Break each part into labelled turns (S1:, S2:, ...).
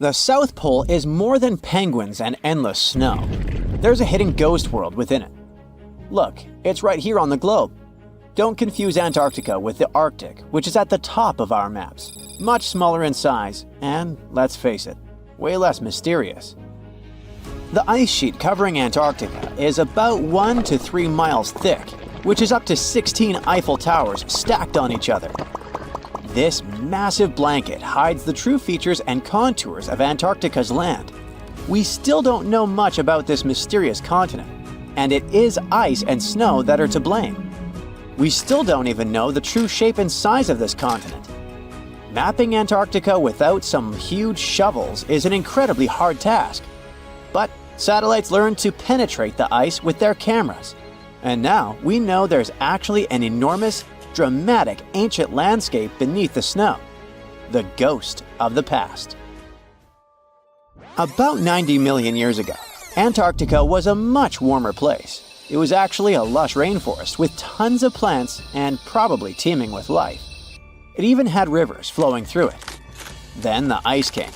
S1: The South Pole is more than penguins and endless snow. There's a hidden ghost world within it. Look, it's right here on the globe. Don't confuse Antarctica with the Arctic, which is at the top of our maps. Much smaller in size, and, let's face it, way less mysterious. The ice sheet covering Antarctica is about 1 to 3 miles thick, which is up to 16 Eiffel Towers stacked on each other. This massive blanket hides the true features and contours of Antarctica's land. We still don't know much about this mysterious continent, and it is ice and snow that are to blame. We still don't even know the true shape and size of this continent. Mapping Antarctica without some huge shovels is an incredibly hard task. But satellites learned to penetrate the ice with their cameras. And now we know there's actually an enormous, dramatic ancient landscape beneath the snow. The ghost of the past. About 90 million years ago, Antarctica was a much warmer place. It was actually a lush rainforest with tons of plants and probably teeming with life. It even had rivers flowing through it. Then the ice came.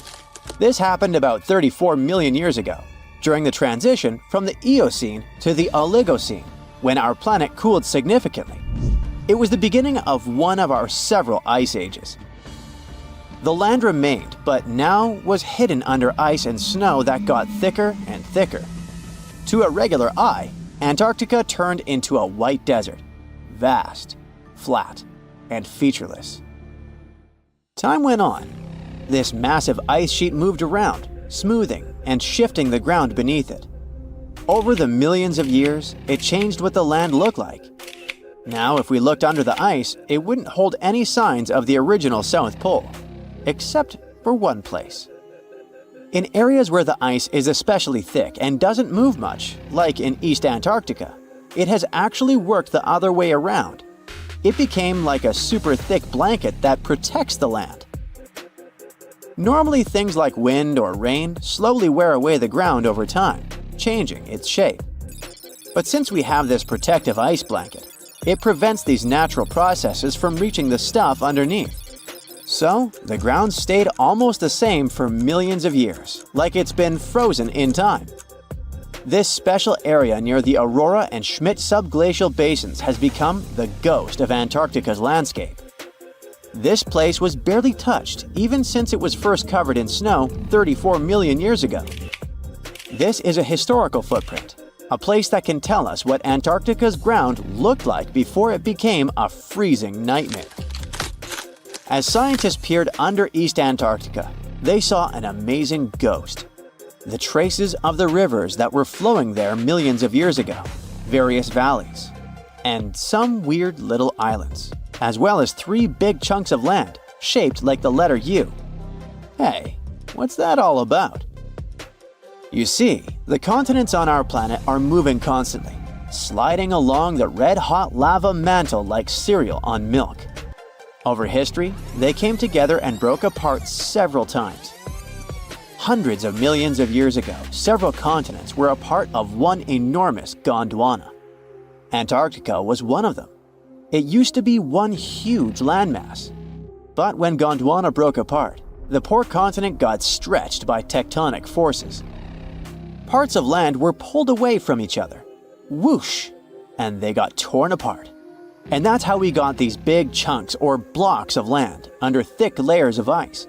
S1: This happened about 34 million years ago, during the transition from the Eocene to the Oligocene, when our planet cooled significantly. It was the beginning of one of our several ice ages. The land remained, but now was hidden under ice and snow that got thicker and thicker. To a regular eye, Antarctica turned into a white desert, vast, flat, and featureless. Time went on. This massive ice sheet moved around, smoothing and shifting the ground beneath it. Over the millions of years, it changed what the land looked like. Now, if we looked under the ice, it wouldn't hold any signs of the original South Pole, except for one place. In areas where the ice is especially thick and doesn't move much, like in East Antarctica, it has actually worked the other way around. It became like a super thick blanket that protects the land. Normally, things like wind or rain slowly wear away the ground over time, changing its shape. But since we have this protective ice blanket, it prevents these natural processes from reaching the stuff underneath. So, the ground stayed almost the same for millions of years, like it's been frozen in time. This special area near the Aurora and Schmidt subglacial basins has become the ghost of Antarctica's landscape. This place was barely touched even since it was first covered in snow 34 million years ago. This is a historical footprint, a place that can tell us what Antarctica's ground looked like before it became a freezing nightmare. As scientists peered under East Antarctica, they saw an amazing ghost. The traces of the rivers that were flowing there millions of years ago, various valleys, and some weird little islands, as well as 3 big chunks of land shaped like the letter U. Hey, what's that all about? You see, the continents on our planet are moving constantly, sliding along the red-hot lava mantle like cereal on milk. Over history, they came together and broke apart several times. Hundreds of millions of years ago, several continents were a part of one enormous Gondwana. Antarctica was one of them. It used to be one huge landmass. But when Gondwana broke apart, the poor continent got stretched by tectonic forces. Parts of land were pulled away from each other. Whoosh! And they got torn apart. And that's how we got these big chunks or blocks of land under thick layers of ice.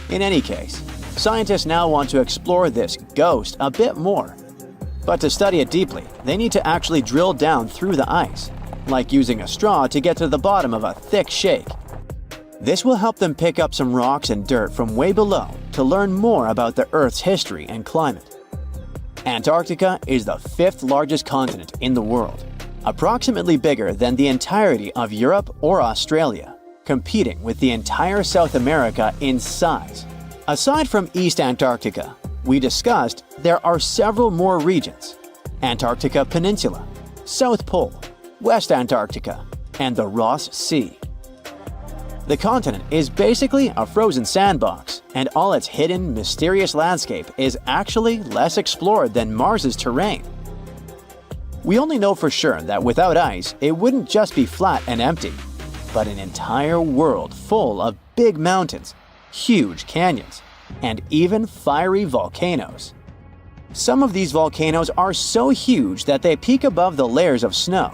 S1: In any case, scientists now want to explore this ghost a bit more. But to study it deeply, they need to actually drill down through the ice, like using a straw to get to the bottom of a thick shake. This will help them pick up some rocks and dirt from way below to learn more about the Earth's history and climate. Antarctica is the 5th largest continent in the world, approximately bigger than the entirety of Europe or Australia, competing with the entire South America in size. Aside from East Antarctica, we discussed there are several more regions: Antarctica Peninsula, South Pole, West Antarctica, and the Ross Sea. The continent is basically a frozen sandbox, and all its hidden, mysterious landscape is actually less explored than Mars's terrain. We only know for sure that without ice, it wouldn't just be flat and empty, but an entire world full of big mountains, huge canyons, and even fiery volcanoes. Some of these volcanoes are so huge that they peak above the layers of snow.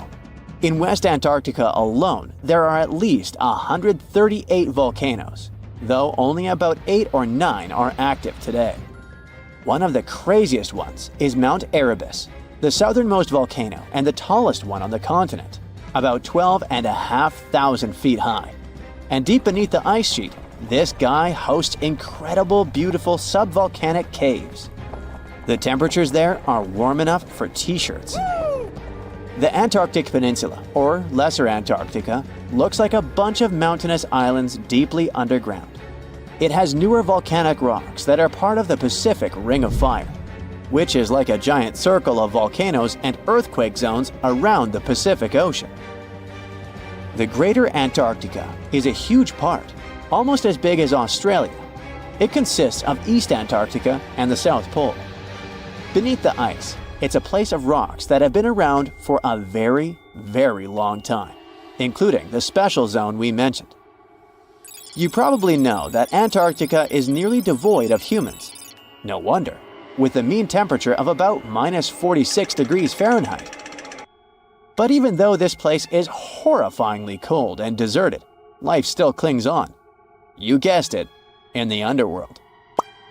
S1: In West Antarctica alone, there are at least 138 volcanoes, though only about 8 or 9 are active today. One of the craziest ones is Mount Erebus, the southernmost volcano and the tallest one on the continent, about 12,500 feet high. And deep beneath the ice sheet, this guy hosts incredible, beautiful subvolcanic caves. The temperatures there are warm enough for t-shirts. The Antarctic Peninsula, or Lesser Antarctica, looks like a bunch of mountainous islands deeply underground. It has newer volcanic rocks that are part of the Pacific Ring of Fire, which is like a giant circle of volcanoes and earthquake zones around the Pacific Ocean. The Greater Antarctica is a huge part, almost as big as Australia. It consists of East Antarctica and the South Pole. Beneath the ice, it's a place of rocks that have been around for a very, very long time, including the special zone we mentioned. You probably know that Antarctica is nearly devoid of humans. No wonder, with a mean temperature of about -46 degrees Fahrenheit. But even though this place is horrifyingly cold and deserted, life still clings on. You guessed it, in the underworld.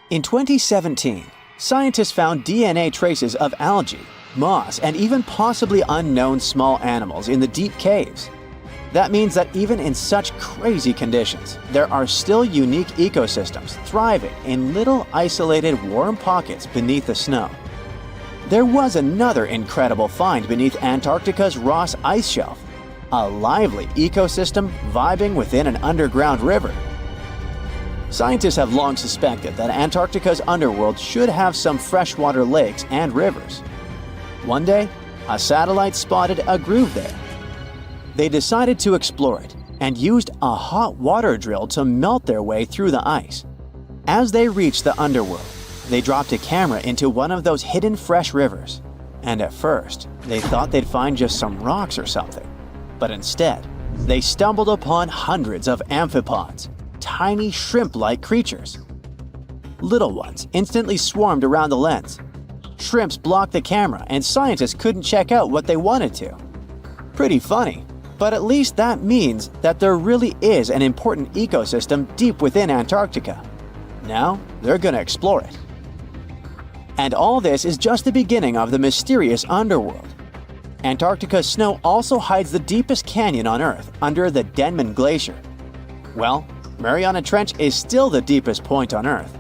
S1: In 2017, scientists found DNA traces of algae, moss, and even possibly unknown small animals in the deep caves. That means that even in such crazy conditions, there are still unique ecosystems thriving in little isolated warm pockets beneath the snow. There was another incredible find beneath Antarctica's Ross Ice Shelf, a lively ecosystem vibing within an underground river. Scientists have long suspected that Antarctica's underworld should have some freshwater lakes and rivers. One day, a satellite spotted a groove there. They decided to explore it and used a hot water drill to melt their way through the ice. As they reached the underworld, they dropped a camera into one of those hidden fresh rivers. And at first, they thought they'd find just some rocks or something. But instead, they stumbled upon hundreds of amphipods, tiny shrimp-like creatures. Little ones instantly swarmed around the lens. Shrimps blocked the camera and scientists couldn't check out what they wanted to. Pretty funny, but at least that means that there really is an important ecosystem deep within Antarctica. Now, they're gonna explore it. And all this is just the beginning of the mysterious underworld. Antarctica's snow also hides the deepest canyon on Earth under the Denman Glacier. Well, Mariana Trench is still the deepest point on Earth,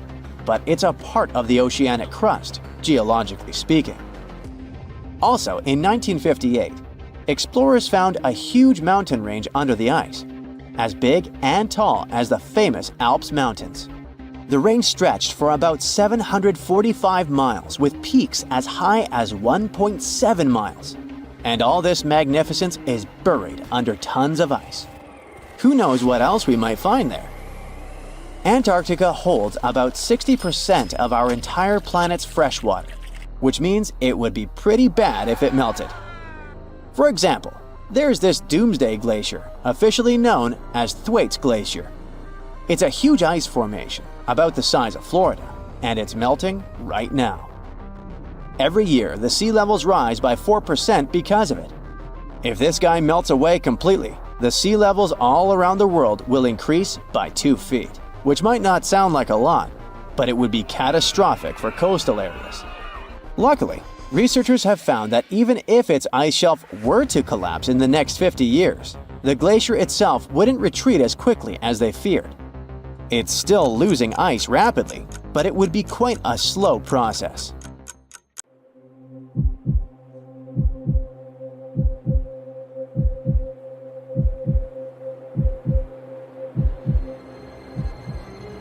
S1: but it's a part of the oceanic crust, geologically speaking. Also, in 1958, explorers found a huge mountain range under the ice, as big and tall as the famous Alps Mountains. The range stretched for about 745 miles with peaks as high as 1.7 miles. And all this magnificence is buried under tons of ice. Who knows what else we might find there? Antarctica holds about 60% of our entire planet's freshwater, which means it would be pretty bad if it melted. For example, there's this Doomsday Glacier, officially known as Thwaites Glacier. It's a huge ice formation, about the size of Florida, and it's melting right now. Every year, the sea levels rise by 4% because of it. If this guy melts away completely, the sea levels all around the world will increase by 2 feet, which might not sound like a lot, but it would be catastrophic for coastal areas. Luckily, researchers have found that even if its ice shelf were to collapse in the next 50 years, the glacier itself wouldn't retreat as quickly as they feared. It's still losing ice rapidly, but it would be quite a slow process.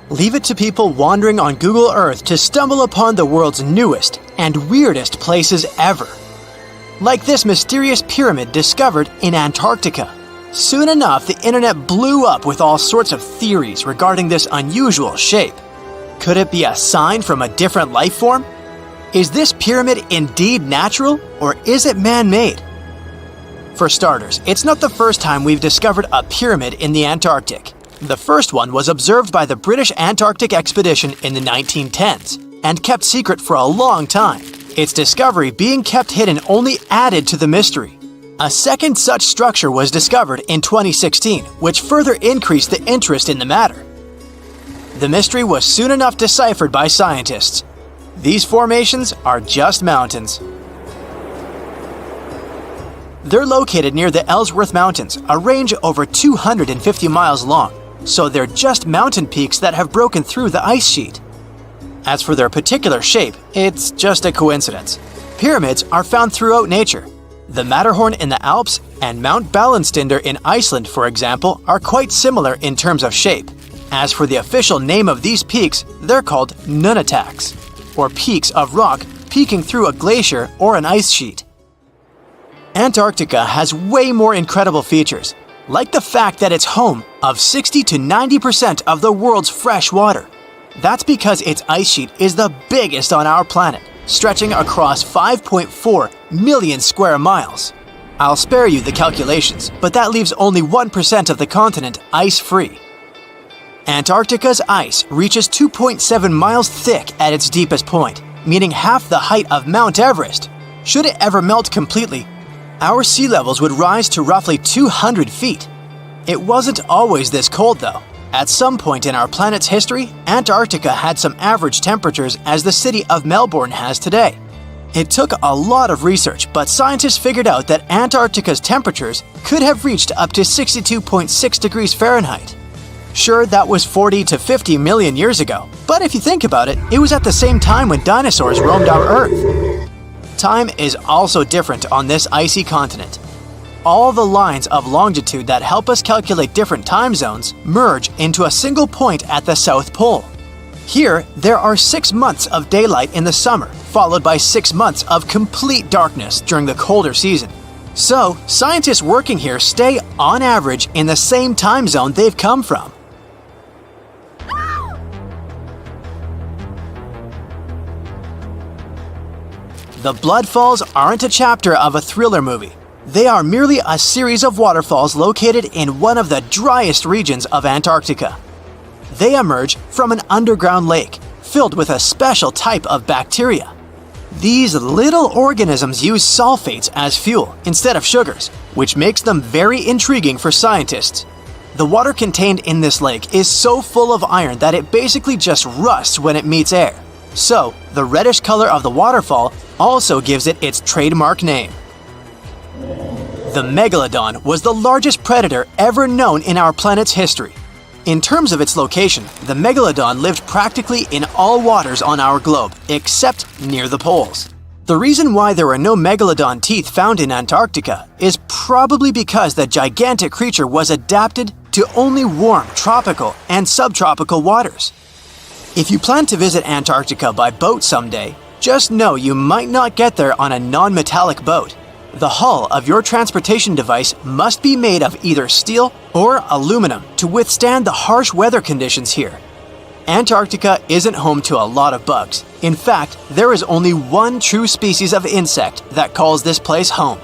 S1: Leave it to people wandering on Google Earth to stumble upon the world's newest and weirdest places ever. Like this mysterious pyramid discovered in Antarctica. Soon enough, the internet blew up with all sorts of theories regarding this unusual shape. Could it be a sign from a different life form? Is this pyramid indeed natural, or is it man-made? For starters, it's not the first time we've discovered a pyramid in the Antarctic. The first one was observed by the British Antarctic expedition in the 1910s and kept secret for a long time. Its discovery being kept hidden only added to the mystery. A second such structure was discovered in 2016, which further increased the interest in the matter. The mystery was soon enough deciphered by scientists. These formations are just mountains. They're located near the Ellsworth Mountains, a range over 250 miles long, so they're just mountain peaks that have broken through the ice sheet. As for their particular shape, it's just a coincidence. Pyramids are found throughout nature. The Matterhorn in the Alps and Mount Ballenstinder in Iceland, for example, are quite similar in terms of shape. As for the official name of these peaks, they're called nunataks, or peaks of rock peeking through a glacier or an ice sheet. Antarctica has way more incredible features, like the fact that it's home of 60 to 90% of the world's fresh water. That's because its ice sheet is the biggest on our planet, stretching across 5.4 million square miles. I'll spare you the calculations, but that leaves only 1% of the continent ice-free. Antarctica's ice reaches 2.7 miles thick at its deepest point, meaning half the height of Mount Everest. Should it ever melt completely, our sea levels would rise to roughly 200 feet. It wasn't always this cold, though. At some point in our planet's history, Antarctica had some average temperatures as the city of Melbourne has today. It took a lot of research, but scientists figured out that Antarctica's temperatures could have reached up to 62.6 degrees Fahrenheit. Sure, that was 40 to 50 million years ago, but if you think about it, it was at the same time when dinosaurs roamed our Earth. Time is also different on this icy continent. All the lines of longitude that help us calculate different time zones merge into a single point at the South Pole. Here, there are 6 months of daylight in the summer, followed by 6 months of complete darkness during the colder season. So, scientists working here stay, on average, in the same time zone they've come from. The Blood Falls aren't a chapter of a thriller movie. They are merely a series of waterfalls located in one of the driest regions of Antarctica. They emerge from an underground lake filled with a special type of bacteria. These little organisms use sulfates as fuel instead of sugars, which makes them very intriguing for scientists. The water contained in this lake is so full of iron that it basically just rusts when it meets air. So, the reddish color of the waterfall also gives it its trademark name. The megalodon was the largest predator ever known in our planet's history. In terms of its location, the megalodon lived practically in all waters on our globe, except near the poles. The reason why there are no megalodon teeth found in Antarctica is probably because the gigantic creature was adapted to only warm tropical and subtropical waters. If you plan to visit Antarctica by boat someday, just know you might not get there on a non-metallic boat. The hull of your transportation device must be made of either steel or aluminum to withstand the harsh weather conditions here. Antarctica isn't home to a lot of bugs. In fact, there is only one true species of insect that calls this place home.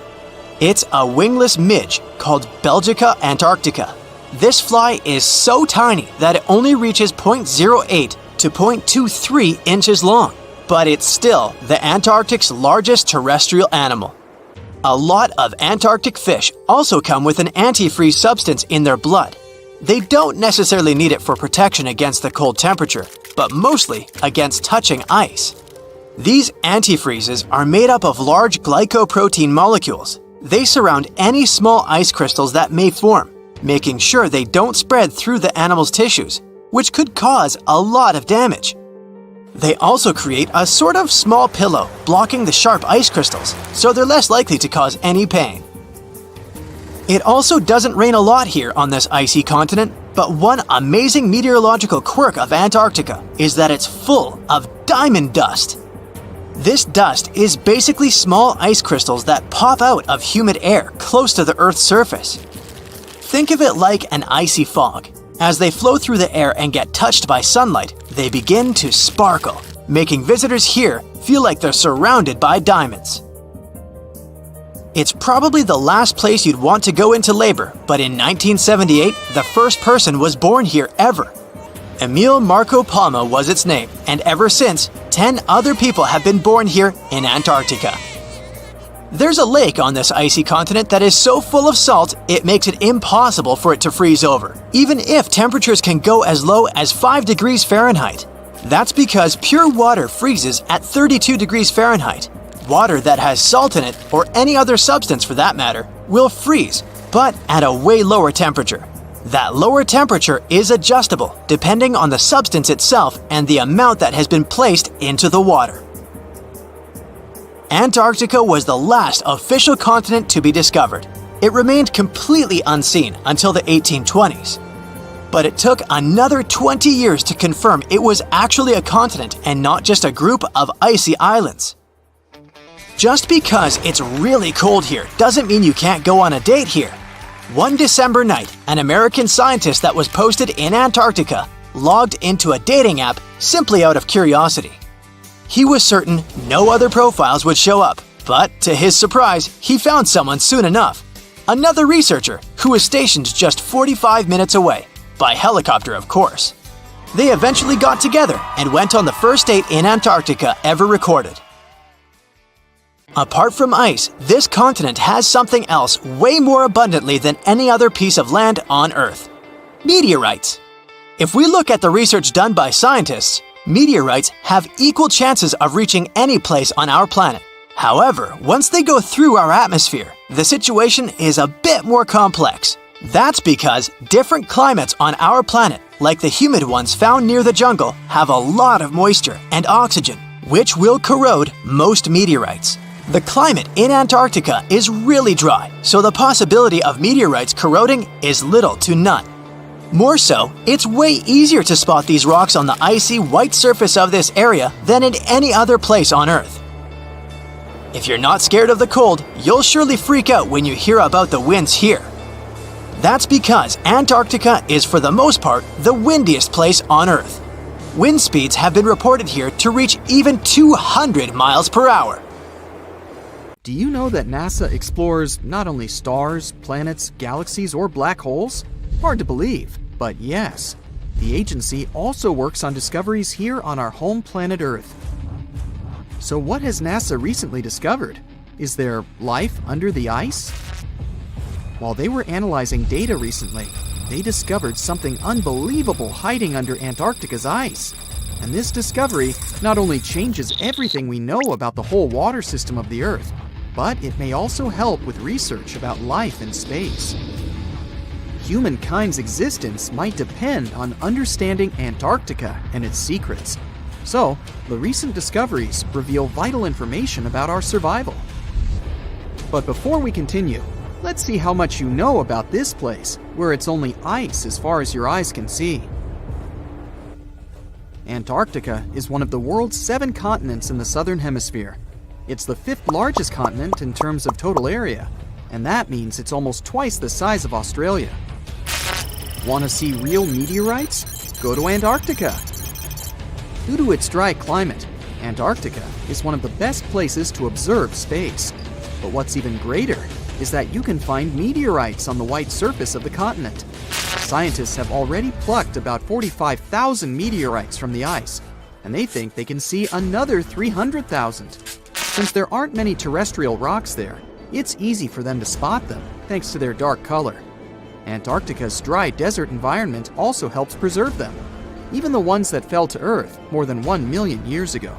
S1: It's a wingless midge called Belgica antarctica. This fly is so tiny that it only reaches 0.08 to 0.23 inches long, but it's still the Antarctic's largest terrestrial animal. A lot of Antarctic fish also come with an antifreeze substance in their blood. They don't necessarily need it for protection against the cold temperature, but mostly against touching ice. These antifreezes are made up of large glycoprotein molecules. They surround any small ice crystals that may form, making sure they don't spread through the animal's tissues, which could cause a lot of damage. They also create a sort of small pillow blocking the sharp ice crystals, so they're less likely to cause any pain. It also doesn't rain a lot here on this icy continent, but one amazing meteorological quirk of Antarctica is that it's full of diamond dust. This dust is basically small ice crystals that pop out of humid air close to the Earth's surface. Think of it like an icy fog. As they flow through the air and get touched by sunlight, they begin to sparkle, making visitors here feel like they're surrounded by diamonds. It's probably the last place you'd want to go into labor, but in 1978, the first person was born here ever. Emil Marco Palma was its name, and ever since, 10 other people have been born here in Antarctica. There's a lake on this icy continent that is so full of salt, it makes it impossible for it to freeze over, even if temperatures can go as low as 5 degrees Fahrenheit. That's because pure water freezes at 32 degrees Fahrenheit. Water that has salt in it, or any other substance for that matter, will freeze, but at a way lower temperature. That lower temperature is adjustable depending on the substance itself and the amount that has been placed into the water. Antarctica was the last official continent to be discovered. It remained completely unseen until the 1820s. But it took another 20 years to confirm it was actually a continent and not just a group of icy islands. Just because it's really cold here doesn't mean you can't go on a date here. One December night, an American scientist that was posted in Antarctica logged into a dating app simply out of curiosity. He was certain no other profiles would show up, but to his surprise, he found someone soon enough. Another researcher who was stationed just 45 minutes away, by helicopter of course. They eventually got together and went on the first date in Antarctica ever recorded. Apart from ice, this continent has something else way more abundantly than any other piece of land on Earth: meteorites. If we look at the research done by scientists, meteorites have equal chances of reaching any place on our planet. However, once they go through our atmosphere, the situation is a bit more complex. That's because different climates on our planet, like the humid ones found near the jungle, have a lot of moisture and oxygen, which will corrode most meteorites. The climate in Antarctica is really dry, so the possibility of meteorites corroding is little to none. More so, it's way easier to spot these rocks on the icy white surface of this area than in any other place on Earth. If you're not scared of the cold, you'll surely freak out when you hear about the winds here. That's because Antarctica is for the most part the windiest place on Earth. Wind speeds have been reported here to reach even 200 miles per hour.
S2: Do you know that NASA explores not only stars, planets, galaxies, or black holes? Hard to believe, but yes. The agency also works on discoveries here on our home planet Earth. So what has NASA recently discovered? Is there life under the ice? While they were analyzing data recently, they discovered something unbelievable hiding under Antarctica's ice. And this discovery not only changes everything we know about the whole water system of the Earth, but it may also help with research about life in space. Humankind's existence might depend on understanding Antarctica and its secrets. So, the recent discoveries reveal vital information about our survival. But before we continue, let's see how much you know about this place, where it's only ice as far as your eyes can see. Antarctica is one of the world's 7 continents in the southern hemisphere. It's the 5th largest continent in terms of total area, and that means it's almost twice the size of Australia. Want to see real meteorites? Go to Antarctica. Due to its dry climate, Antarctica is one of the best places to observe space. But what's even greater is that you can find meteorites on the white surface of the continent. Scientists have already plucked about 45,000 meteorites from the ice, and they think they can see another 300,000. Since there aren't many terrestrial rocks there, it's easy for them to spot them, thanks to their dark color. Antarctica's dry desert environment also helps preserve them, even the ones that fell to Earth more than 1 million years ago.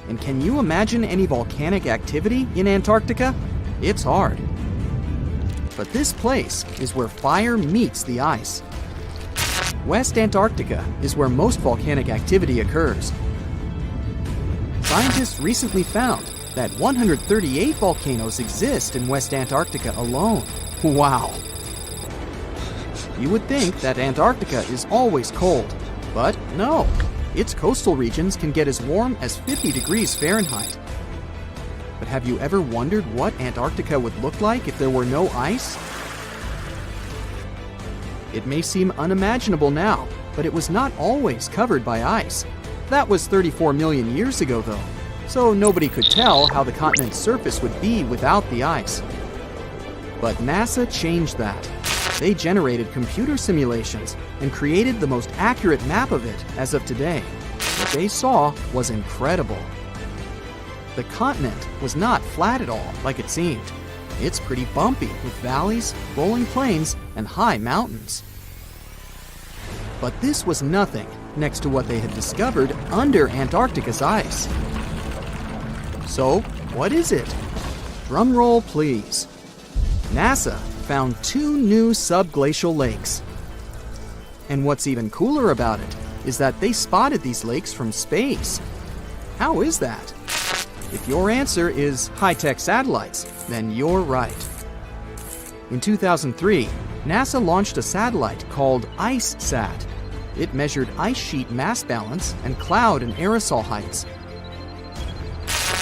S2: And can you imagine any volcanic activity in Antarctica? It's hard. But this place is where fire meets the ice. West Antarctica is where most volcanic activity occurs. Scientists recently found that 138 volcanoes exist in West Antarctica alone. Wow! You would think that Antarctica is always cold, but no. Its coastal regions can get as warm as 50 degrees Fahrenheit. But have you ever wondered what Antarctica would look like if there were no ice? It may seem unimaginable now, but it was not always covered by ice. That was 34 million years ago, though. so nobody could tell how the continent's surface would be without the ice. But NASA changed that. They generated computer simulations and created the most accurate map of it as of today. What they saw was incredible. The continent was not flat at all like it seemed. It's pretty bumpy with valleys, rolling plains, and high mountains. But this was nothing next to what they had discovered under Antarctica's ice. So, what is it? Drum roll, please. NASA found 2 new subglacial lakes. And what's even cooler about it is that they spotted these lakes from space. How is that? If your answer is high-tech satellites, then you're right. In 2003, NASA launched a satellite called IceSat. It measured ice sheet mass balance and cloud and aerosol heights.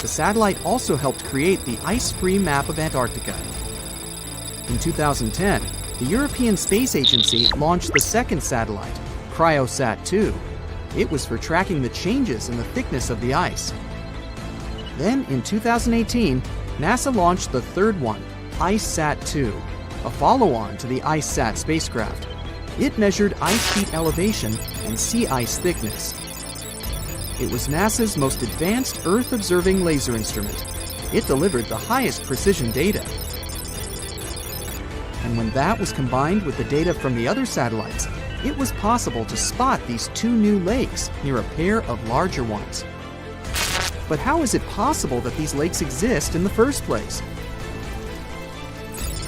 S2: The satellite also helped create the ice-free map of Antarctica. In 2010, the European Space Agency launched the second satellite, CryoSat-2. It was for tracking the changes in the thickness of the ice. Then, in 2018, NASA launched the third one, IceSat-2, a follow-on to the IceSat spacecraft. It measured ice sheet elevation and sea ice thickness. It was NASA's most advanced Earth-observing laser instrument. It delivered the highest precision data. And when that was combined with the data from the other satellites, it was possible to spot these 2 new lakes near a pair of larger ones. But how is it possible that these lakes exist in the first place?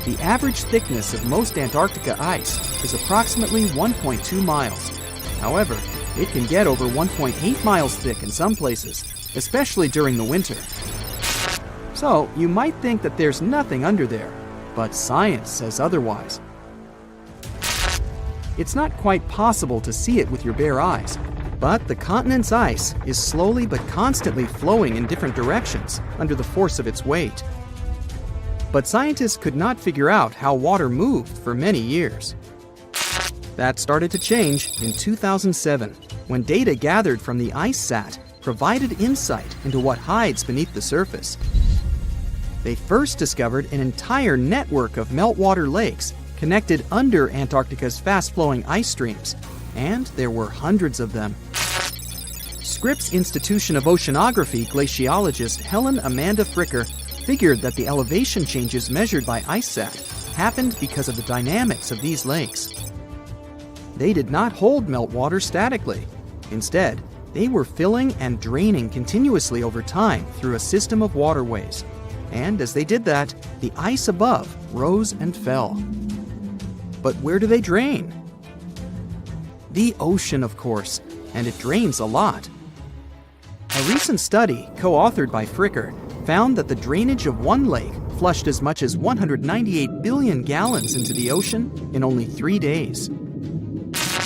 S2: The average thickness of most Antarctica ice is approximately 1.2 miles. However, it can get over 1.8 miles thick in some places, especially during the winter. So, you might think that there's nothing under there, but science says otherwise. It's not quite possible to see it with your bare eyes, but the continent's ice is slowly but constantly flowing in different directions under the force of its weight. But scientists could not figure out how water moved for many years. That started to change in 2007, when data gathered from the IceSat provided insight into what hides beneath the surface. They first discovered an entire network of meltwater lakes connected under Antarctica's fast-flowing ice streams, and there were hundreds of them. Scripps Institution of Oceanography glaciologist Helen Amanda Fricker figured that the elevation changes measured by IceSat happened because of the dynamics of these lakes. They did not hold meltwater statically. Instead, they were filling and draining continuously over time through a system of waterways. And as they did that, the ice above rose and fell. But where do they drain? The ocean, of course, and it drains a lot. A recent study, co-authored by Fricker, found that the drainage of one lake flushed as much as 198 billion gallons into the ocean in only 3 days.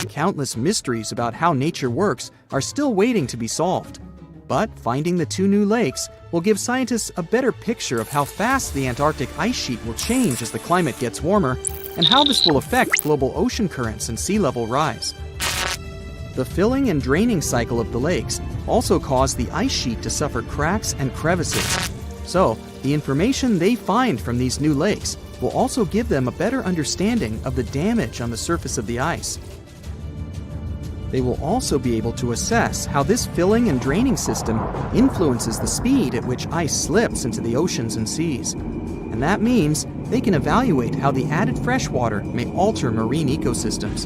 S2: Countless mysteries about how nature works are still waiting to be solved. But finding the 2 new lakes will give scientists a better picture of how fast the Antarctic ice sheet will change as the climate gets warmer, and how this will affect global ocean currents and sea level rise. The filling and draining cycle of the lakes also cause the ice sheet to suffer cracks and crevices. So, the information they find from these new lakes will also give them a better understanding of the damage on the surface of the ice. They will also be able to assess how this filling and draining system influences the speed at which ice slips into the oceans and seas. And that means they can evaluate how the added fresh water may alter marine ecosystems.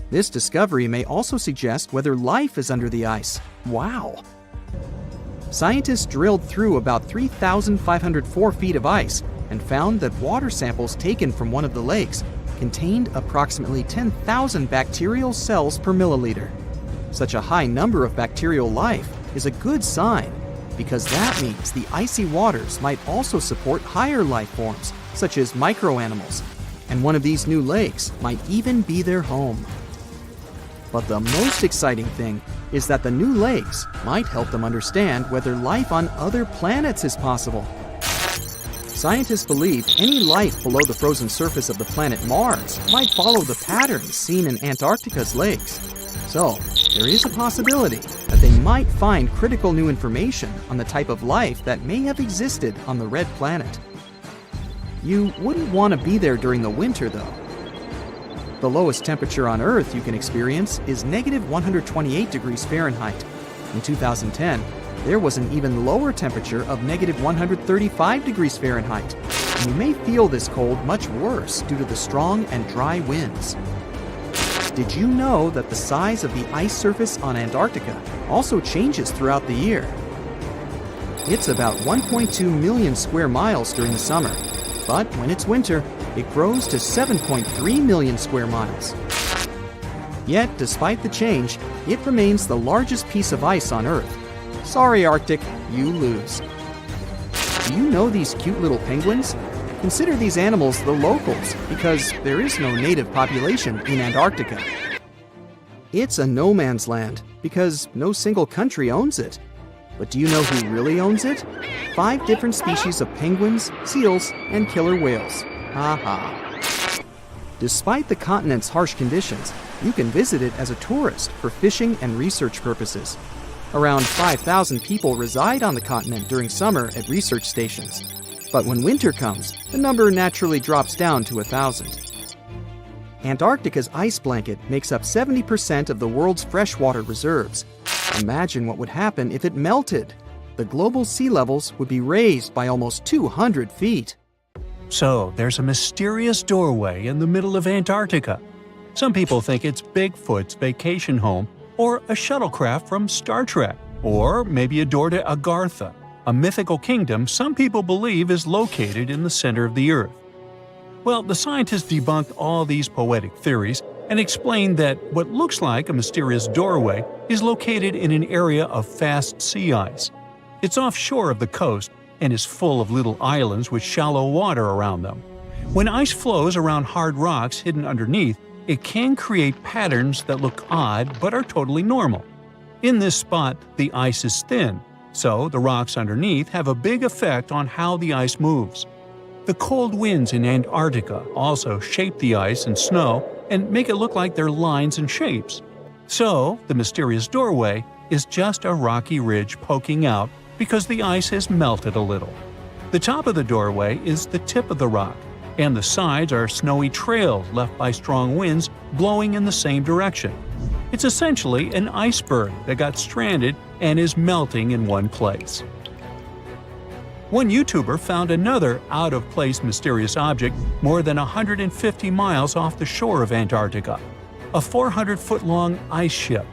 S2: This discovery may also suggest whether life is under the ice. Wow! Scientists drilled through about 3,504 feet of ice and found that water samples taken from one of the lakes contained approximately 10,000 bacterial cells per milliliter. Such a high number of bacterial life is a good sign, because that means the icy waters might also support higher life forms, such as microanimals, and one of these new lakes might even be their home. But the most exciting thing is that the new lakes might help them understand whether life on other planets is possible. Scientists believe any life below the frozen surface of the planet Mars might follow the patterns seen in Antarctica's lakes. So, there is a possibility that they might find critical new information on the type of life that may have existed on the red planet. You wouldn't want to be there during the winter, though. The lowest temperature on Earth you can experience is negative 128 degrees Fahrenheit. In 2010, there was an even lower temperature of negative 135 degrees Fahrenheit, and you may feel this cold much worse due to the strong and dry winds. Did you know that the size of the ice surface on Antarctica also changes throughout the year? It's about 1.2 million square miles during the summer, but when it's winter, it grows to 7.3 million square miles. Yet, despite the change, it remains the largest piece of ice on Earth. Sorry, Arctic, you lose. Do you know these cute little penguins? Consider these animals the locals because there is no native population in Antarctica. It's a no man's land because no single country owns it. But do you know who really owns it? 5 different species of penguins, seals, and killer whales. Ha ha. Despite the continent's harsh conditions, you can visit it as a tourist for fishing and research purposes. Around 5,000 people reside on the continent during summer at research stations. But when winter comes, the number naturally drops down to 1,000. Antarctica's ice blanket makes up 70% of the world's freshwater reserves. Imagine what would happen if it melted. The global sea levels would be raised by almost 200 feet.
S3: So, there's a mysterious doorway in the middle of Antarctica. Some people think it's Bigfoot's vacation home, or a shuttlecraft from Star Trek, or maybe a door to Agartha, a mythical kingdom some people believe is located in the center of the Earth. Well, the scientists debunked all these poetic theories and explained that what looks like a mysterious doorway is located in an area of fast sea ice. It's offshore of the coast and is full of little islands with shallow water around them. When ice flows around hard rocks hidden underneath, it can create patterns that look odd but are totally normal. In this spot, the ice is thin, so the rocks underneath have a big effect on how the ice moves. The cold winds in Antarctica also shape the ice and snow and make it look like they're lines and shapes. So, the mysterious doorway is just a rocky ridge poking out because the ice has melted a little. The top of the doorway is the tip of the rock, and the sides are snowy trails left by strong winds blowing in the same direction. It's essentially an iceberg that got stranded and is melting in one place. One YouTuber found another out-of-place mysterious object more than 150 miles off the shore of Antarctica, a 400-foot-long ice ship.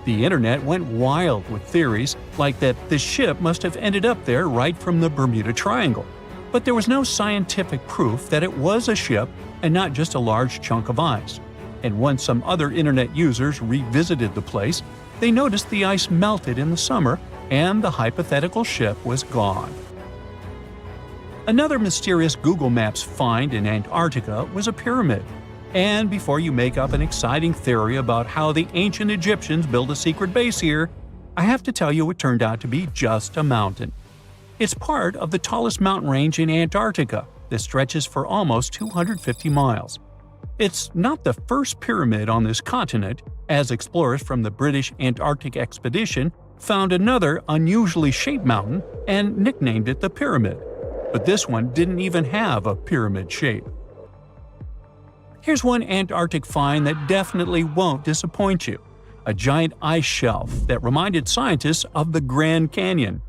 S3: The internet went wild with theories like that the ship must have ended up there right from the Bermuda Triangle. But there was no scientific proof that it was a ship and not just a large chunk of ice. And once some other internet users revisited the place, they noticed the ice melted in the summer and the hypothetical ship was gone. Another mysterious Google Maps find in Antarctica was a pyramid. And before you make up an exciting theory about how the ancient Egyptians built a secret base here, I have to tell you it turned out to be just a mountain. It's part of the tallest mountain range in Antarctica that stretches for almost 250 miles. It's not the first pyramid on this continent, as explorers from the British Antarctic Expedition found another unusually shaped mountain and nicknamed it the Pyramid. But this one didn't even have a pyramid shape. Here's one Antarctic find that definitely won't disappoint you: a giant ice shelf that reminded scientists of the Grand Canyon.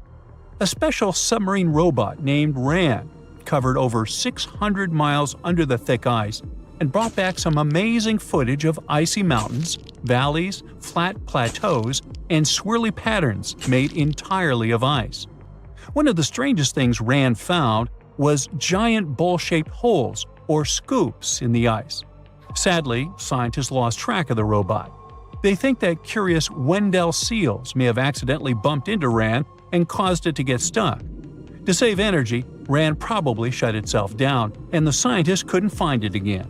S3: A special submarine robot named RAN covered over 600 miles under the thick ice and brought back some amazing footage of icy mountains, valleys, flat plateaus, and swirly patterns made entirely of ice. One of the strangest things RAN found was giant bowl-shaped holes or scoops in the ice. Sadly, scientists lost track of the robot. They think that curious Wendell seals may have accidentally bumped into RAN and caused it to get stuck. To save energy, RAN probably shut itself down, and the scientists couldn't find it again.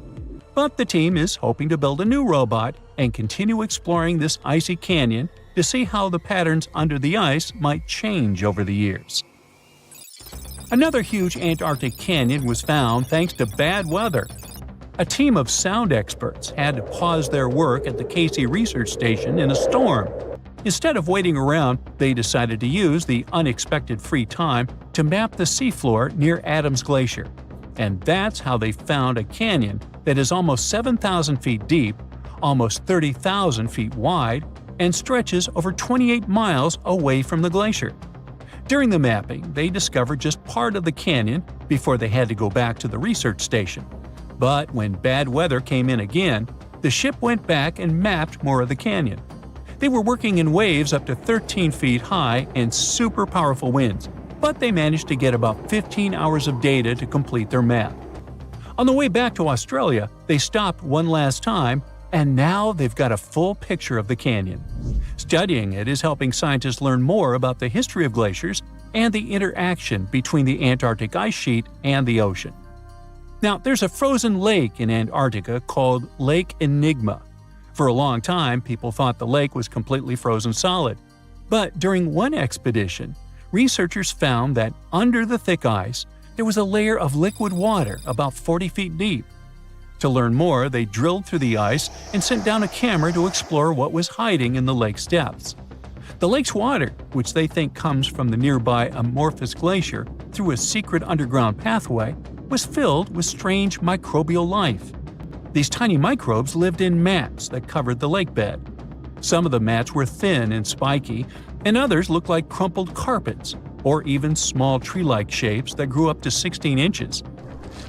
S3: But the team is hoping to build a new robot and continue exploring this icy canyon to see how the patterns under the ice might change over the years. Another huge Antarctic canyon was found thanks to bad weather. A team of sound experts had to pause their work at the Casey Research Station in a storm. Instead of waiting around, they decided to use the unexpected free time to map the seafloor near Adams Glacier. And that's how they found a canyon that is almost 7,000 feet deep, almost 30,000 feet wide, and stretches over 28 miles away from the glacier. During the mapping, they discovered just part of the canyon before they had to go back to the research station. But when bad weather came in again, the ship went back and mapped more of the canyon. They were working in waves up to 13 feet high and super powerful winds, but they managed to get about 15 hours of data to complete their map. On the way back to Australia, they stopped one last time, and now they've got a full picture of the canyon. Studying it is helping scientists learn more about the history of glaciers and the interaction between the Antarctic ice sheet and the ocean. Now, there's a frozen lake in Antarctica called Lake Enigma. For a long time, people thought the lake was completely frozen solid. But during one expedition, researchers found that under the thick ice, there was a layer of liquid water about 40 feet deep. To learn more, they drilled through the ice and sent down a camera to explore what was hiding in the lake's depths. The lake's water, which they think comes from the nearby Amorphous Glacier through a secret underground pathway, was filled with strange microbial life. These tiny microbes lived in mats that covered the lake bed. Some of the mats were thin and spiky, and others looked like crumpled carpets, or even small tree-like shapes that grew up to 16 inches.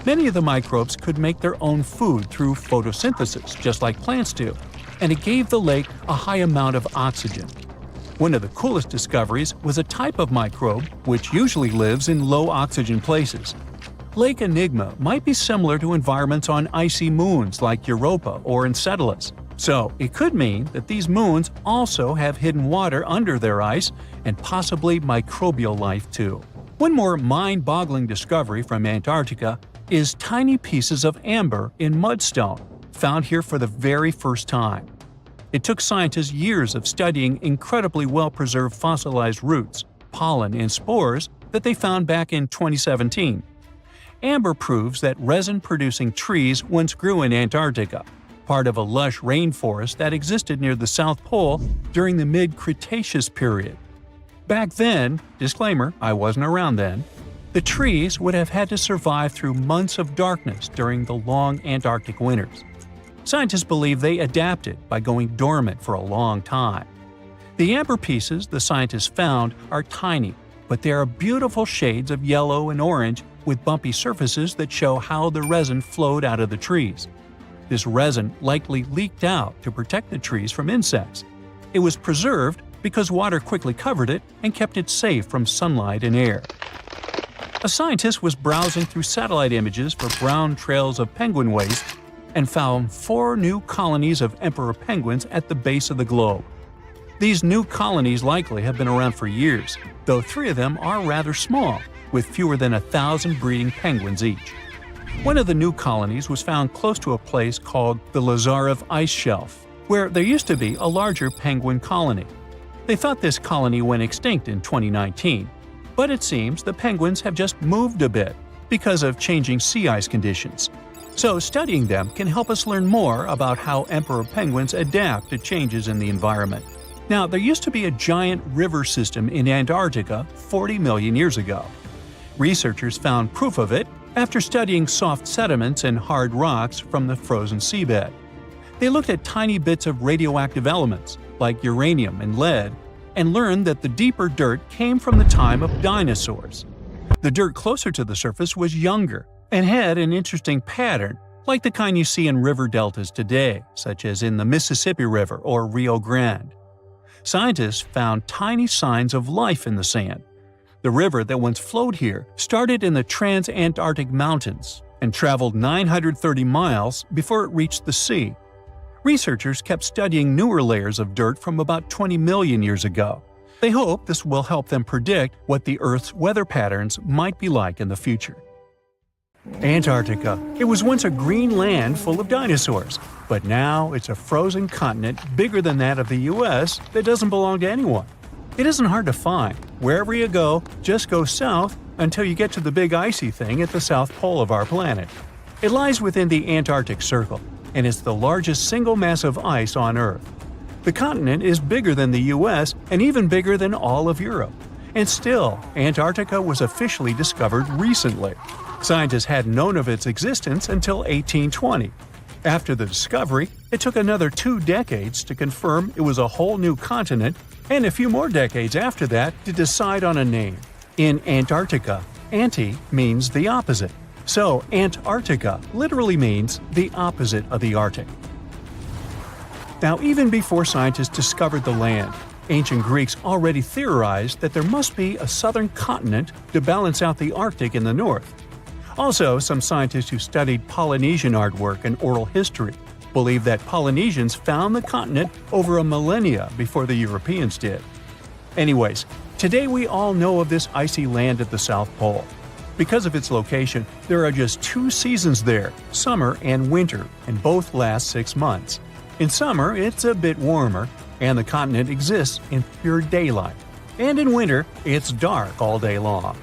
S3: Many of the microbes could make their own food through photosynthesis, just like plants do, and it gave the lake a high amount of oxygen. One of the coolest discoveries was a type of microbe which usually lives in low-oxygen places. Lake Enigma might be similar to environments on icy moons like Europa or Enceladus, so it could mean that these moons also have hidden water under their ice and possibly microbial life too. One more mind-boggling discovery from Antarctica is tiny pieces of amber in mudstone, found here for the very first time. It took scientists years of studying incredibly well-preserved fossilized roots, pollen, and spores that they found back in 2017. Amber proves that resin-producing trees once grew in Antarctica, part of a lush rainforest that existed near the South Pole during the mid-Cretaceous period. Back then, disclaimer, I wasn't around then, the trees would have had to survive through months of darkness during the long Antarctic winters. Scientists believe they adapted by going dormant for a long time. The amber pieces the scientists found are tiny, but they are beautiful shades of yellow and orange with bumpy surfaces that show how the resin flowed out of the trees. This resin likely leaked out to protect the trees from insects. It was preserved because water quickly covered it and kept it safe from sunlight and air. A scientist was browsing through satellite images for brown trails of penguin waste and found 4 new colonies of emperor penguins at the base of the globe. These new colonies likely have been around for years, though 3 of them are rather small, with fewer than 1,000 breeding penguins each. One of the new colonies was found close to a place called the Lazarev Ice Shelf, where there used to be a larger penguin colony. They thought this colony went extinct in 2019, but it seems the penguins have just moved a bit because of changing sea ice conditions. So studying them can help us learn more about how emperor penguins adapt to changes in the environment. Now, there used to be a giant river system in Antarctica 40 million years ago. Researchers found proof of it after studying soft sediments and hard rocks from the frozen seabed. They looked at tiny bits of radioactive elements, like uranium and lead, and learned that the deeper dirt came from the time of dinosaurs. The dirt closer to the surface was younger and had an interesting pattern, like the kind you see in river deltas today, such as in the Mississippi River or Rio Grande. Scientists found tiny signs of life in the sand. The river that once flowed here started in the Trans-Antarctic Mountains and traveled 930 miles before it reached the sea. Researchers kept studying newer layers of dirt from about 20 million years ago. They hope this will help them predict what the Earth's weather patterns might be like in the future. Antarctica. It was once a green land full of dinosaurs, but now it's a frozen continent bigger than that of the US that doesn't belong to anyone. It isn't hard to find. Wherever you go, just go south until you get to the big icy thing at the south pole of our planet. It lies within the Antarctic Circle, and it's the largest single mass of ice on Earth. The continent is bigger than the US and even bigger than all of Europe. And still, Antarctica was officially discovered recently. Scientists hadn't known of its existence until 1820. After the discovery, it took another 2 decades to confirm it was a whole new continent, and a few more decades after that to decide on a name. In Antarctica, anti means the opposite. So Antarctica literally means the opposite of the Arctic. Now, even before scientists discovered the land, ancient Greeks already theorized that there must be a southern continent to balance out the Arctic in the north. Also, some scientists who studied Polynesian artwork and oral history believe that Polynesians found the continent over a millennia before the Europeans did. Anyways, today we all know of this icy land at the South Pole. Because of its location, there are just 2 seasons there, summer and winter, and both last 6 months. In summer, it's a bit warmer, and the continent exists in pure daylight. And in winter, it's dark all day long.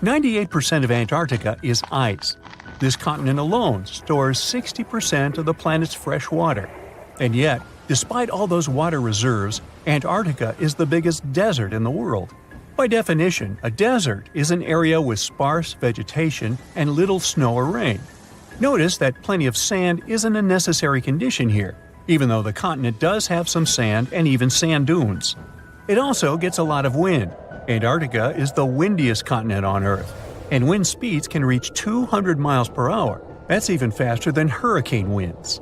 S3: 98% of Antarctica is ice. This continent alone stores 60% of the planet's fresh water. And yet, despite all those water reserves, Antarctica is the biggest desert in the world. By definition, a desert is an area with sparse vegetation and little snow or rain. Notice that plenty of sand isn't a necessary condition here, even though the continent does have some sand and even sand dunes. It also gets a lot of wind. Antarctica is the windiest continent on Earth, and wind speeds can reach 200 miles per hour. That's even faster than hurricane winds.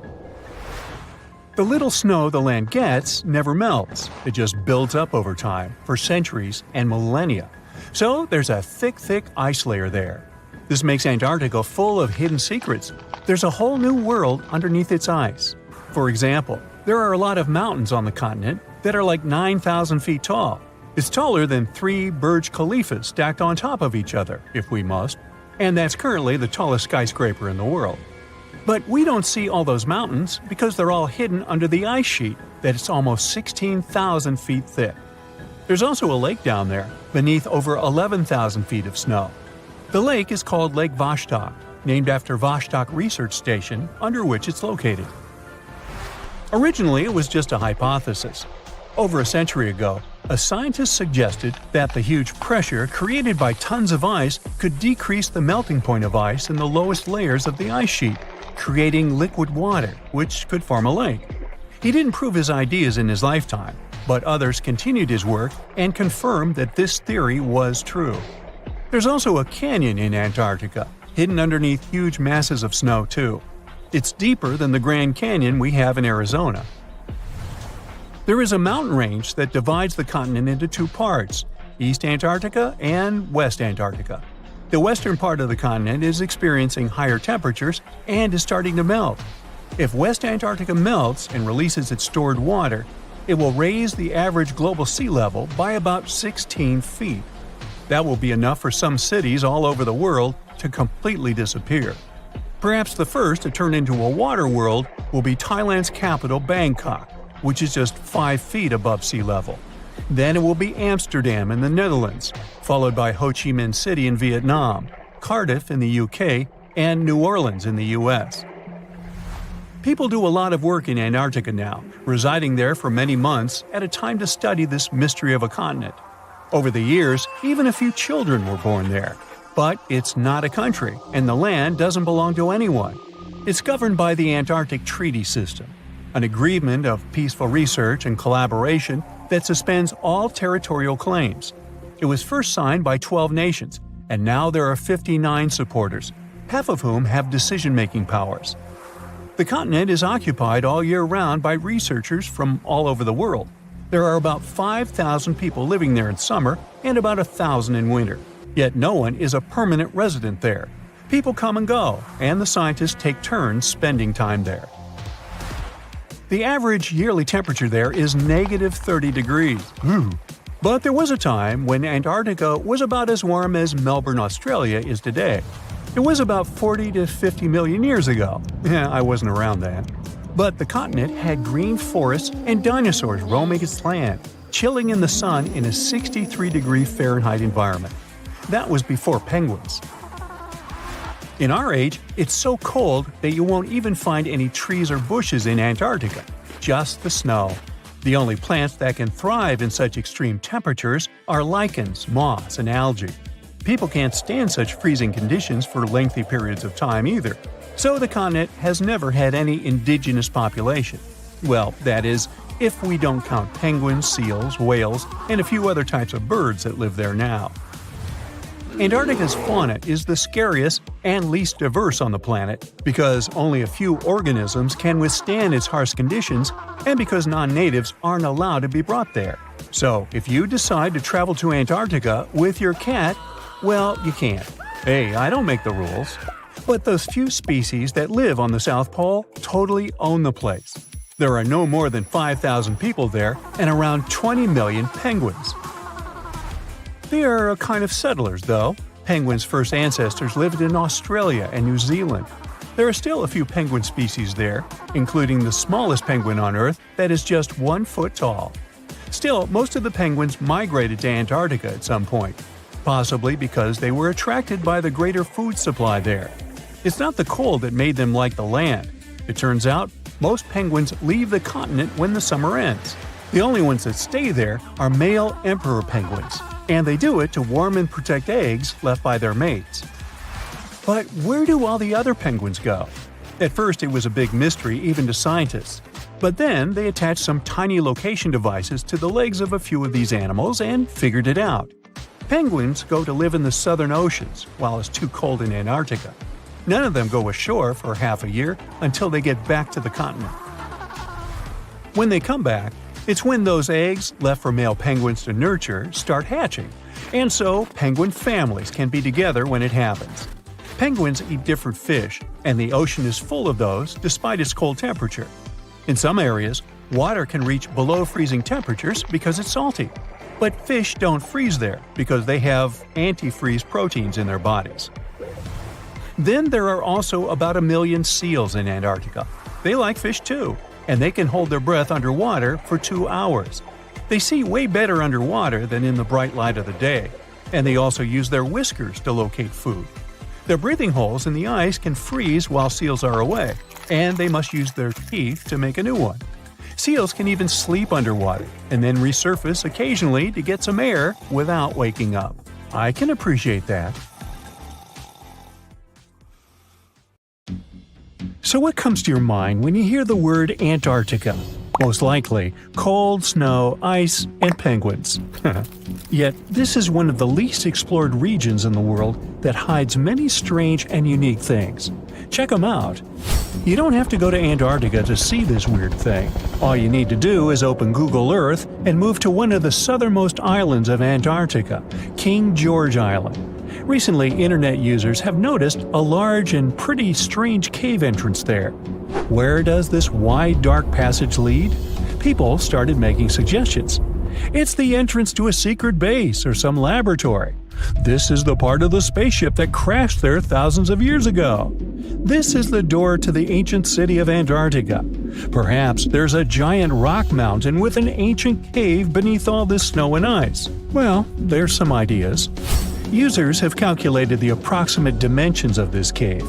S3: The little snow the land gets never melts. It just builds up over time, for centuries and millennia. So there's a thick ice layer there. This makes Antarctica full of hidden secrets. There's a whole new world underneath its ice. For example, there are a lot of mountains on the continent that are like 9,000 feet tall. It's taller than 3 Burj Khalifas stacked on top of each other, if we must, and that's currently the tallest skyscraper in the world. But we don't see all those mountains because they're all hidden under the ice sheet that's almost 16,000 feet thick. There's also a lake down there, beneath over 11,000 feet of snow. The lake is called Lake Vostok, named after Vostok Research Station, under which it's located. Originally, it was just a hypothesis. Over a century ago, a scientist suggested that the huge pressure created by tons of ice could decrease the melting point of ice in the lowest layers of the ice sheet, creating liquid water, which could form a lake. He didn't prove his ideas in his lifetime, but others continued his work and confirmed that this theory was true. There's also a canyon in Antarctica, hidden underneath huge masses of snow too. It's deeper than the Grand Canyon we have in Arizona. There is a mountain range that divides the continent into 2 parts, East Antarctica and West Antarctica. The western part of the continent is experiencing higher temperatures and is starting to melt. If West Antarctica melts and releases its stored water, it will raise the average global sea level by about 16 feet. That will be enough for some cities all over the world to completely disappear. Perhaps the first to turn into a water world will be Thailand's capital, Bangkok, which is just 5 feet above sea level. Then it will be Amsterdam in the Netherlands, followed by Ho Chi Minh City in Vietnam, Cardiff in the UK, and New Orleans in the US. People do a lot of work in Antarctica now, residing there for many months at a time to study this mystery of a continent. Over the years, even a few children were born there. But it's not a country, and the land doesn't belong to anyone. It's governed by the Antarctic Treaty System, an agreement of peaceful research and collaboration that suspends all territorial claims. It was first signed by 12 nations, and now there are 59 supporters, half of whom have decision-making powers. The continent is occupied all year round by researchers from all over the world. There are about 5,000 people living there in summer and about 1,000 in winter. Yet no one is a permanent resident there. People come and go, and the scientists take turns spending time there. The average yearly temperature there is -30 degrees. But there was a time when Antarctica was about as warm as Melbourne, Australia is today. It was about 40 to 50 million years ago. I wasn't around then. But the continent had green forests and dinosaurs roaming its land, chilling in the sun in a 63-degree Fahrenheit environment. That was before penguins. In our age, it's so cold that you won't even find any trees or bushes in Antarctica. just the snow. The only plants that can thrive in such extreme temperatures are lichens, moss, and algae. People can't stand such freezing conditions for lengthy periods of time either, so the continent has never had any indigenous population. Well, that is, if we don't count penguins, seals, whales, and a few other types of birds that live there now. Antarctica's fauna is the scariest and least diverse on the planet because only a few organisms can withstand its harsh conditions and because non-natives aren't allowed to be brought there. So, if you decide to travel to Antarctica with your cat, well, you can't. Hey, I don't make the rules. But those few species that live on the South Pole totally own the place. There are no more than 5,000 people there and around 20 million penguins. They are a kind of settlers, though. Penguins' first ancestors lived in Australia and New Zealand. There are still a few penguin species there, including the smallest penguin on Earth that is just 1 foot tall. Still, most of the penguins migrated to Antarctica at some point, possibly because they were attracted by the greater food supply there. It's not the cold that made them like the land. It turns out, most penguins leave the continent when the summer ends. The only ones that stay there are male emperor penguins, and they do it to warm and protect eggs left by their mates. But where do all the other penguins go? At first it was a big mystery even to scientists, but then they attached some tiny location devices to the legs of a few of these animals and figured it out. Penguins go to live in the southern oceans while it's too cold in Antarctica. None of them go ashore for half a year until they get back to the continent. When they come back, it's when those eggs, left for male penguins to nurture, start hatching, and so penguin families can be together when it happens. Penguins eat different fish, and the ocean is full of those despite its cold temperature. In some areas, water can reach below freezing temperatures because it's salty. But fish don't freeze there because they have antifreeze proteins in their bodies. Then there are also about 1 million seals in Antarctica. They like fish too, and they can hold their breath underwater for 2 hours. They see way better underwater than in the bright light of the day, and they also use their whiskers to locate food. Their breathing holes in the ice can freeze while seals are away, and they must use their teeth to make a new one. Seals can even sleep underwater and then resurface occasionally to get some air without waking up. I can appreciate that. So what comes to your mind when you hear the word Antarctica? Most likely, cold, snow, ice, and penguins. Yet, this is one of the least explored regions in the world that hides many strange and unique things. Check them out. You don't have to go to Antarctica to see this weird thing. All you need to do is open Google Earth and move to one of the southernmost islands of Antarctica, King George Island. Recently, internet users have noticed a large and pretty strange cave entrance there. Where does this wide, dark passage lead? People started making suggestions. It's the entrance to a secret base or some laboratory. This is the part of the spaceship that crashed there thousands of years ago. This is the door to the ancient city of Antarctica. Perhaps there's a giant rock mountain with an ancient cave beneath all this snow and ice. Well, there's some ideas. Users have calculated the approximate dimensions of this cave.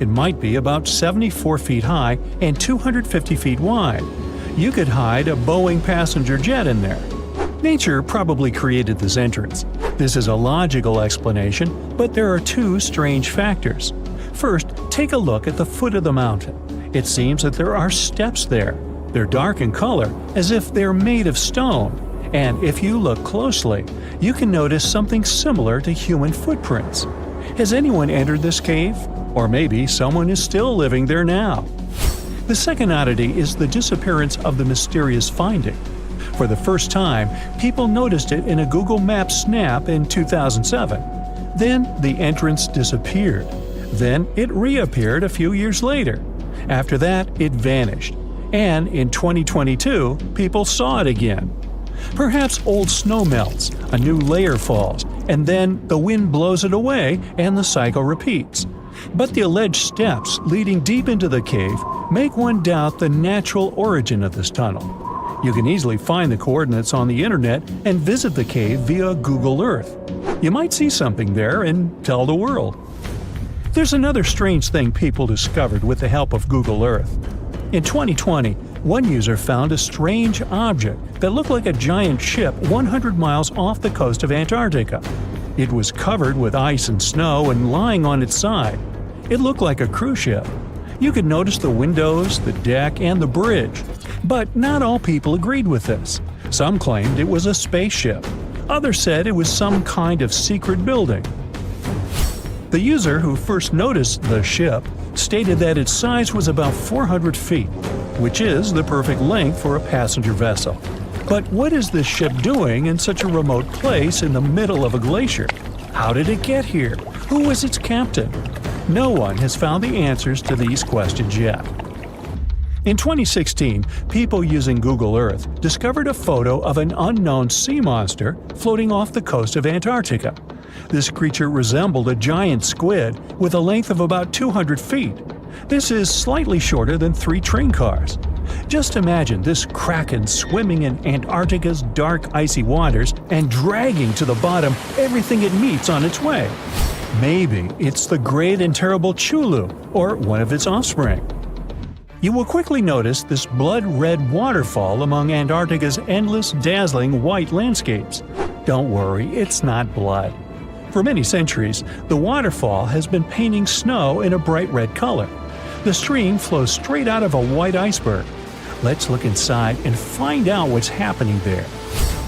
S3: It might be about 74 feet high and 250 feet wide. You could hide a Boeing passenger jet in there. Nature probably created this entrance. This is a logical explanation, but there are 2 strange factors. First, take a look at the foot of the mountain. It seems that there are steps there. They're dark in color, as if they're made of stone. And if you look closely, you can notice something similar to human footprints. Has anyone entered this cave? Or maybe someone is still living there now. The second oddity is the disappearance of the mysterious finding. For the first time, people noticed it in a Google Maps snap in 2007. Then the entrance disappeared. Then it reappeared a few years later. After that, it vanished. And in 2022, people saw it again. Perhaps old snow melts, a new layer falls, and then the wind blows it away and the cycle repeats. But the alleged steps leading deep into the cave make one doubt the natural origin of this tunnel. You can easily find the coordinates on the internet and visit the cave via Google Earth. You might see something there and tell the world. There's another strange thing people discovered with the help of Google Earth. In 2020, One user found a strange object that looked like a giant ship 100 miles off the coast of Antarctica. It was covered with ice and snow and lying on its side. It looked like a cruise ship. You could notice the windows, the deck, and the bridge. But not all people agreed with this. Some claimed it was a spaceship. Others said it was some kind of secret building. The user who first noticed the ship stated that its size was about 400 feet, which is the perfect length for a passenger vessel. But what is this ship doing in such a remote place in the middle of a glacier? How did it get here? Who was its captain? No one has found the answers to these questions yet. In 2016, people using Google Earth discovered a photo of an unknown sea monster floating off the coast of Antarctica. This creature resembled a giant squid with a length of about 200 feet. This is slightly shorter than 3 train cars. Just imagine this kraken swimming in Antarctica's dark, icy waters and dragging to the bottom everything it meets on its way. Maybe it's the great and terrible Chulu, or one of its offspring. You will quickly notice this blood-red waterfall among Antarctica's endless, dazzling white landscapes. Don't worry, it's not blood. For many centuries, the waterfall has been painting snow in a bright red color. The stream flows straight out of a white iceberg. Let's look inside and find out what's happening there.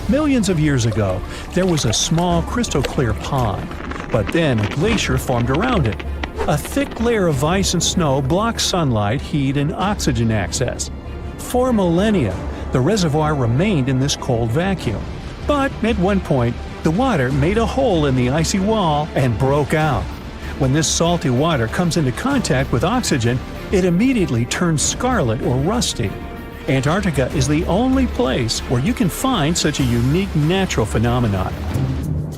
S3: Millions of years ago, there was a small crystal-clear pond, but then a glacier formed around it. A thick layer of ice and snow blocks sunlight, heat, and oxygen access. For millennia, the reservoir remained in this cold vacuum. But at one point, the water made a hole in the icy wall and broke out. When this salty water comes into contact with oxygen, it immediately turns scarlet or rusty. Antarctica is the only place where you can find such a unique natural phenomenon.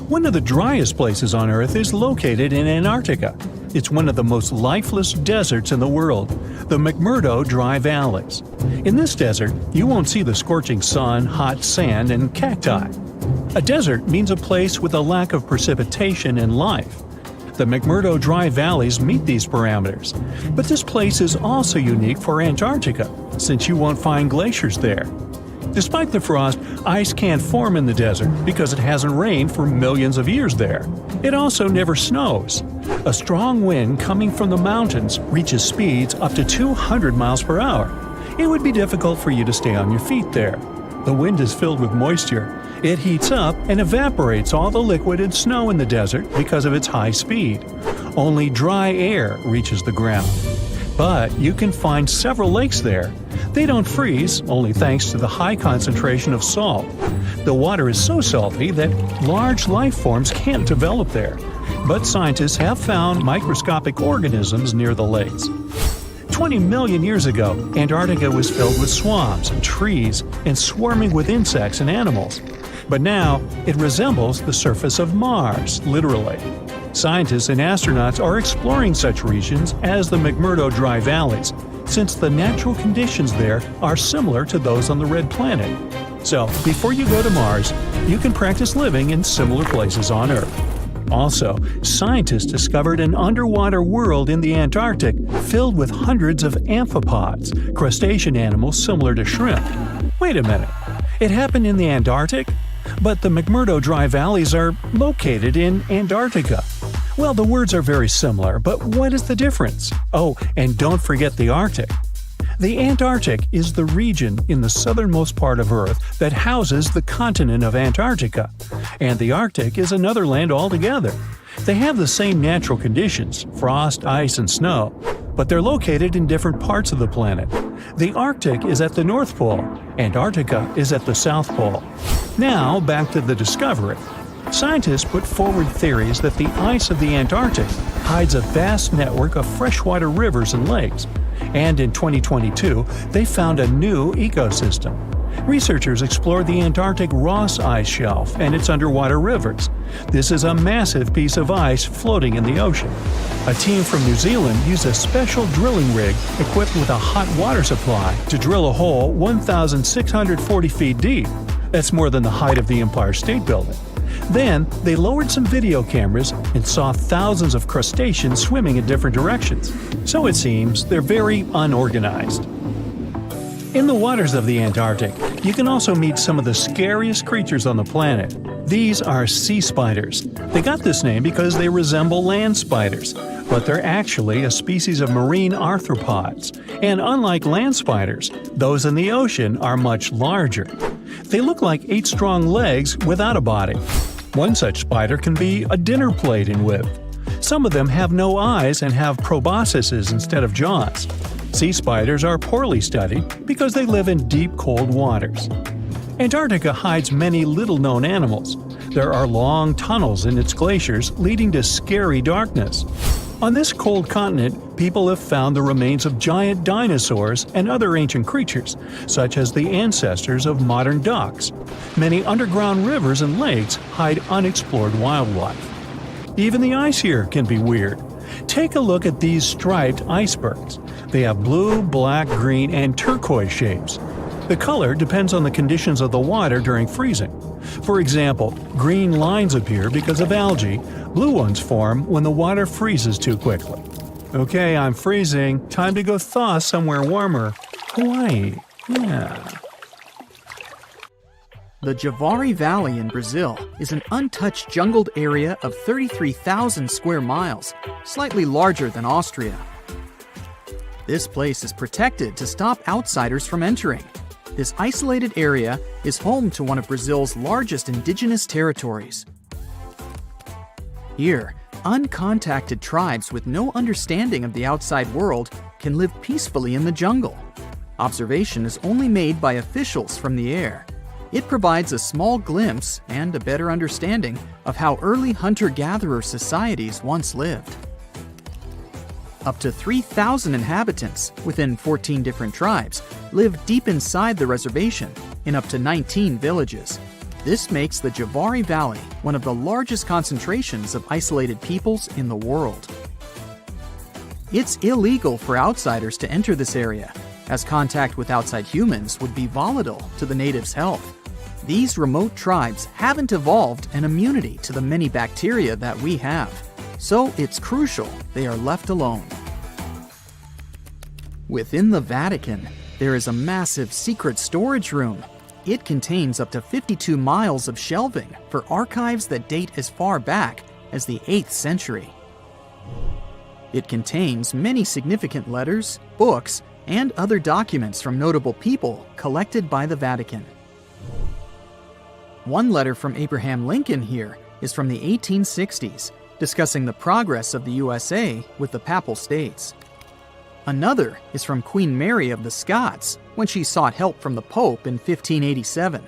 S3: One of the driest places on Earth is located in Antarctica. It's one of the most lifeless deserts in the world, the McMurdo Dry Valleys. In this desert, you won't see the scorching sun, hot sand, and cacti. A desert means a place with a lack of precipitation and life. The McMurdo Dry Valleys meet these parameters. But this place is also unique for Antarctica, since you won't find glaciers there. Despite the frost, ice can't form in the desert because it hasn't rained for millions of years there. It also never snows. A strong wind coming from the mountains reaches speeds up to 200 miles per hour. It would be difficult for you to stay on your feet there. The wind is filled with moisture. It heats up and evaporates all the liquid and snow in the desert because of its high speed. Only dry air reaches the ground. But you can find several lakes there. They don't freeze, only thanks to the high concentration of salt. The water is so salty that large life forms can't develop there. But scientists have found microscopic organisms near the lakes. 20 million years ago, Antarctica was filled with swamps and trees and swarming with insects and animals. But now, it resembles the surface of Mars, literally. Scientists and astronauts are exploring such regions as the McMurdo Dry Valleys, since the natural conditions there are similar to those on the Red Planet. So, before you go to Mars, you can practice living in similar places on Earth. Also, scientists discovered an underwater world in the Antarctic filled with hundreds of amphipods, crustacean animals similar to shrimp. Wait a minute, it happened in the Antarctic? But the McMurdo Dry Valleys are located in Antarctica. Well, the words are very similar, but what is the difference? Oh, and don't forget the Arctic. The Antarctic is the region in the southernmost part of Earth that houses the continent of Antarctica, and the Arctic is another land altogether. They have the same natural conditions, frost, ice, and snow, but they're located in different parts of the planet. The Arctic is at the North Pole, Antarctica is at the South Pole. Now, back to the discovery. Scientists put forward theories that the ice of the Antarctic hides a vast network of freshwater rivers and lakes. And in 2022, they found a new ecosystem. Researchers explored the Antarctic Ross Ice Shelf and its underwater rivers. This is a massive piece of ice floating in the ocean. A team from New Zealand used a special drilling rig equipped with a hot water supply to drill a hole 1,640 feet deep. That's more than the height of the Empire State Building. Then, they lowered some video cameras and saw thousands of crustaceans swimming in different directions. So it seems they're very unorganized. In the waters of the Antarctic, you can also meet some of the scariest creatures on the planet. These are sea spiders. They got this name because they resemble land spiders, but they're actually a species of marine arthropods. And unlike land spiders, those in the ocean are much larger. They look like 8 strong legs without a body. One such spider can be a dinner plate in width. Some of them have no eyes and have proboscises instead of jaws. Sea spiders are poorly studied because they live in deep, cold waters. Antarctica hides many little-known animals. There are long tunnels in its glaciers leading to scary darkness. On this cold continent, people have found the remains of giant dinosaurs and other ancient creatures, such as the ancestors of modern ducks. Many underground rivers and lakes hide unexplored wildlife. Even the ice here can be weird. Take a look at these striped icebergs. They have blue, black, green, and turquoise shapes. The color depends on the conditions of the water during freezing. For example, green lines appear because of algae. Blue ones form when the water freezes too quickly. Okay, I'm freezing. Time to go thaw somewhere warmer. Hawaii. Yeah.
S2: The Javari Valley in Brazil is an untouched jungled area of 33,000 square miles, slightly larger than Austria. This place is protected to stop outsiders from entering. This isolated area is home to one of Brazil's largest indigenous territories. Here, uncontacted tribes with no understanding of the outside world can live peacefully in the jungle. Observation is only made by officials from the air. It provides a small glimpse and a better understanding of how early hunter-gatherer societies once lived. Up to 3,000 inhabitants, within 14 different tribes, live deep inside the reservation, in up to 19 villages. This makes the Javari Valley one of the largest concentrations of isolated peoples in the world. It's illegal for outsiders to enter this area, as contact with outside humans would be volatile to the natives' health. These remote tribes haven't evolved an immunity to the many bacteria that we have, so it's crucial they are left alone. Within the Vatican, there is a massive secret storage room. It contains up to 52 miles of shelving for archives that date as far back as the 8th century. It contains many significant letters, books, and other documents from notable people collected by the Vatican. One letter from Abraham Lincoln here is from the 1860s, discussing the progress of the USA with the Papal States. Another is from Queen Mary of the Scots when she sought help from the Pope in 1587.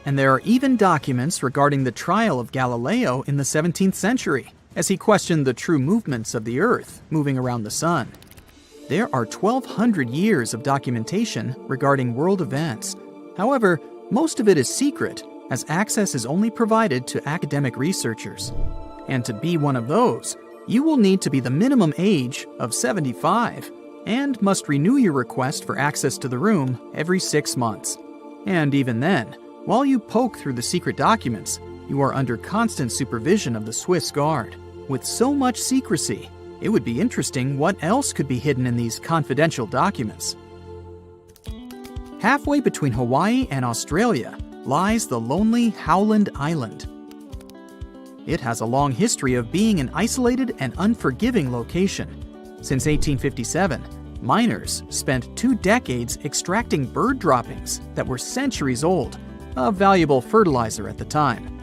S2: And there are even documents regarding the trial of Galileo in the 17th century, as he questioned the true movements of the Earth moving around the Sun. There are 1,200 years of documentation regarding world events. However, most of it is secret, as access is only provided to academic researchers. And to be one of those, you will need to be the minimum age of 75 and must renew your request for access to the room every 6 months. And even then, while you poke through the secret documents, you are under constant supervision of the Swiss Guard. With so much secrecy, it would be interesting what else could be hidden in these confidential documents. Halfway between Hawaii and Australia lies the lonely Howland Island. It has a long history of being an isolated and unforgiving location. Since 1857, miners spent 2 decades extracting bird droppings that were centuries old, a valuable fertilizer at the time.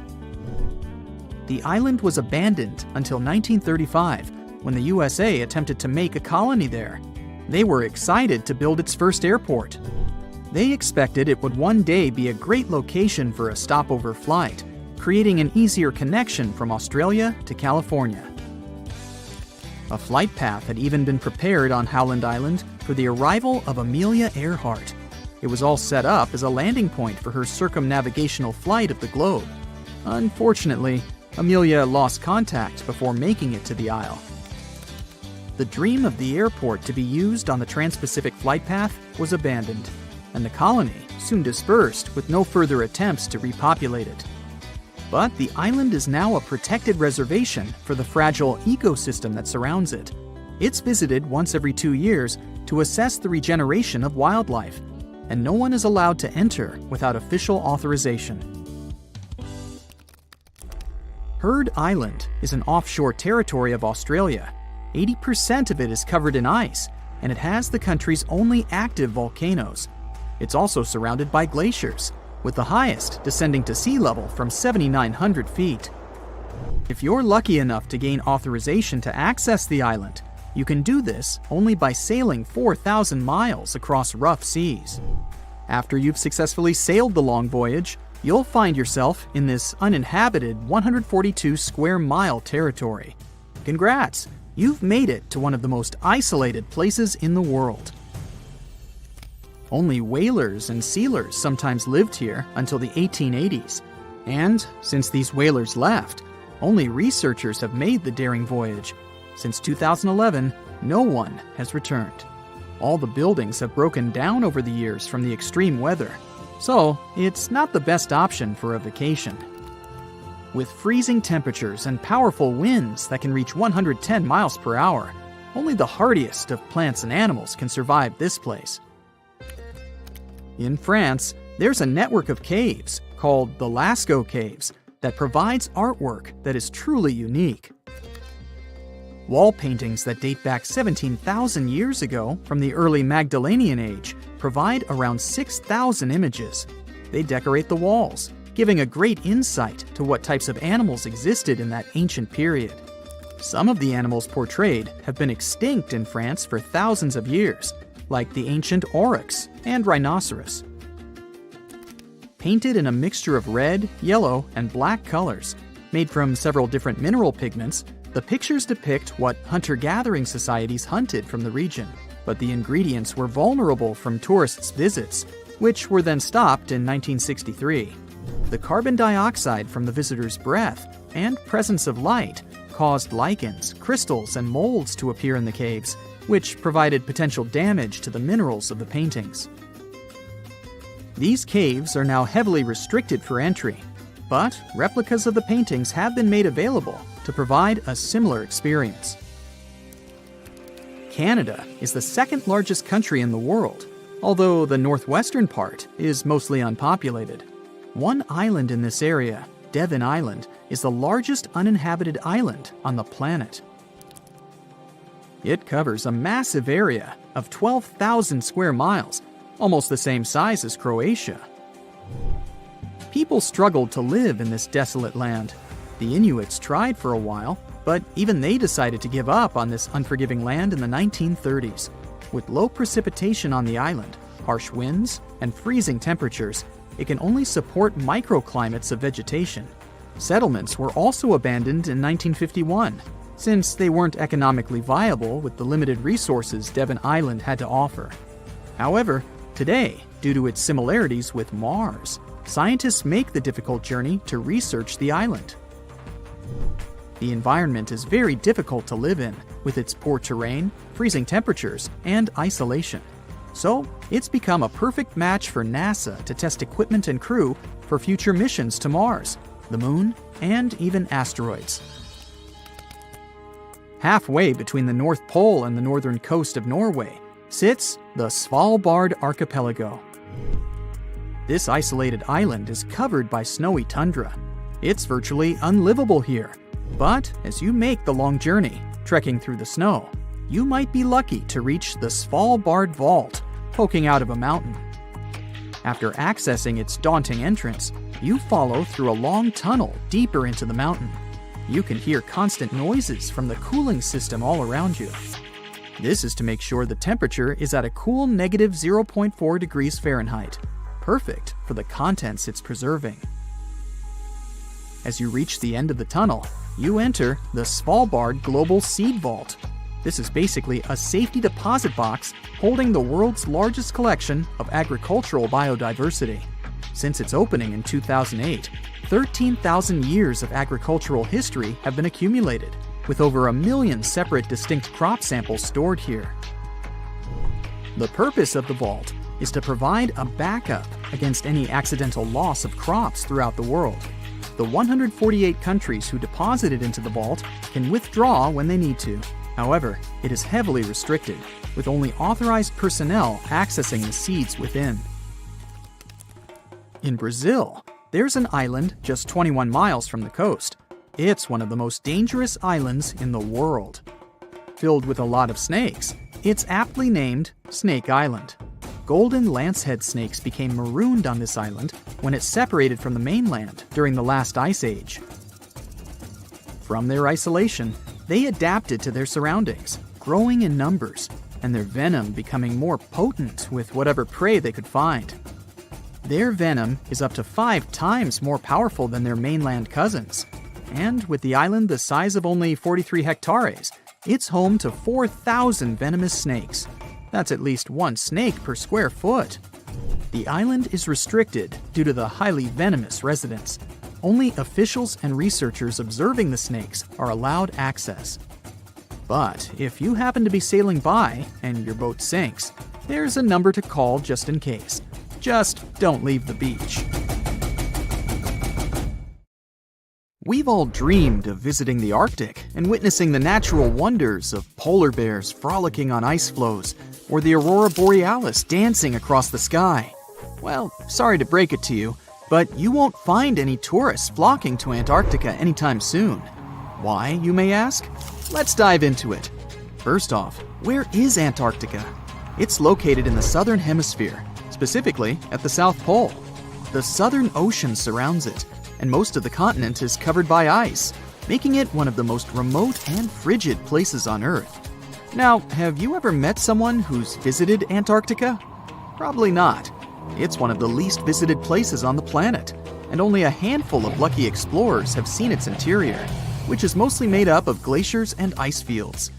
S2: The island was abandoned until 1935, when the USA attempted to make a colony there. They were excited to build its first airport. They expected it would one day be a great location for a stopover flight, creating an easier connection from Australia to California. A flight path had even been prepared on Howland Island for the arrival of Amelia Earhart. It was all set up as a landing point for her circumnavigational flight of the globe. Unfortunately, Amelia lost contact before making it to the Isle. The dream of the airport to be used on the Trans-Pacific flight path was abandoned, and the colony soon dispersed with no further attempts to repopulate it. But the island is now a protected reservation for the fragile ecosystem that surrounds it. It's visited once every 2 years to assess the regeneration of wildlife. and no one is allowed to enter without official authorization. Heard Island is an offshore territory of Australia. 80% of it is covered in ice, and it has the country's only active volcanoes. It's also surrounded by glaciers, with the highest descending to sea level from 7,900 feet. If you're lucky enough to gain authorization to access the island, you can do this only by sailing 4,000 miles across rough seas. After you've successfully sailed the long voyage, you'll find yourself in this uninhabited 142 square mile territory. Congrats! You've made it to one of the most isolated places in the world. Only whalers and sealers sometimes lived here until the 1880s. And since these whalers left, only researchers have made the daring voyage. Since 2011, no one has returned. All the buildings have broken down over the years from the extreme weather, so it's not the best option for a vacation. With freezing temperatures and powerful winds that can reach 110 miles per hour, only the hardiest of plants and animals can survive this place. In France, there's a network of caves called the Lascaux Caves that provides artwork that is truly unique. Wall paintings that date back 17,000 years ago from the early Magdalenian age provide around 6,000 images. They decorate the walls, giving a great insight to what types of animals existed in that ancient period. Some of the animals portrayed have been extinct in France for thousands of years, like the ancient aurochs and rhinoceros. Painted in a mixture of red, yellow, and black colors, made from several different mineral pigments, the pictures depict what hunter-gathering societies hunted from the region, but the ingredients were vulnerable from tourists' visits, which were then stopped in 1963. The carbon dioxide from the visitors' breath and presence of light caused lichens, crystals, and molds to appear in the caves, which provided potential damage to the minerals of the paintings. These caves are now heavily restricted for entry, but replicas of the paintings have been made available to provide a similar experience. Canada is the second largest country in the world, although the northwestern part is mostly unpopulated. One island in this area, Devon Island, is the largest uninhabited island on the planet. It covers a massive area of 12,000 square miles, almost the same size as Croatia. People struggled to live in this desolate land. The Inuits tried for a while, but even they decided to give up on this unforgiving land in the 1930s. With low precipitation on the island, harsh winds, and freezing temperatures, it can only support microclimates of vegetation. Settlements were also abandoned in 1951, since they weren't economically viable with the limited resources Devon Island had to offer. However, today, due to its similarities with Mars, scientists make the difficult journey to research the island. The environment is very difficult to live in, with its poor terrain, freezing temperatures, and isolation. So, it's become a perfect match for NASA to test equipment and crew for future missions to Mars, the Moon, and even asteroids. Halfway between the North Pole and the northern coast of Norway sits the Svalbard archipelago. This isolated island is covered by snowy tundra. It's virtually unlivable here. But as you make the long journey, trekking through the snow, you might be lucky to reach the Svalbard Vault, poking out of a mountain. After accessing its daunting entrance, you follow through a long tunnel deeper into the mountain. You can hear constant noises from the cooling system all around you. This is to make sure the temperature is at a cool negative 0.4 degrees Fahrenheit, perfect for the contents it's preserving. As you reach the end of the tunnel, you enter the Svalbard Global Seed Vault. This is basically a safety deposit box holding the world's largest collection of agricultural biodiversity. Since its opening in 2008, 13,000 years of agricultural history have been accumulated, with over 1 million separate distinct crop samples stored here. The purpose of the vault is to provide a backup against any accidental loss of crops throughout the world. The 148 countries who deposited into the vault can withdraw when they need to. However, it is heavily restricted, with only authorized personnel accessing the seeds within. In Brazil, there's an island just 21 miles from the coast. It's one of the most dangerous islands in the world. Filled with a lot of snakes, it's aptly named Snake Island. Golden lancehead snakes became marooned on this island when it separated from the mainland during the last ice age. From their isolation, they adapted to their surroundings, growing in numbers, and their venom becoming more potent with whatever prey they could find. Their venom is up to 5 times more powerful than their mainland cousins. And with the island the size of only 43 hectares, it's home to 4,000 venomous snakes. That's at least 1 snake per square foot. The island is restricted due to the highly venomous residents. Only officials and researchers observing the snakes are allowed access. But if you happen to be sailing by and your boat sinks, there's a number to call just in case. Just don't leave the beach. We've all dreamed of visiting the Arctic and witnessing the natural wonders of polar bears frolicking on ice floes or the aurora borealis dancing across the sky. Well, sorry to break it to you, but you won't find any tourists flocking to Antarctica anytime soon. Why, you may ask? Let's dive into it. First off, where is Antarctica? It's located in the southern hemisphere, specifically at the South Pole. The Southern Ocean surrounds it, and most of the continent is covered by ice, making it one of the most remote and frigid places on Earth. Now, have you ever met someone who's visited Antarctica? Probably not. It's one of the least visited places on the planet, and only a handful of lucky explorers have seen its interior, which is mostly made up of glaciers and ice fields.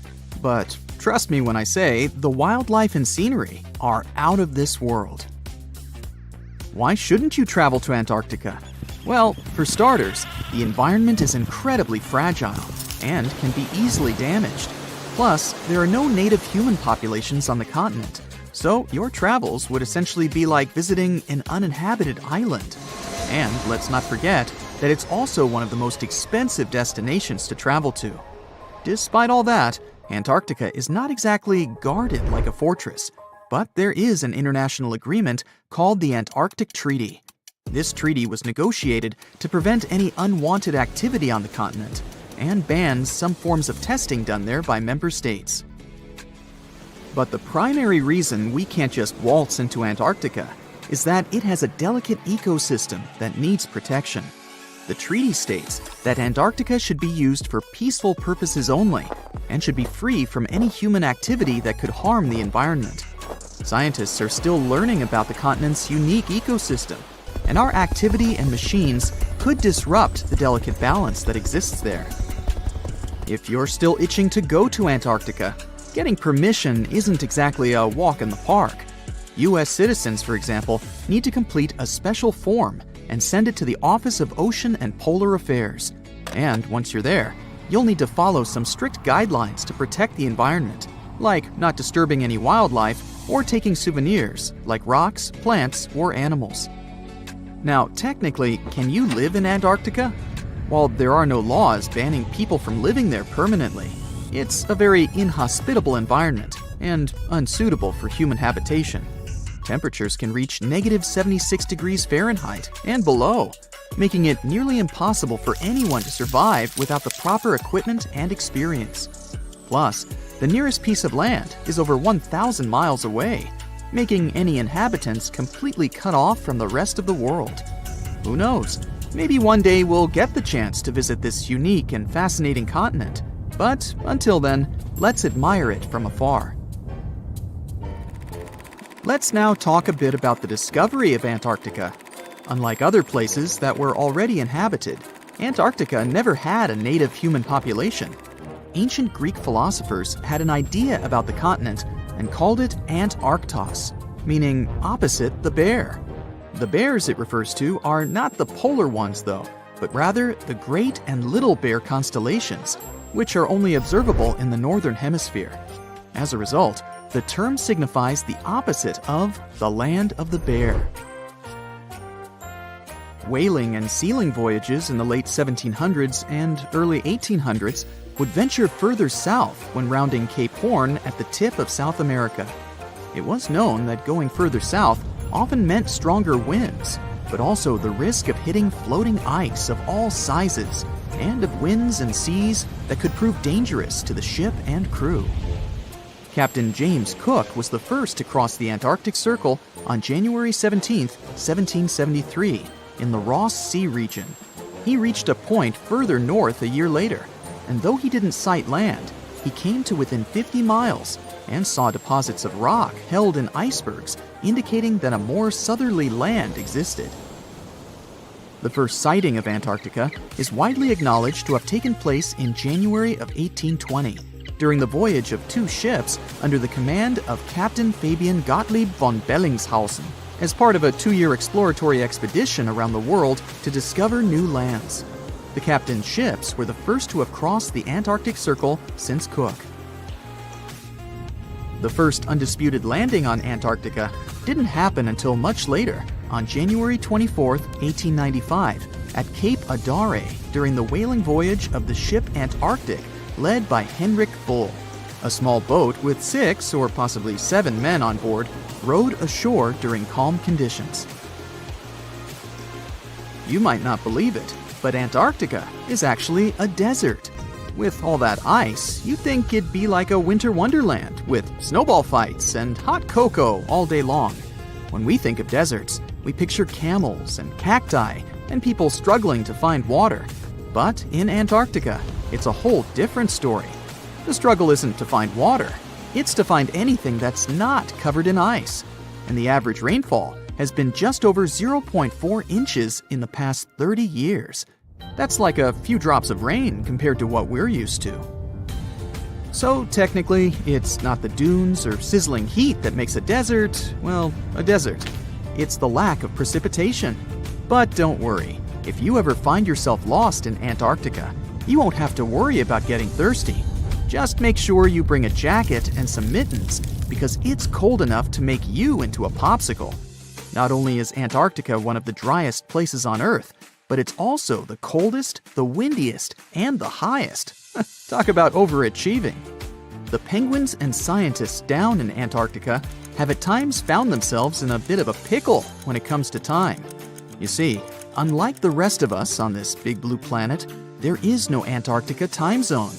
S2: But trust me when I say the wildlife and scenery are out of this world. Why shouldn't you travel to Antarctica? Well, for starters, the environment is incredibly fragile and can be easily damaged. Plus, there are no native human populations on the continent, so your travels would essentially be like visiting an uninhabited island. And let's not forget that it's also one of the most expensive destinations to travel to. Despite all that, Antarctica is not exactly guarded like a fortress, but there is an international agreement called the Antarctic Treaty. This treaty was negotiated to prevent any unwanted activity on the continent and bans some forms of testing done there by member states. But the primary reason we can't just waltz into Antarctica is that it has a delicate ecosystem that needs protection. The treaty states that Antarctica should be used for peaceful purposes only and should be free from any human activity that could harm the environment. Scientists are still learning about the continent's unique ecosystem, and our activity and machines could disrupt the delicate balance that exists there. If you're still itching to go to Antarctica, getting permission isn't exactly a walk in the park. U.S. citizens, for example, need to complete a special form and send it to the Office of Ocean and Polar Affairs. And once you're there, you'll need to follow some strict guidelines to protect the environment, like not disturbing any wildlife or taking souvenirs like rocks, plants, or animals. Now, technically, can you live in Antarctica? While there are no laws banning people from living there permanently, it's a very inhospitable environment and unsuitable for human habitation. Temperatures can reach negative 76 degrees Fahrenheit and below, making it nearly impossible for anyone to survive without the proper equipment and experience. Plus, the nearest piece of land is over 1,000 miles away, making any inhabitants completely cut off from the rest of the world. Who knows? Maybe one day we'll get the chance to visit this unique and fascinating continent. But until then, let's admire it from afar. Let's now talk a bit about the discovery of Antarctica. Unlike other places that were already inhabited, Antarctica never had a native human population. Ancient Greek philosophers had an idea about the continent and called it Antarctos, meaning opposite the bear. The bears it refers to are not the polar ones though, but rather the Great and Little Bear constellations, which are only observable in the northern hemisphere. As a result, the term signifies the opposite of the land of the bear. Whaling and sealing voyages in the late 1700s and early 1800s would venture further south when rounding Cape Horn at the tip of South America. It was known that going further south often meant stronger winds, but also the risk of hitting floating ice of all sizes and of winds and seas that could prove dangerous to the ship and crew. Captain James Cook was the first to cross the Antarctic Circle on January 17, 1773, in the Ross Sea region. He reached a point further north a year later, and though he didn't sight land, he came to within 50 miles and saw deposits of rock held in icebergs, indicating that a more southerly land existed. The first sighting of Antarctica is widely acknowledged to have taken place in January of 1820, during the voyage of two ships under the command of Captain Fabian Gottlieb von Bellingshausen, as part of a 2-year exploratory expedition around the world to discover new lands. The captain's ships were the first to have crossed the Antarctic Circle since Cook. The first undisputed landing on Antarctica didn't happen until much later, on January 24, 1895, at Cape Adare during the whaling voyage of the ship Antarctic, led by Henrik Bull. A small boat with 6 or possibly 7 men on board rowed ashore during calm conditions. You might not believe it, but Antarctica is actually a desert. With all that ice, you'd think it'd be like a winter wonderland with snowball fights and hot cocoa all day long. When we think of deserts, we picture camels and cacti and people struggling to find water. But in Antarctica, it's a whole different story. The struggle isn't to find water, it's to find anything that's not covered in ice. And the average rainfall has been just over 0.4 inches in the past 30 years. That's like a few drops of rain compared to what we're used to. So technically, it's not the dunes or sizzling heat that makes a desert, well, a desert. It's the lack of precipitation. But don't worry, if you ever find yourself lost in Antarctica, you won't have to worry about getting thirsty. Just make sure you bring a jacket and some mittens, because it's cold enough to make you into a popsicle. Not only is Antarctica one of the driest places on Earth, but it's also the coldest, the windiest, and the highest. Talk about overachieving. The penguins and scientists down in Antarctica have at times found themselves in a bit of a pickle when it comes to time. You see, unlike the rest of us on this big blue planet, there is no Antarctica time zone.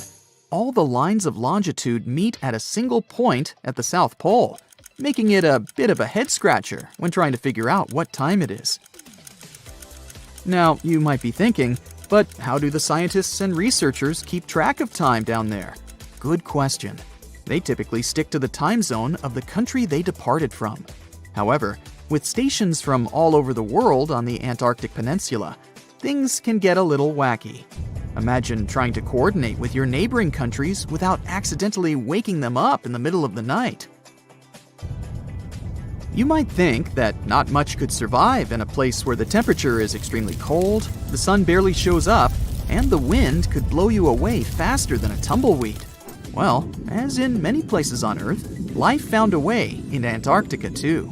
S2: All the lines of longitude meet at a single point at the South Pole, making it a bit of a head-scratcher when trying to figure out what time it is. Now, you might be thinking, but how do the scientists and researchers keep track of time down there? Good question. They typically stick to the time zone of the country they departed from. However, with stations from all over the world on the Antarctic Peninsula, things can get a little wacky. Imagine trying to coordinate with your neighboring countries without accidentally waking them up in the middle of the night. You might think that not much could survive in a place where the temperature is extremely cold, the sun barely shows up, and the wind could blow you away faster than a tumbleweed. Well, as in many places on Earth, life found a way in Antarctica too.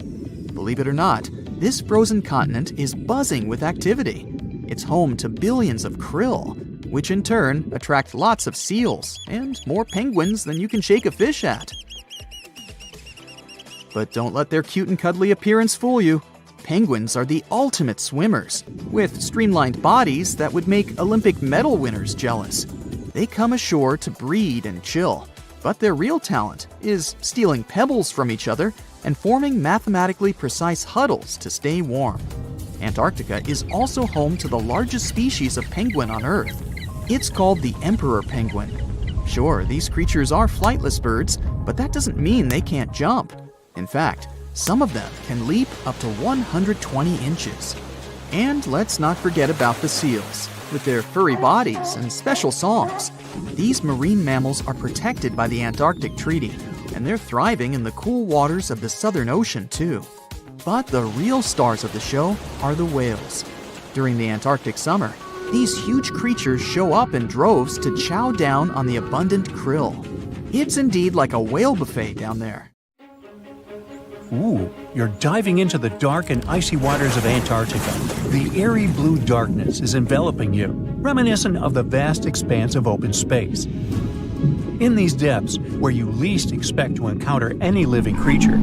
S2: Believe it or not, this frozen continent is buzzing with activity. It's home to billions of krill, which in turn attract lots of seals and more penguins than you can shake a fish at. But don't let their cute and cuddly appearance fool you. Penguins are the ultimate swimmers, with streamlined bodies that would make Olympic medal winners jealous. They come ashore to breed and chill, but their real talent is stealing pebbles from each other and forming mathematically precise huddles to stay warm. Antarctica is also home to the largest species of penguin on Earth. It's called the emperor penguin. Sure, these creatures are flightless birds, but that doesn't mean they can't jump. In fact, some of them can leap up to 120 inches. And let's not forget about the seals. With their furry bodies and special songs, these marine mammals are protected by the Antarctic Treaty, and they're thriving in the cool waters of the Southern Ocean too. But the real stars of the show are the whales. During the Antarctic summer, these huge creatures show up in droves to chow down on the abundant krill. It's indeed like a whale buffet down there.
S3: Ooh, you're diving into the dark and icy waters of Antarctica. The airy blue darkness is enveloping you, reminiscent of the vast expanse of open space. In these depths, where you least expect to encounter any living creature,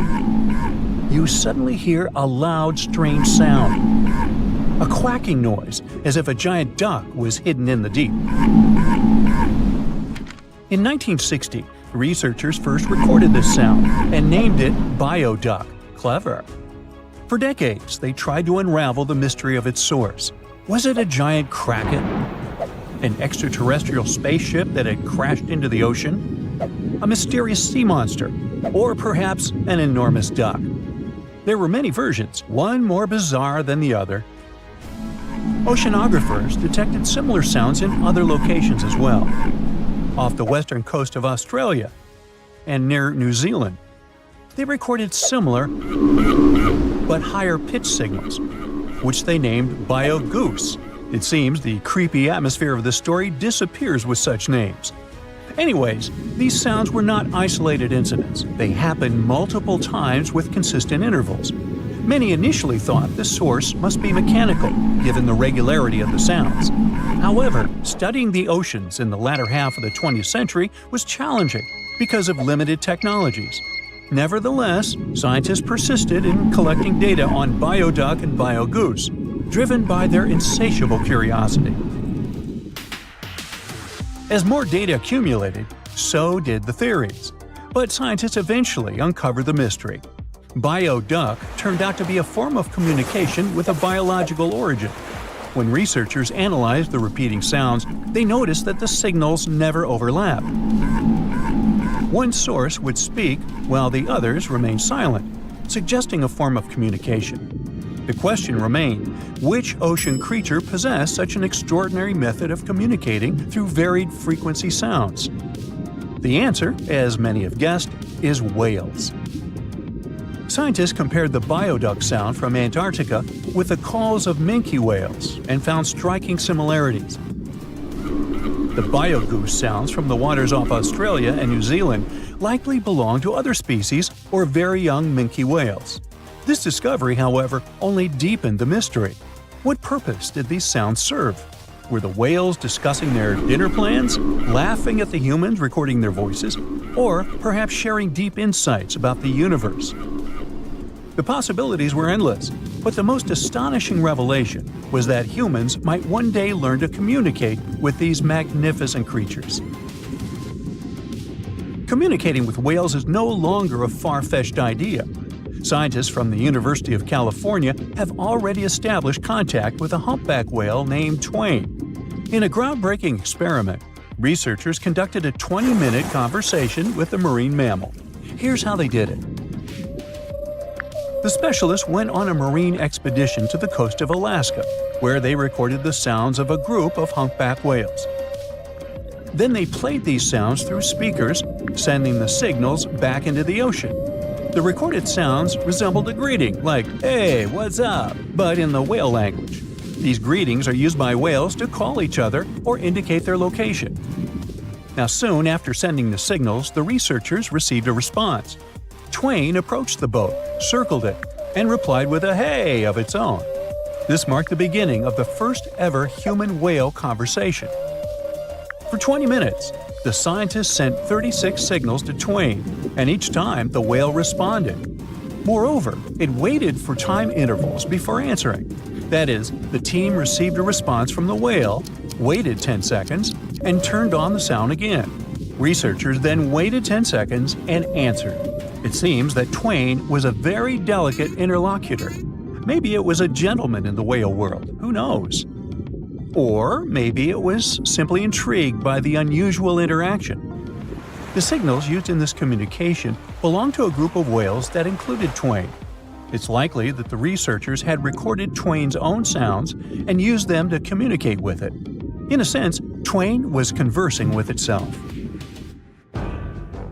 S3: you suddenly hear a loud, strange sound. a quacking noise as if a giant duck was hidden in the deep. In 1960, researchers first recorded this sound and named it bioduck. Clever. For decades, they tried to unravel the mystery of its source. Was it a giant kraken? An extraterrestrial spaceship that had crashed into the ocean? A mysterious sea monster? Or perhaps an enormous duck? There were many versions, one more bizarre than the other. Oceanographers detected similar sounds in other locations as well, off the western coast of Australia and near New Zealand. They recorded similar but higher pitch signals, which they named bio-goose. It seems the creepy atmosphere of the story disappears with such names. Anyways, these sounds were not isolated incidents. They happened multiple times with consistent intervals. Many initially thought the source must be mechanical, given the regularity of the sounds. However, studying the oceans in the latter half of the 20th century was challenging because of limited technologies. Nevertheless, scientists persisted in collecting data on bioduck and biogoose, driven by their insatiable curiosity. As more data accumulated, so did the theories. But scientists eventually uncovered the mystery. Bioduck turned out to be a form of communication with a biological origin. When researchers analyzed the repeating sounds, they noticed that the signals never overlapped. One source would speak while the others remained silent, suggesting a form of communication. The question remained, which ocean creature possessed such an extraordinary method of communicating through varied frequency sounds? The answer, as many have guessed, is whales. Scientists compared the bioduck sound from Antarctica with the calls of minke whales and found striking similarities. The biogoose sounds from the waters off Australia and New Zealand likely belong to other species or very young minke whales. This discovery, however, only deepened the mystery. What purpose did these sounds serve? Were the whales discussing their dinner plans, laughing at the humans recording their voices, or perhaps sharing deep insights about the universe? The possibilities were endless, but the most astonishing revelation was that humans might one day learn to communicate with these magnificent creatures. Communicating with whales is no longer a far-fetched idea. Scientists from the University of California have already established contact with a humpback whale named Twain. In a groundbreaking experiment, researchers conducted a 20-minute conversation with the marine mammal. Here's how they did it. The specialists went on a marine expedition to the coast of Alaska, where they recorded the sounds of a group of humpback whales. Then they played these sounds through speakers, sending the signals back into the ocean. The recorded sounds resembled a greeting, like, "Hey, what's up?" but in the whale language. These greetings are used by whales to call each other or indicate their location. Now, soon after sending the signals, the researchers received a response. Twain approached the boat, circled it, and replied with a "hey" of its own. This marked the beginning of the first ever human-whale conversation. For 20 minutes, the scientists sent 36 signals to Twain, and each time the whale responded. Moreover, it waited for time intervals before answering. That is, the team received a response from the whale, waited 10 seconds, and turned on the sound again. Researchers then waited 10 seconds and answered. It seems that Twain was a very delicate interlocutor. Maybe it was a gentleman in the whale world, who knows? Or maybe it was simply intrigued by the unusual interaction. The signals used in this communication belonged to a group of whales that included Twain. It's likely that the researchers had recorded Twain's own sounds and used them to communicate with it. In a sense, Twain was conversing with itself.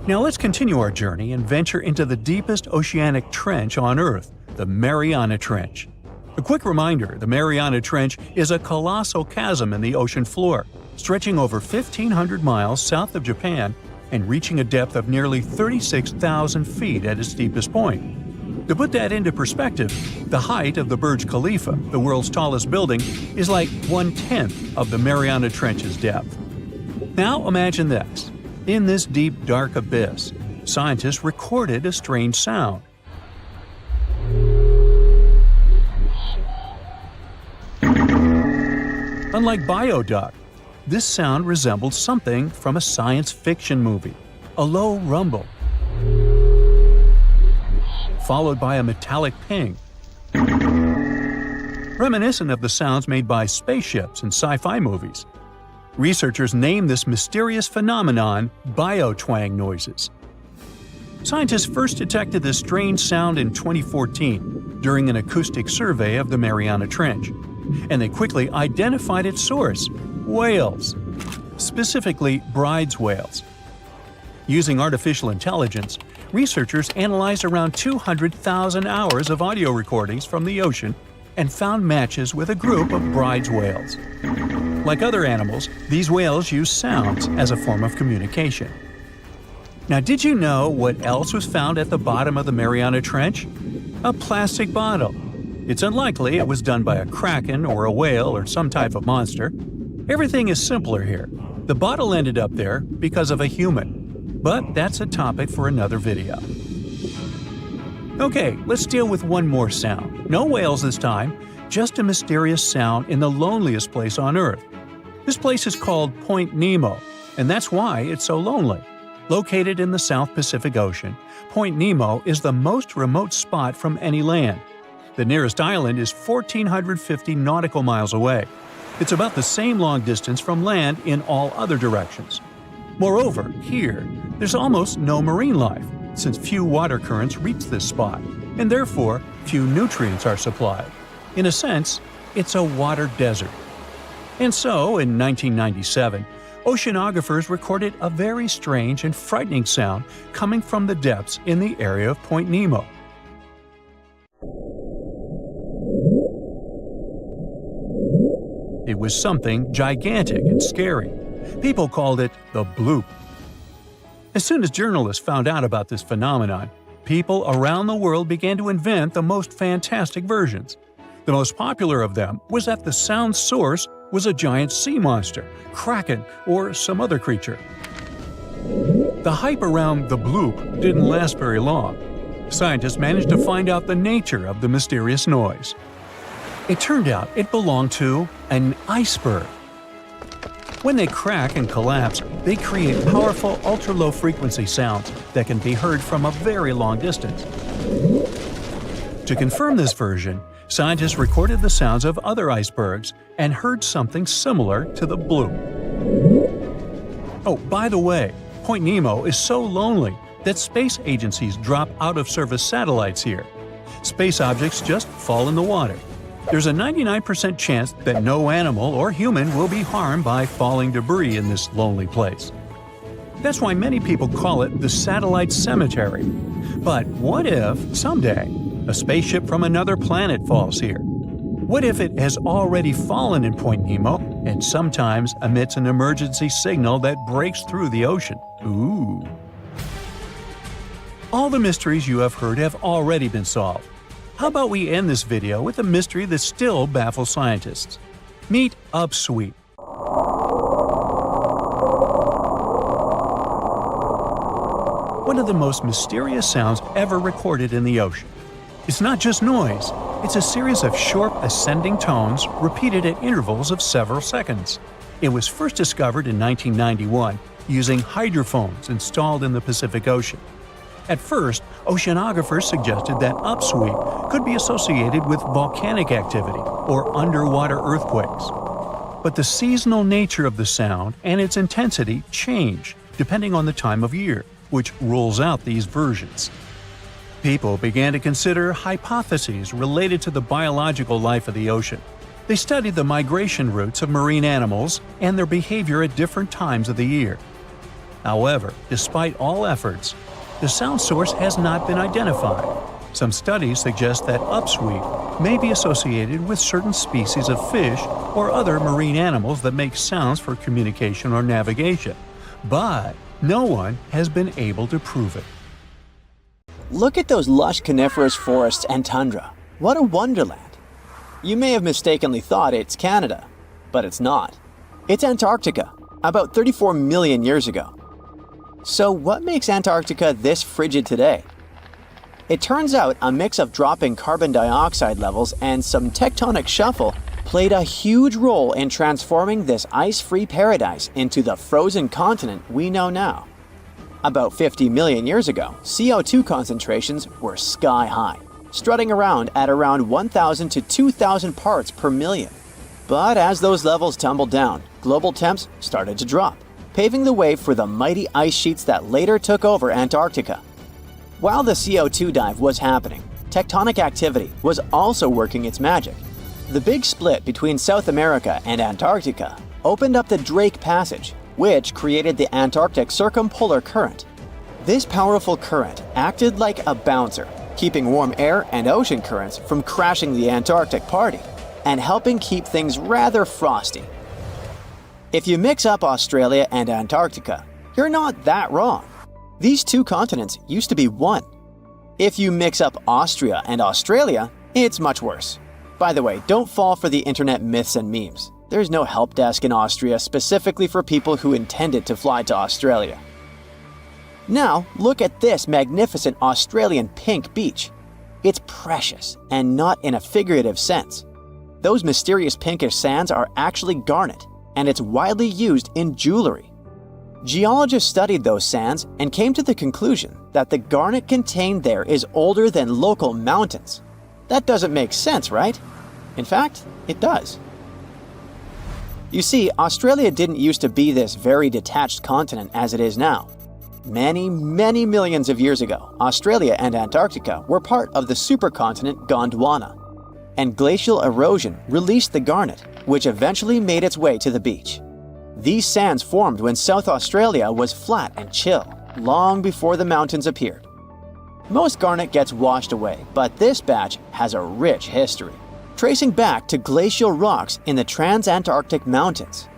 S3: Now let's continue our journey and venture into the deepest oceanic trench on Earth, the Mariana Trench. A quick reminder, the Mariana Trench is a colossal chasm in the ocean floor, stretching over 1,500 miles south of Japan and reaching a depth of nearly 36,000 feet at its deepest point. To put that into perspective, the height of the Burj Khalifa, the world's tallest building, is like 1/10 of the Mariana Trench's depth. Now imagine this. In this deep, dark abyss, scientists recorded a strange sound. Unlike bioduck, this sound resembled something from a science fiction movie, a low rumble, followed by a metallic ping, reminiscent of the sounds made by spaceships in sci-fi movies. Researchers named this mysterious phenomenon biotwang noises. Scientists first detected this strange sound in 2014 during an acoustic survey of the Mariana Trench, and they quickly identified its source: whales, specifically Bride's whales. Using artificial intelligence, researchers analyzed around 200,000 hours of audio recordings from the ocean and found matches with a group of Bride's whales. Like other animals, these whales use sounds as a form of communication. Now, did you know what else was found at the bottom of the Mariana Trench? A plastic bottle. It's unlikely it was done by a kraken or a whale or some type of monster. Everything is simpler here. The bottle ended up there because of a human. But that's a topic for another video. Okay, let's deal with one more sound. No whales this time, just a mysterious sound in the loneliest place on Earth. This place is called Point Nemo, and that's why it's so lonely. Located in the South Pacific Ocean, Point Nemo is the most remote spot from any land. The nearest island is 1,450 nautical miles away. It's about the same long distance from land in all other directions. Moreover, here, there's almost no marine life, since few water currents reach this spot, and therefore few nutrients are supplied. In a sense, it's a water desert. And so, in 1997, oceanographers recorded a very strange and frightening sound coming from the depths in the area of Point Nemo. It was something gigantic and scary. People called it the bloop. As soon as journalists found out about this phenomenon, people around the world began to invent the most fantastic versions. The most popular of them was that the sound source was a giant sea monster, kraken, or some other creature. The hype around the bloop didn't last very long. Scientists managed to find out the nature of the mysterious noise. It turned out it belonged to an iceberg. When they crack and collapse, they create powerful ultra-low frequency sounds that can be heard from a very long distance. To confirm this version, scientists recorded the sounds of other icebergs and heard something similar to the bloop. Oh, by the way, Point Nemo is so lonely that space agencies drop out-of-service satellites here. Space objects just fall in the water. There's a 99% chance that no animal or human will be harmed by falling debris in this lonely place. That's why many people call it the satellite cemetery. But what if, someday, a spaceship from another planet falls here? What if it has already fallen in Point Nemo and sometimes emits an emergency signal that breaks through the ocean? Ooh. All the mysteries you have heard have already been solved. How about we end this video with a mystery that still baffles scientists? Meet upsweep. One of the most mysterious sounds ever recorded in the ocean. It's not just noise, it's a series of short ascending tones repeated at intervals of several seconds. It was first discovered in 1991 using hydrophones installed in the Pacific Ocean. At first, oceanographers suggested that upsweep could be associated with volcanic activity or underwater earthquakes. But the seasonal nature of the sound and its intensity change depending on the time of year, which rules out these versions. People began to consider hypotheses related to the biological life of the ocean. They studied the migration routes of marine animals and their behavior at different times of the year. However, despite all efforts, the sound source has not been identified. Some studies suggest that upsweep may be associated with certain species of fish or other marine animals that make sounds for communication or navigation, but no one has been able to prove it.
S1: Look at those lush coniferous forests and tundra. What a wonderland! You may have mistakenly thought it's Canada, but it's not. It's Antarctica, about 34 million years ago. So what makes Antarctica this frigid today? It turns out a mix of dropping carbon dioxide levels and some tectonic shuffle played a huge role in transforming this ice-free paradise into the frozen continent we know now. About 50 million years ago, CO2 concentrations were sky high, strutting around at around 1,000 to 2,000 parts per million. But as those levels tumbled down, global temps started to drop, paving the way for the mighty ice sheets that later took over Antarctica. While the CO2 dive was happening, tectonic activity was also working its magic. The big split between South America and Antarctica opened up the Drake Passage, which created the Antarctic Circumpolar Current. This powerful current acted like a bouncer, keeping warm air and ocean currents from crashing the Antarctic party, and helping keep things rather frosty. If you mix up Australia and Antarctica, you're not that wrong. These two continents used to be one. If you mix up Austria and Australia, it's much worse. By the way, don't fall for the internet myths and memes. There's no help desk in Austria specifically for people who intended to fly to Australia. Now, look at this magnificent Australian pink beach. It's precious, and not in a figurative sense. Those mysterious pinkish sands are actually garnet, and it's widely used in jewelry. Geologists studied those sands and came to the conclusion that the garnet contained there is older than local mountains. That doesn't make sense, right? In fact, it does. You see, Australia didn't used to be this very detached continent as it is now. Many millions of years ago, Australia and Antarctica were part of the supercontinent Gondwana, and glacial erosion released the garnet, which eventually made its way to the beach. These sands formed when South Australia was flat and chill, long before the mountains appeared. Most garnet gets washed away, but this batch has a rich history, tracing back to glacial rocks in the Transantarctic Mountains.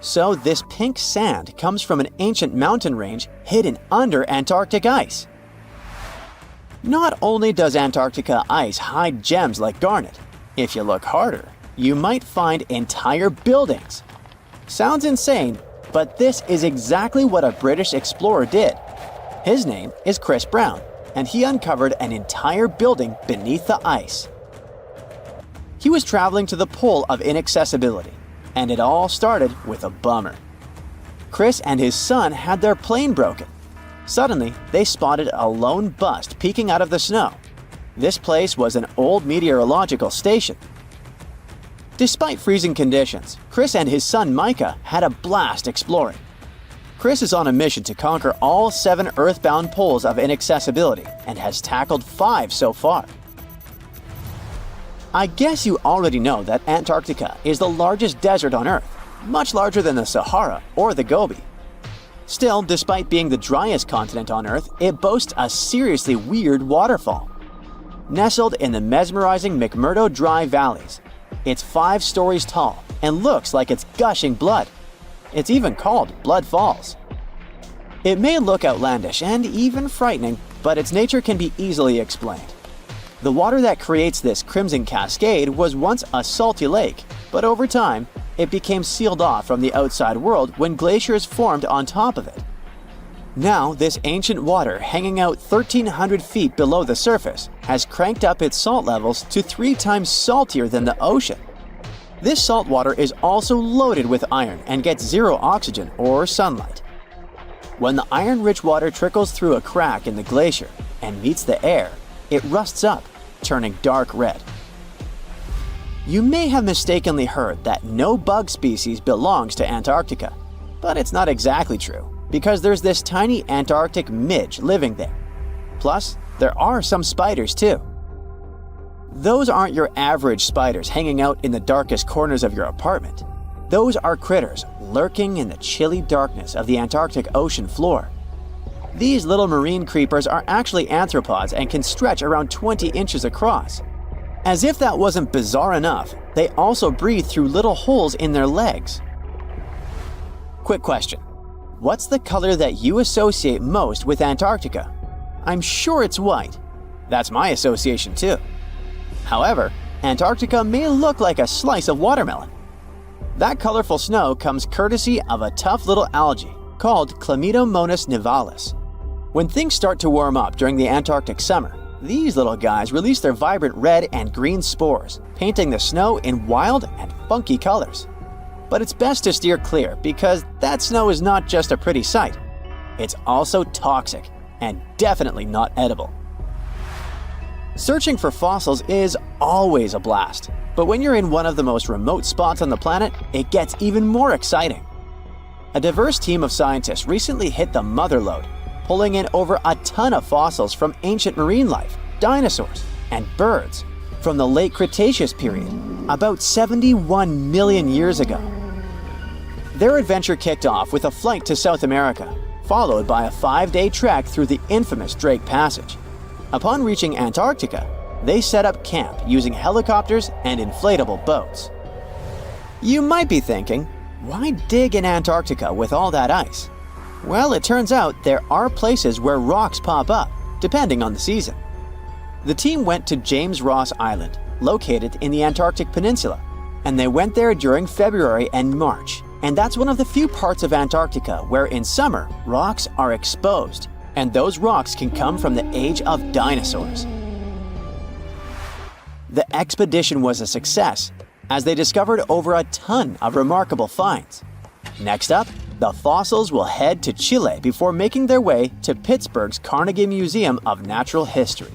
S1: So this pink sand comes from an ancient mountain range hidden under Antarctic ice. Not only does Antarctica ice hide gems like garnet, if you look harder, you might find entire buildings. Sounds insane, but this is exactly what a British explorer did. His name is Chris Brown, and he uncovered an entire building beneath the ice. He was traveling to the pole of inaccessibility, and it all started with a bummer. Chris and his son had their plane broken. Suddenly, they spotted a lone bust peeking out of the snow. This place was an old meteorological station. Despite freezing conditions, Chris and his son Micah had a blast exploring. Chris is on a mission to conquer all 7 earthbound poles of inaccessibility and has tackled 5 so far. I guess you already know that Antarctica is the largest desert on Earth, much larger than the Sahara or the Gobi. Still, despite being the driest continent on Earth, it boasts a seriously weird waterfall. Nestled in the mesmerizing McMurdo Dry Valleys, it's 5 stories tall and looks like it's gushing blood. It's even called Blood Falls. It may look outlandish and even frightening, but its nature can be easily explained. The water that creates this crimson cascade was once a salty lake, but over time, it became sealed off from the outside world when glaciers formed on top of it. Now, this ancient water hanging out 1,300 feet below the surface has cranked up its salt levels to 3 times saltier than the ocean. This salt water is also loaded with iron and gets 0 oxygen or sunlight. When the iron-rich water trickles through a crack in the glacier and meets the air, it rusts up, turning dark red. You may have mistakenly heard that no bug species belongs to Antarctica, but it's not exactly true, because there's this tiny Antarctic midge living there. Plus, there are some spiders too. Those aren't your average spiders hanging out in the darkest corners of your apartment. Those are critters lurking in the chilly darkness of the Antarctic ocean floor. These little marine creepers are actually arthropods and can stretch around 20 inches across. As if that wasn't bizarre enough, they also breathe through little holes in their legs. Quick question. What's the color that you associate most with Antarctica? I'm sure it's white. That's my association too. However, Antarctica may look like a slice of watermelon. That colorful snow comes courtesy of a tough little algae called Chlamydomonas nivalis. When things start to warm up during the Antarctic summer, These little guys release their vibrant red and green spores, painting the snow in wild and funky colors. But it's best to steer clear because that snow is not just a pretty sight. It's also toxic and definitely not edible. Searching for fossils is always a blast, but when you're in one of the most remote spots on the planet, it gets even more exciting. A diverse team of scientists recently hit the mother lode, pulling in over a ton of fossils from ancient marine life, dinosaurs, and birds from the late Cretaceous period, about 71 million years ago. Their adventure kicked off with a flight to South America, followed by a 5-day trek through the infamous Drake Passage. Upon reaching Antarctica, they set up camp using helicopters and inflatable boats. You might be thinking, why dig in Antarctica with all that ice? Well, it turns out there are places where rocks pop up, depending on the season. The team went to James Ross Island, located in the Antarctic Peninsula, and they went there during February and March. And that's one of the few parts of Antarctica where in summer, rocks are exposed, and those rocks can come from the age of dinosaurs. The expedition was a success, as they discovered over a ton of remarkable finds. Next up, the fossils will head to Chile before making their way to Pittsburgh's Carnegie Museum of Natural History.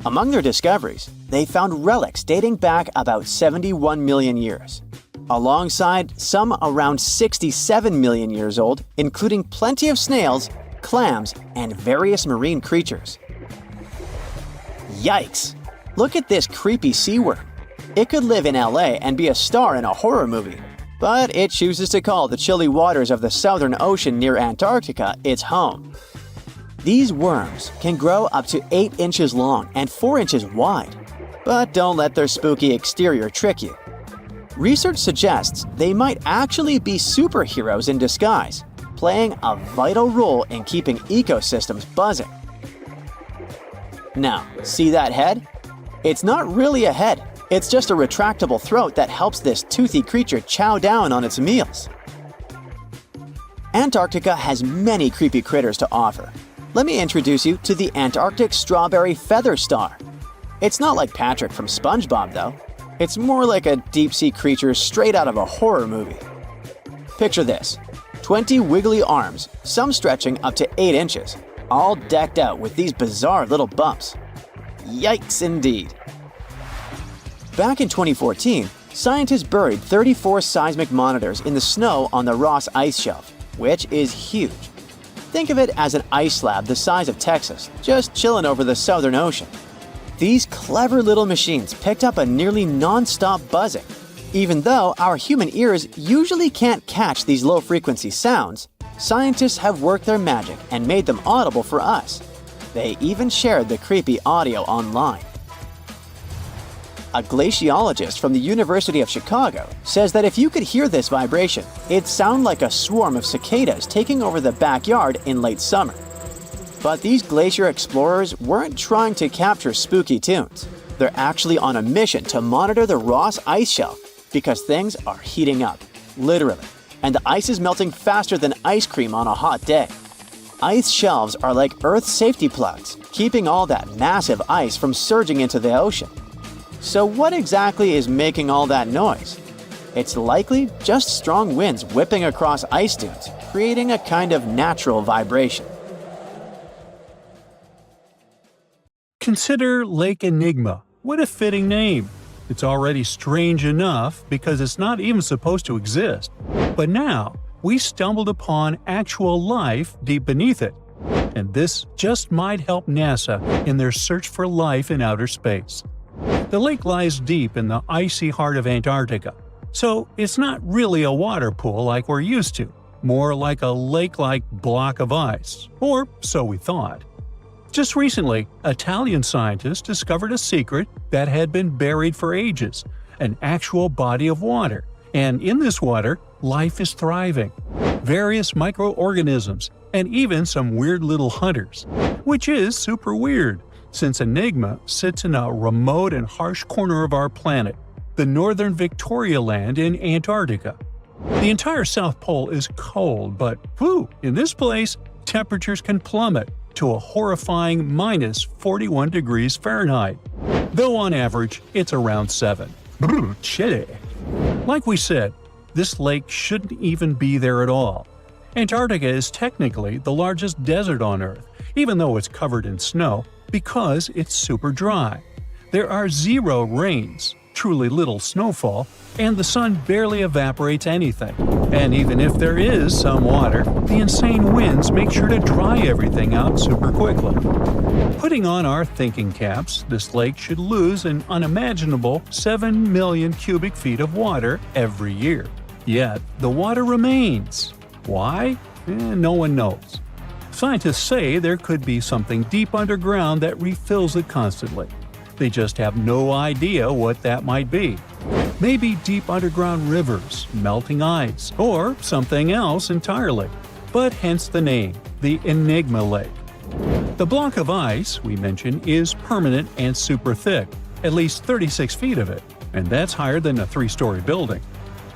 S1: Among their discoveries, they found relics dating back about 71 million years, alongside some around 67 million years old, including plenty of snails, clams, and various marine creatures. Yikes! Look at this creepy sea worm. It could live in LA and be a star in a horror movie, but it chooses to call the chilly waters of the Southern Ocean near Antarctica its home. These worms can grow up to 8 inches long and 4 inches wide, but don't let their spooky exterior trick you. Research suggests they might actually be superheroes in disguise, playing a vital role in keeping ecosystems buzzing. Now, see that head? It's not really a head. It's just a retractable throat that helps this toothy creature chow down on its meals. Antarctica has many creepy critters to offer. Let me introduce you to the Antarctic strawberry feather star. It's not like Patrick from SpongeBob, though. It's more like a deep-sea creature straight out of a horror movie. Picture this: 20 wiggly arms, some stretching up to 8 inches, all decked out with these bizarre little bumps. Yikes indeed. Back in 2014, scientists buried 34 seismic monitors in the snow on the Ross Ice Shelf, which is huge. Think of it as an ice slab the size of Texas, just chilling over the Southern Ocean. These clever little machines picked up a nearly non-stop buzzing. Even though our human ears usually can't catch these low-frequency sounds, scientists have worked their magic and made them audible for us. They even shared the creepy audio online. A glaciologist from the University of Chicago says that if you could hear this vibration, it'd sound like a swarm of cicadas taking over the backyard in late summer. But these glacier explorers weren't trying to capture spooky tunes. They're actually on a mission to monitor the Ross Ice Shelf because things are heating up, literally, and the ice is melting faster than ice cream on a hot day. Ice shelves are like Earth's safety plugs, keeping all that massive ice from surging into the ocean. So what exactly is making all that noise? It's likely just strong winds whipping across ice dunes, creating a kind of natural vibration.
S3: Consider Lake Enigma. What a fitting name. It's already strange enough because it's not even supposed to exist. But now, we stumbled upon actual life deep beneath it. And this just might help NASA in their search for life in outer space. The lake lies deep in the icy heart of Antarctica, so it's not really a water pool like we're used to, more like a lake-like block of ice, or so we thought. Just recently, Italian scientists discovered a secret that had been buried for ages, an actual body of water, and in this water, life is thriving. Various microorganisms, and even some weird little hunters, which is super weird, since Enigma sits in a remote and harsh corner of our planet, the northern Victoria Land in Antarctica. The entire South Pole is cold, but in this place, temperatures can plummet, to a horrifying minus 41 degrees Fahrenheit, though on average it's around 7. Brr, chilly. Like we said, this lake shouldn't even be there at all. Antarctica is technically the largest desert on Earth, even though it's covered in snow, because it's super dry. There are 0 rains, truly little snowfall, and the sun barely evaporates anything. And even if there is some water, the insane winds make sure to dry everything out super quickly. Putting on our thinking caps, this lake should lose an unimaginable 7 million cubic feet of water every year. Yet, the water remains. Why? No one knows. Scientists say there could be something deep underground that refills it constantly. They just have no idea what that might be. Maybe deep underground rivers, melting ice, or something else entirely. But hence the name, the Enigma Lake. The block of ice we mentioned is permanent and super thick, at least 36 feet of it, and that's higher than a 3-story building.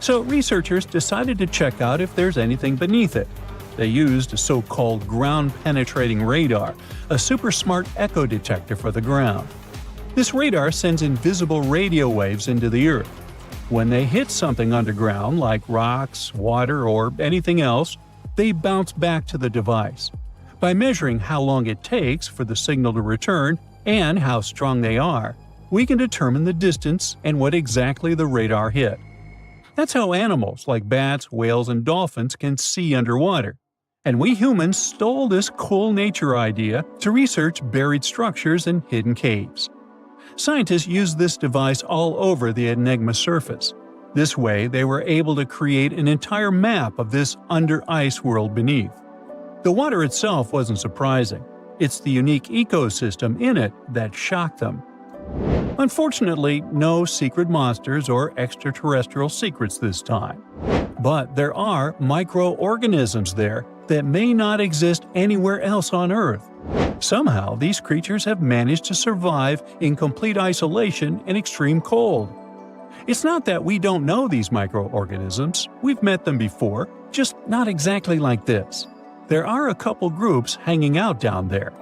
S3: So researchers decided to check out if there's anything beneath it. They used a so-called ground-penetrating radar, a super smart echo detector for the ground. This radar sends invisible radio waves into the Earth. When they hit something underground, like rocks, water, or anything else, they bounce back to the device. By measuring how long it takes for the signal to return and how strong they are, we can determine the distance and what exactly the radar hit. That's how animals like bats, whales, and dolphins can see underwater. And we humans stole this cool nature idea to research buried structures and hidden caves. Scientists used this device all over the Enigma surface. This way, they were able to create an entire map of this under-ice world beneath. The water itself wasn't surprising. It's the unique ecosystem in it that shocked them. Unfortunately, no secret monsters or extraterrestrial secrets this time. But there are microorganisms there that may not exist anywhere else on Earth. Somehow, these creatures have managed to survive in complete isolation and extreme cold. It's not that we don't know these microorganisms, we've met them before, just not exactly like this. There are a couple groups hanging out down there.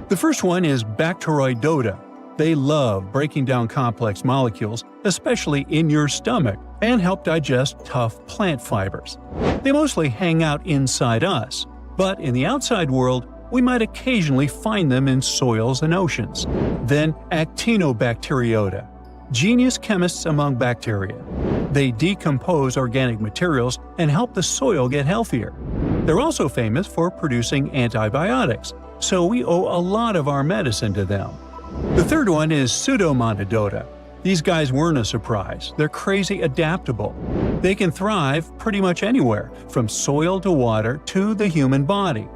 S3: The first one is Bacteroidota. They love breaking down complex molecules, especially in your stomach, and help digest tough plant fibers. They mostly hang out inside us, but in the outside world, we might occasionally find them in soils and oceans. Then Actinobacteriota, genius chemists among bacteria. They decompose organic materials and help the soil get healthier. They're also famous for producing antibiotics, so we owe a lot of our medicine to them. The third one is Pseudomonadota. These guys weren't a surprise. They're crazy adaptable. They can thrive pretty much anywhere, from soil to water to the human body.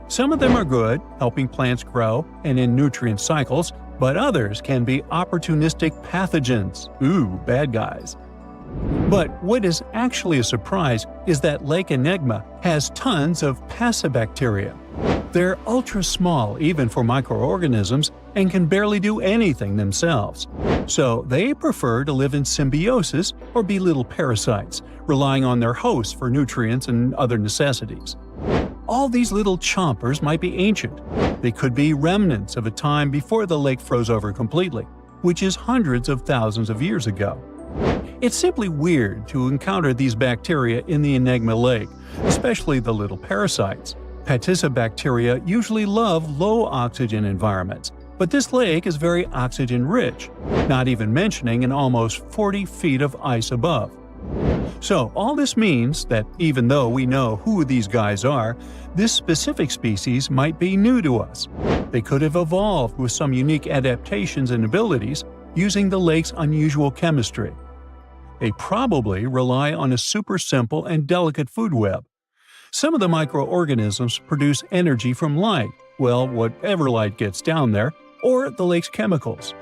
S3: Some of them are good, helping plants grow and in nutrient cycles, but others can be opportunistic pathogens. Ooh, bad guys. But what is actually a surprise is that Lake Enigma has tons of passibacteria. They're ultra-small even for microorganisms and can barely do anything themselves. So they prefer to live in symbiosis or be little parasites, relying on their hosts for nutrients and other necessities. All these little chompers might be ancient. They could be remnants of a time before the lake froze over completely, which is hundreds of thousands of years ago. It's simply weird to encounter these bacteria in the Enigma Lake, especially the little parasites. Passibacteria usually love low-oxygen environments, but this lake is very oxygen-rich, not even mentioning an almost 40 feet of ice above. So all this means that even though we know who these guys are, this specific species might be new to us. They could have evolved with some unique adaptations and abilities using the lake's unusual chemistry. They probably rely on a super simple and delicate food web. Some of the microorganisms produce energy from light, well, whatever light gets down there, or the lake's chemicals.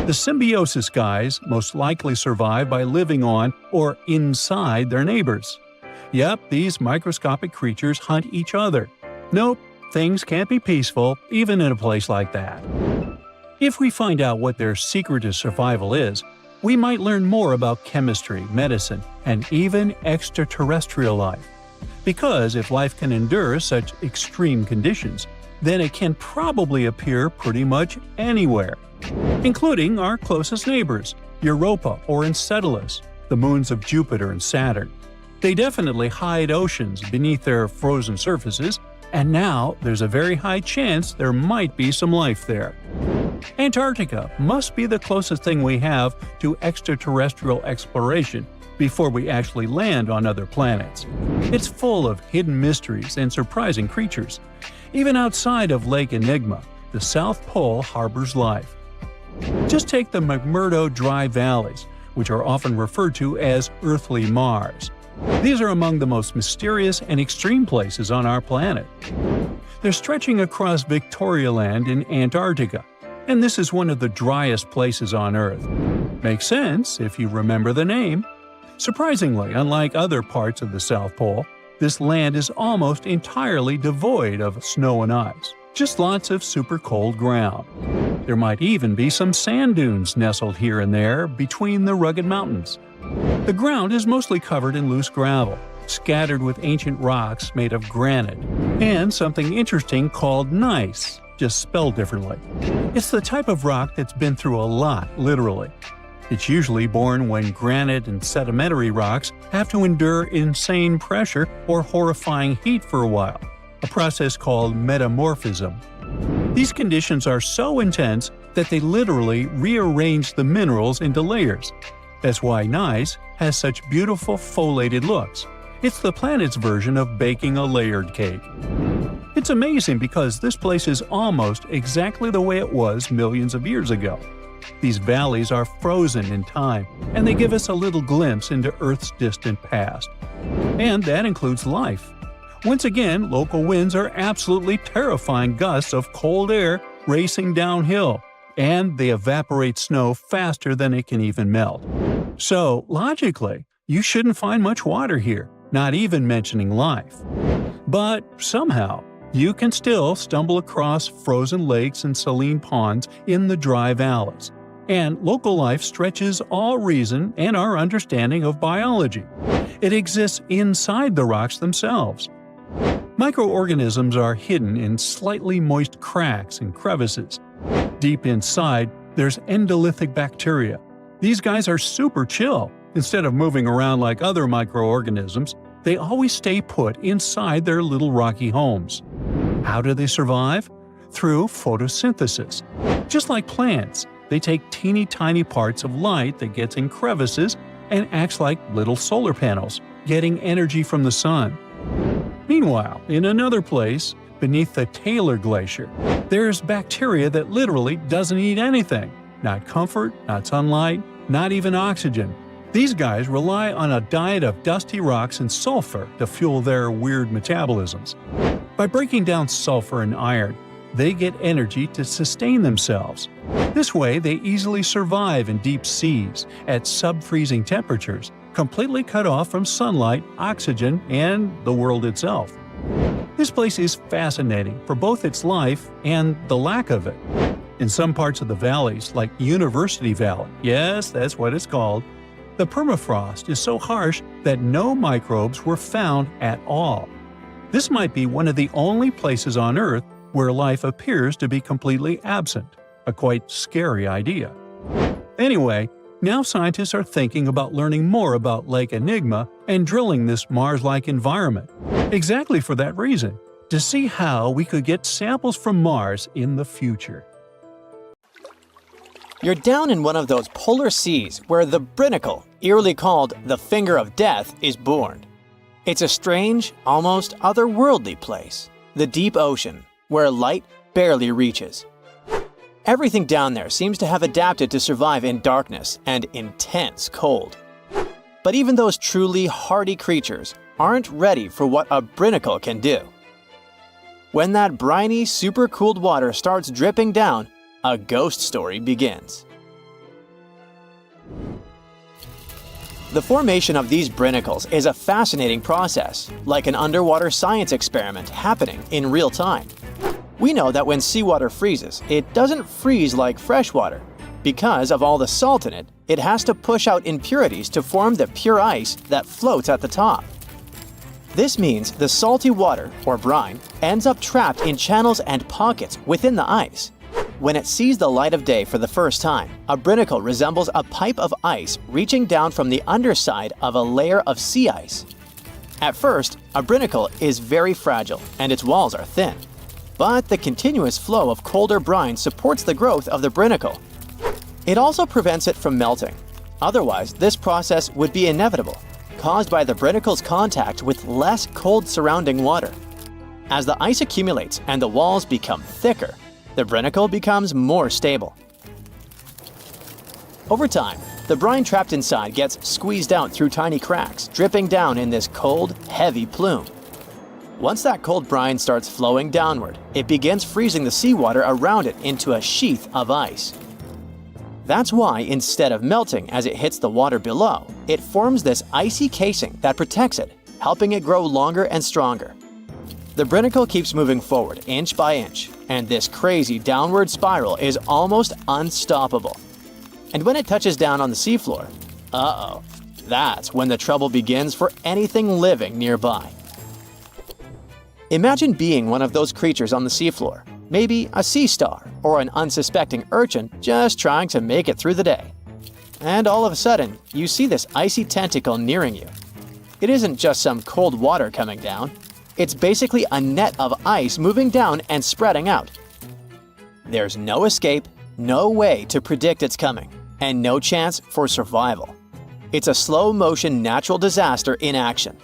S3: The symbiosis guys most likely survive by living on or inside their neighbors. Yep, these microscopic creatures hunt each other. Nope, things can't be peaceful even in a place like that. If we find out what their secret to survival is, we might learn more about chemistry, medicine, and even extraterrestrial life. Because if life can endure such extreme conditions, then it can probably appear pretty much anywhere, including our closest neighbors, Europa or Enceladus, the moons of Jupiter and Saturn. They definitely hide oceans beneath their frozen surfaces, and now there's a very high chance there might be some life there. Antarctica must be the closest thing we have to extraterrestrial exploration before we actually land on other planets. It's full of hidden mysteries and surprising creatures. Even outside of Lake Enigma, the South Pole harbors life. Just take the McMurdo Dry Valleys, which are often referred to as Earthly Mars. These are among the most mysterious and extreme places on our planet. They're stretching across Victoria Land in Antarctica, and this is one of the driest places on Earth. Makes sense if you remember the name. Surprisingly, unlike other parts of the South Pole, this land is almost entirely devoid of snow and ice, just lots of super cold ground. There might even be some sand dunes nestled here and there between the rugged mountains. The ground is mostly covered in loose gravel, scattered with ancient rocks made of granite, and something interesting called gneiss, just spelled differently. It's the type of rock that's been through a lot, literally. It's usually born when granite and sedimentary rocks have to endure insane pressure or horrifying heat for a while, a process called metamorphism. These conditions are so intense that they literally rearrange the minerals into layers. That's why gneiss has such beautiful foliated looks. It's the planet's version of baking a layered cake. It's amazing because this place is almost exactly the way it was millions of years ago. These valleys are frozen in time, and they give us a little glimpse into Earth's distant past. And that includes life. Once again, local winds are absolutely terrifying gusts of cold air racing downhill, and they evaporate snow faster than it can even melt. So, logically, you shouldn't find much water here, not even mentioning life. But somehow, you can still stumble across frozen lakes and saline ponds in the dry valleys. And local life stretches all reason and our understanding of biology. It exists inside the rocks themselves. Microorganisms are hidden in slightly moist cracks and crevices. Deep inside, there's endolithic bacteria. These guys are super chill. Instead of moving around like other microorganisms, they always stay put inside their little rocky homes. How do they survive? Through photosynthesis. Just like plants, they take teeny tiny parts of light that gets in crevices and acts like little solar panels, getting energy from the sun. Meanwhile, in another place, beneath the Taylor Glacier, there's bacteria that literally doesn't eat anything. Not comfort, not sunlight, not even oxygen. These guys rely on a diet of dusty rocks and sulfur to fuel their weird metabolisms. By breaking down sulfur and iron, they get energy to sustain themselves. This way, they easily survive in deep seas at sub-freezing temperatures, completely cut off from sunlight, oxygen, and the world itself. This place is fascinating for both its life and the lack of it. In some parts of the valleys, like University Valley, yes, that's what it's called, the permafrost is so harsh that no microbes were found at all. This might be one of the only places on Earth where life appears to be completely absent, a quite scary idea. Anyway, now scientists are thinking about learning more about Lake Enigma and drilling this Mars-like environment, exactly for that reason, to see how we could get samples from Mars in the future.
S1: You're down in one of those polar seas where the Brinacle, eerily called the Finger of Death, is born. It's a strange, almost otherworldly place, the deep ocean, where light barely reaches. Everything down there seems to have adapted to survive in darkness and intense cold. But even those truly hardy creatures aren't ready for what a Brinacle can do. When that briny, super-cooled water starts dripping down, a ghost story begins. The formation of these brinicles is a fascinating process, like an underwater science experiment happening in real time. We know that when seawater freezes, it doesn't freeze like freshwater. Because of all the salt in it, it has to push out impurities to form the pure ice that floats at the top. This means the salty water, or brine, ends up trapped in channels and pockets within the ice. When it sees the light of day for the first time, a brinacle resembles a pipe of ice reaching down from the underside of a layer of sea ice. At first, a brinacle is very fragile and its walls are thin. But the continuous flow of colder brine supports the growth of the brinacle. It also prevents it from melting. Otherwise, this process would be inevitable, caused by the brinicle's contact with less cold surrounding water. As the ice accumulates and the walls become thicker, the brinacle becomes more stable. Over time, the brine trapped inside gets squeezed out through tiny cracks, dripping down in this cold, heavy plume. Once that cold brine starts flowing downward, it begins freezing the seawater around it into a sheath of ice. That's why, instead of melting as it hits the water below, it forms this icy casing that protects it, helping it grow longer and stronger. The brinacle keeps moving forward inch by inch, and this crazy downward spiral is almost unstoppable. And when it touches down on the seafloor, that's when the trouble begins for anything living nearby. Imagine being one of those creatures on the seafloor, maybe a sea star or an unsuspecting urchin just trying to make it through the day. And all of a sudden, you see this icy tentacle nearing you. It isn't just some cold water coming down. It's basically a net of ice moving down and spreading out. There's no escape, no way to predict its coming, and no chance for survival. It's a slow-motion natural disaster in action.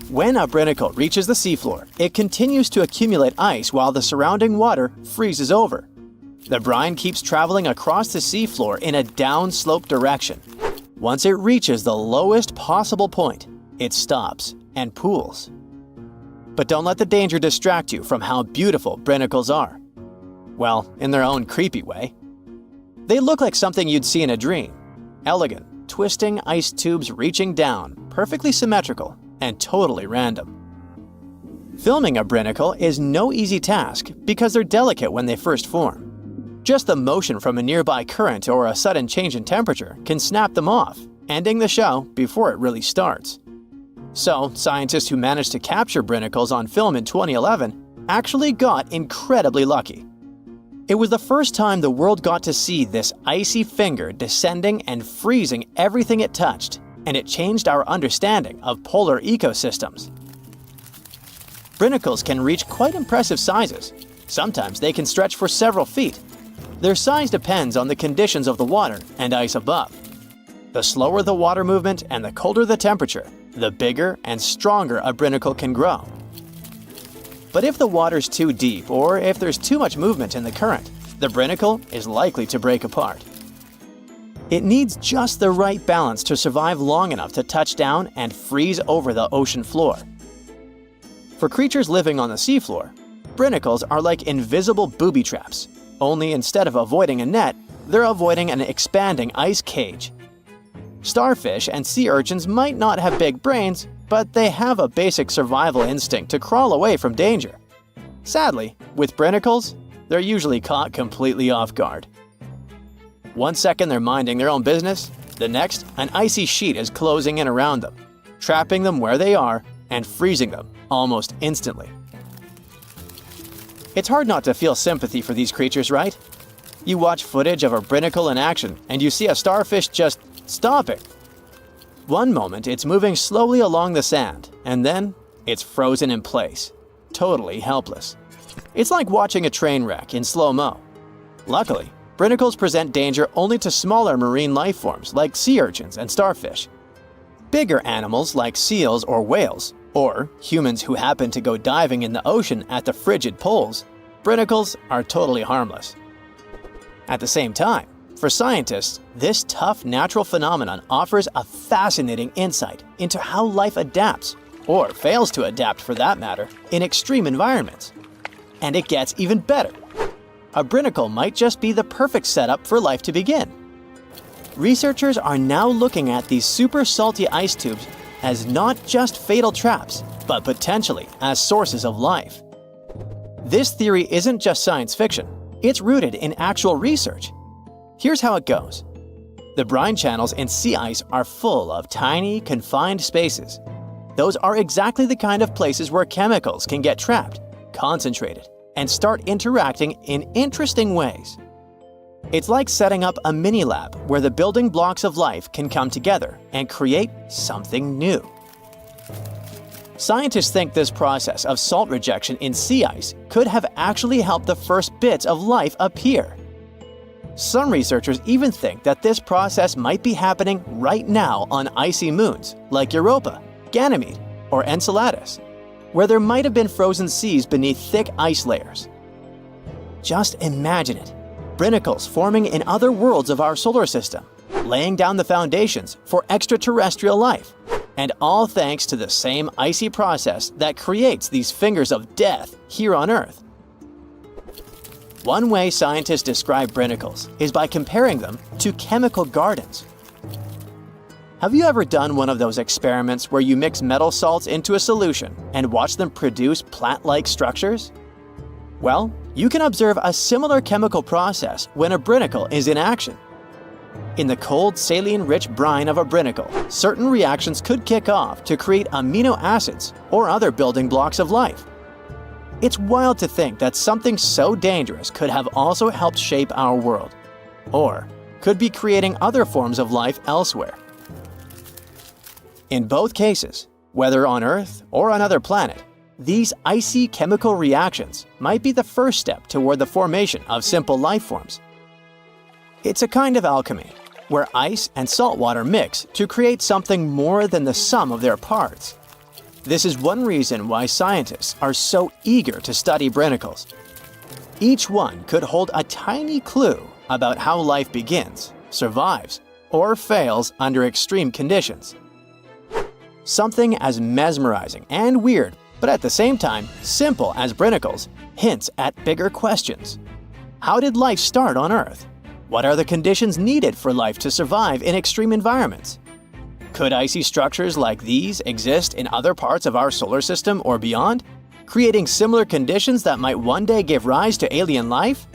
S1: When a brinacle reaches the seafloor, it continues to accumulate ice while the surrounding water freezes over. The brine keeps traveling across the seafloor in a downslope direction. Once it reaches the lowest possible point, it stops and pools. But don't let the danger distract you from how beautiful brinicles are. Well, in their own creepy way. They look like something you'd see in a dream. Elegant, twisting ice tubes reaching down, perfectly symmetrical, and totally random. Filming a brinacle is no easy task because they're delicate when they first form. Just the motion from a nearby current or a sudden change in temperature can snap them off, ending the show before it really starts. So, scientists who managed to capture brinicles on film in 2011 actually got incredibly lucky. It was the first time the world got to see this icy finger descending and freezing everything it touched, and it changed our understanding of polar ecosystems. Brinicles can reach quite impressive sizes. Sometimes they can stretch for several feet. Their size depends on the conditions of the water and ice above. The slower the water movement and the colder the temperature, the bigger and stronger a brinacle can grow. But if the water's too deep or if there's too much movement in the current, the brinacle is likely to break apart. It needs just the right balance to survive long enough to touch down and freeze over the ocean floor. For creatures living on the seafloor, brinicles are like invisible booby traps, only instead of avoiding a net, they're avoiding an expanding ice cage. Starfish and sea urchins might not have big brains, but they have a basic survival instinct to crawl away from danger. Sadly, with brinicles, they're usually caught completely off guard. One second they're minding their own business, the next, an icy sheet is closing in around them, trapping them where they are and freezing them almost instantly. It's hard not to feel sympathy for these creatures, right? You watch footage of a brinacle in action and you see a starfish just stopping. One moment it's moving slowly along the sand, and then it's frozen in place, totally helpless. It's like watching a train wreck in slow-mo. Luckily, brinicles present danger only to smaller marine life forms like sea urchins and starfish. Bigger animals like seals or whales, or humans who happen to go diving in the ocean at the frigid poles, brinicles are totally harmless. At the same time, for scientists, this tough natural phenomenon offers a fascinating insight into how life adapts, or fails to adapt for that matter, in extreme environments. And it gets even better. A brinacle might just be the perfect setup for life to begin. Researchers are now looking at these super salty ice tubes as not just fatal traps, but potentially as sources of life. This theory isn't just science fiction, it's rooted in actual research. Here's how it goes. The brine channels in sea ice are full of tiny, confined spaces. Those are exactly the kind of places where chemicals can get trapped, concentrated, and start interacting in interesting ways. It's like setting up a mini-lab where the building blocks of life can come together and create something new. Scientists think this process of salt rejection in sea ice could have actually helped the first bits of life appear. Some researchers even think that this process might be happening right now on icy moons like Europa, Ganymede, or Enceladus, where there might have been frozen seas beneath thick ice layers. Just imagine it. Brinicles forming in other worlds of our solar system, laying down the foundations for extraterrestrial life, and all thanks to the same icy process that creates these fingers of death here on Earth. One way scientists describe brinicles is by comparing them to chemical gardens. Have you ever done one of those experiments where you mix metal salts into a solution and watch them produce plant-like structures? Well, you can observe a similar chemical process when a brinicle is in action. In the cold, saline-rich brine of a brinicle, certain reactions could kick off to create amino acids or other building blocks of life. It's wild to think that something so dangerous could have also helped shape our world, or could be creating other forms of life elsewhere. In both cases, whether on Earth or another planet, these icy chemical reactions might be the first step toward the formation of simple life forms. It's a kind of alchemy, where ice and salt water mix to create something more than the sum of their parts. This is one reason why scientists are so eager to study brinicles. Each one could hold a tiny clue about how life begins, survives, or fails under extreme conditions. Something as mesmerizing and weird, but at the same time simple as brinicles, hints at bigger questions. How did life start on Earth? What are the conditions needed for life to survive in extreme environments? Could icy structures like these exist in other parts of our solar system or beyond, creating similar conditions that might one day give rise to alien life?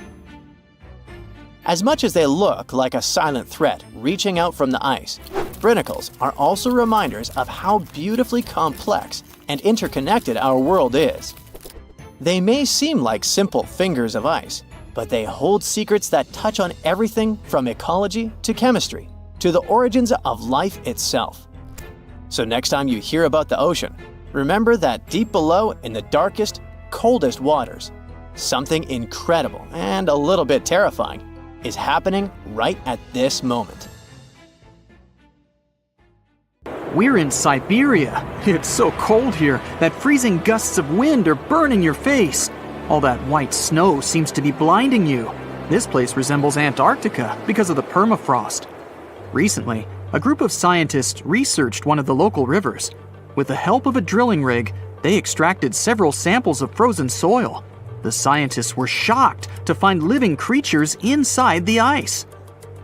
S1: As much as they look like a silent threat reaching out from the ice, brinicles are also reminders of how beautifully complex and interconnected our world is. They may seem like simple fingers of ice, but they hold secrets that touch on everything from ecology to chemistry to the origins of life itself. So next time you hear about the ocean, remember that deep below in the darkest, coldest waters, something incredible and a little bit terrifying is happening right at this moment.
S2: We're in Siberia. It's so cold here that freezing gusts of wind are burning your face. All that white snow seems to be blinding you. This place resembles Antarctica because of the permafrost. Recently, a group of scientists researched one of the local rivers. With the help of a drilling rig, they extracted several samples of frozen soil. The scientists were shocked to find living creatures inside the ice.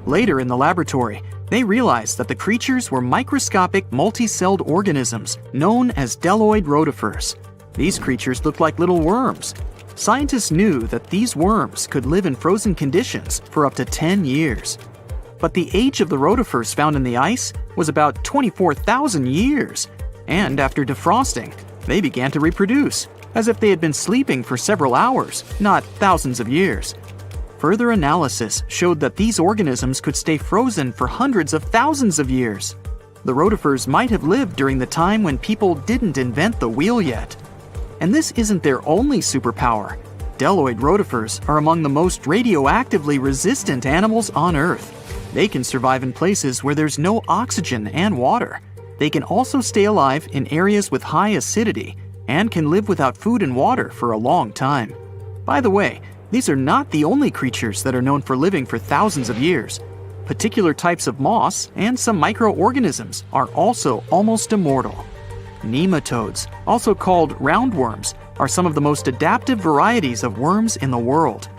S2: Later in the laboratory, they realized that the creatures were microscopic multi-celled organisms known as deloid rotifers. These creatures looked like little worms. Scientists knew that these worms could live in frozen conditions for up to 10 years. But the age of the rotifers found in the ice was about 24,000 years. And after defrosting, they began to reproduce, as if they had been sleeping for several hours, not thousands of years. Further analysis showed that these organisms could stay frozen for hundreds of thousands of years. The rotifers might have lived during the time when people didn't invent the wheel yet. And this isn't their only superpower. Deloid rotifers are among the most radioactively resistant animals on Earth. They can survive in places where there's no oxygen and water. They can also stay alive in areas with high acidity and can live without food and water for a long time. By the way, these are not the only creatures that are known for living for thousands of years. Particular types of moss and some microorganisms are also almost immortal. Nematodes, also called roundworms, are some of the most adaptive varieties of worms in the world.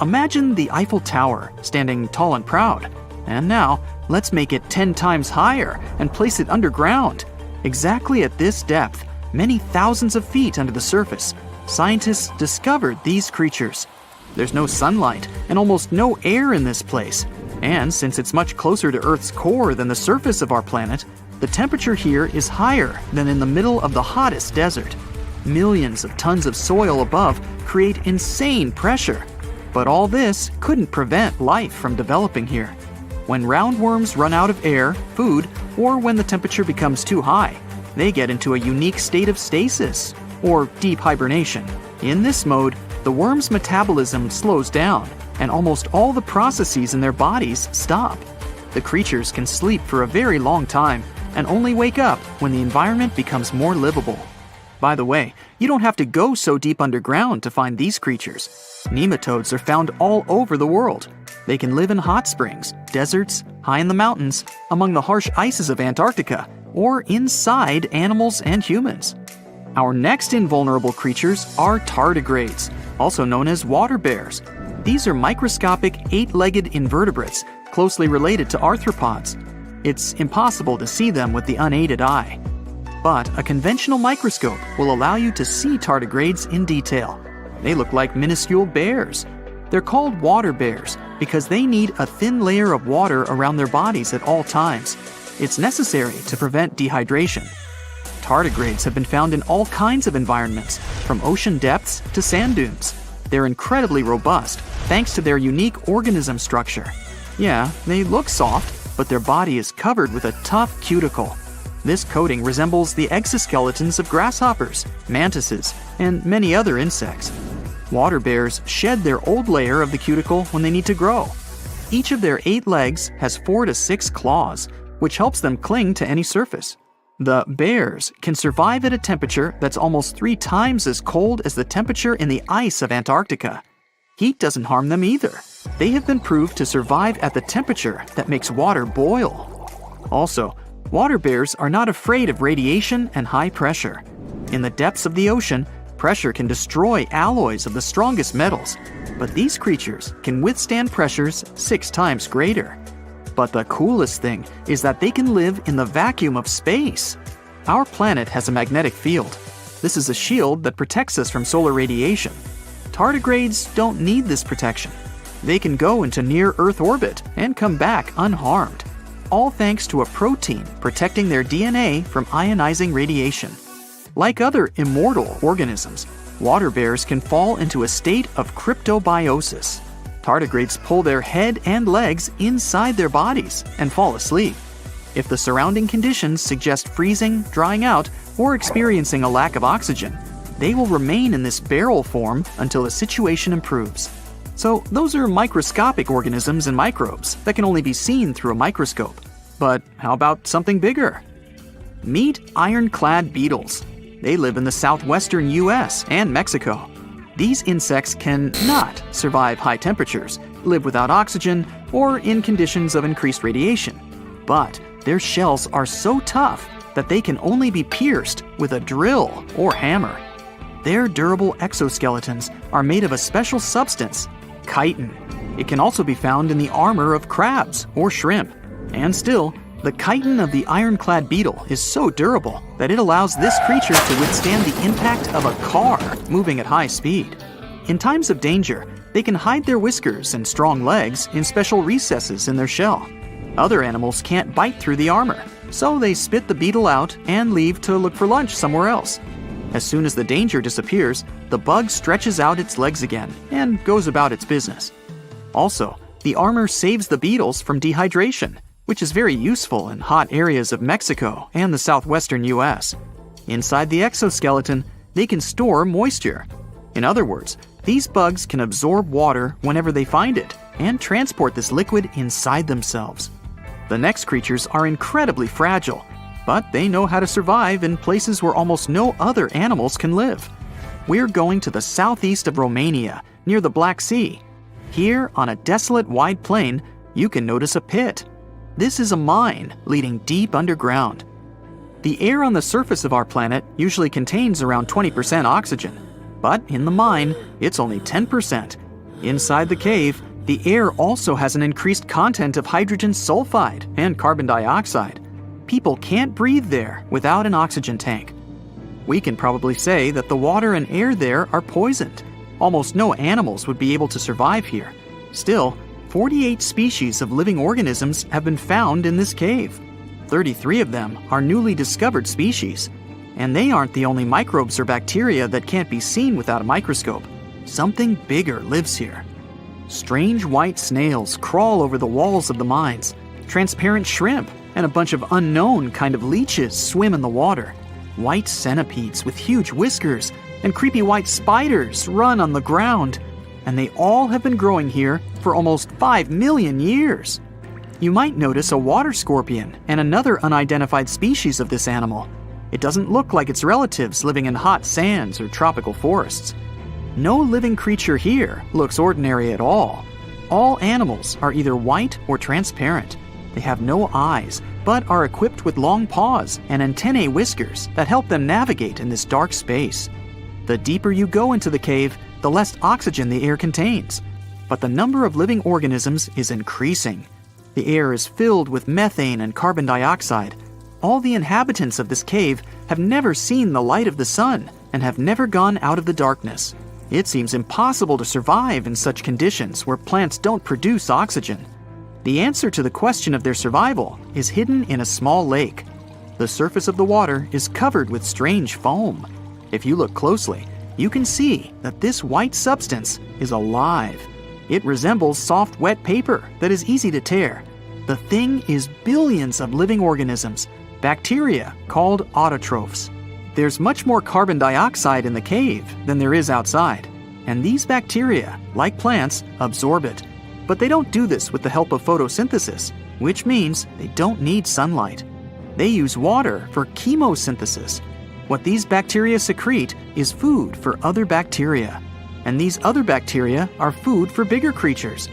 S2: Imagine the Eiffel Tower standing tall and proud. And now, let's make it 10 times higher and place it underground. Exactly at this depth, many thousands of feet under the surface, scientists discovered these creatures. There's no sunlight and almost no air in this place. And since it's much closer to Earth's core than the surface of our planet, The temperature here is higher than in the middle of the hottest desert. Millions of tons of soil above create insane pressure. But all this couldn't prevent life from developing here. When roundworms run out of air, food, or when the temperature becomes too high, they get into a unique state of stasis, or deep hibernation. In this mode, the worm's metabolism slows down, and almost all the processes in their bodies stop. The creatures can sleep for a very long time and only wake up when the environment becomes more livable. By the way, you don't have to go so deep underground to find these creatures. Nematodes are found all over the world. They can live in hot springs, deserts, high in the mountains, among the harsh ices of Antarctica, or inside animals and humans. Our next invulnerable creatures are tardigrades, also known as water bears. These are microscopic, 8-legged invertebrates closely related to arthropods. It's impossible to see them with the unaided eye. But a conventional microscope will allow you to see tardigrades in detail. They look like minuscule bears. They're called water bears because they need a thin layer of water around their bodies at all times. It's necessary to prevent dehydration. Tardigrades have been found in all kinds of environments, from ocean depths to sand dunes. They're incredibly robust thanks to their unique organism structure. Yeah, they look soft, but their body is covered with a tough cuticle. This coating resembles the exoskeletons of grasshoppers, mantises, and many other insects. Water bears shed their old layer of the cuticle when they need to grow. Each of their 8 legs has 4 to 6 claws, which helps them cling to any surface. The bears can survive at a temperature that's almost 3 times as cold as the temperature in the ice of Antarctica. Heat doesn't harm them either. They have been proved to survive at the temperature that makes water boil. Also, water bears are not afraid of radiation and high pressure. In the depths of the ocean, pressure can destroy alloys of the strongest metals, but these creatures can withstand pressures 6 times greater. But the coolest thing is that they can live in the vacuum of space. Our planet has a magnetic field. This is a shield that protects us from solar radiation. Tardigrades don't need this protection. They can go into near-Earth orbit and come back unharmed, all thanks to a protein protecting their DNA from ionizing radiation. Like other immortal organisms, water bears can fall into a state of cryptobiosis. Tardigrades pull their head and legs inside their bodies and fall asleep. If the surrounding conditions suggest freezing, drying out, or experiencing a lack of oxygen, they will remain in this barrel form until the situation improves. So those are microscopic organisms and microbes that can only be seen through a microscope. But how about something bigger? Meet ironclad beetles. They live in the southwestern US and Mexico. These insects can not survive high temperatures, live without oxygen, or in conditions of increased radiation. But their shells are so tough that they can only be pierced with a drill or hammer. Their durable exoskeletons are made of a special substance, chitin. It can also be found in the armor of crabs or shrimp. And still, the chitin of the ironclad beetle is so durable that it allows this creature to withstand the impact of a car moving at high speed. In times of danger, they can hide their whiskers and strong legs in special recesses in their shell. Other animals can't bite through the armor, so they spit the beetle out and leave to look for lunch somewhere else. As soon as the danger disappears, the bug stretches out its legs again and goes about its business. Also, the armor saves the beetles from dehydration, which is very useful in hot areas of Mexico and the southwestern US. Inside the exoskeleton, they can store moisture. In other words, these bugs can absorb water whenever they find it and transport this liquid inside themselves. The next creatures are incredibly fragile, but they know how to survive in places where almost no other animals can live. We're going to the southeast of Romania, near the Black Sea. Here, on a desolate wide plain, you can notice a pit. This is a mine leading deep underground. The air on the surface of our planet usually contains around 20% oxygen, but in the mine, it's only 10%. Inside the cave, the air also has an increased content of hydrogen sulfide and carbon dioxide. People can't breathe there without an oxygen tank. We can probably say that the water and air there are poisoned. Almost no animals would be able to survive here. Still, 48 species of living organisms have been found in this cave. 33 of them are newly discovered species. And they aren't the only microbes or bacteria that can't be seen without a microscope. Something bigger lives here. Strange white snails crawl over the walls of the mines. Transparent shrimp and a bunch of unknown kind of leeches swim in the water. White centipedes with huge whiskers and creepy white spiders run on the ground. And they all have been growing here for almost 5 million years. You might notice a water scorpion and another unidentified species of this animal. It doesn't look like its relatives living in hot sands or tropical forests. No living creature here looks ordinary at all. All animals are either white or transparent. They have no eyes, but are equipped with long paws and antennae whiskers that help them navigate in this dark space. The deeper you go into the cave, the less oxygen the air contains. But the number of living organisms is increasing. The air is filled with methane and carbon dioxide. All the inhabitants of this cave have never seen the light of the sun and have never gone out of the darkness. It seems impossible to survive in such conditions where plants don't produce oxygen. The answer to the question of their survival is hidden in a small lake. The surface of the water is covered with strange foam. If you look closely, you can see that this white substance is alive. It resembles soft, wet paper that is easy to tear. The thing is billions of living organisms, bacteria called autotrophs. There's much more carbon dioxide in the cave than there is outside, and these bacteria, like plants, absorb it. But they don't do this with the help of photosynthesis, which means they don't need sunlight. They use water for chemosynthesis. What these bacteria secrete is food for other bacteria, and these other bacteria are food for bigger creatures.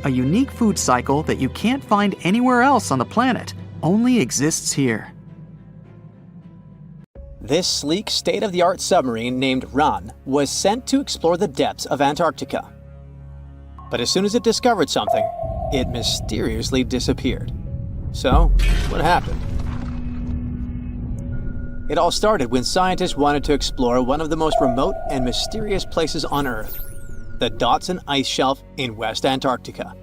S2: A unique food cycle that you can't find anywhere else on the planet only exists here.
S1: This sleek, state-of-the-art submarine named Ran was sent to explore the depths of Antarctica. But as soon as it discovered something, it mysteriously disappeared. So, what happened? It all started when scientists wanted to explore one of the most remote and mysterious places on Earth, the Dotson Ice Shelf in West Antarctica.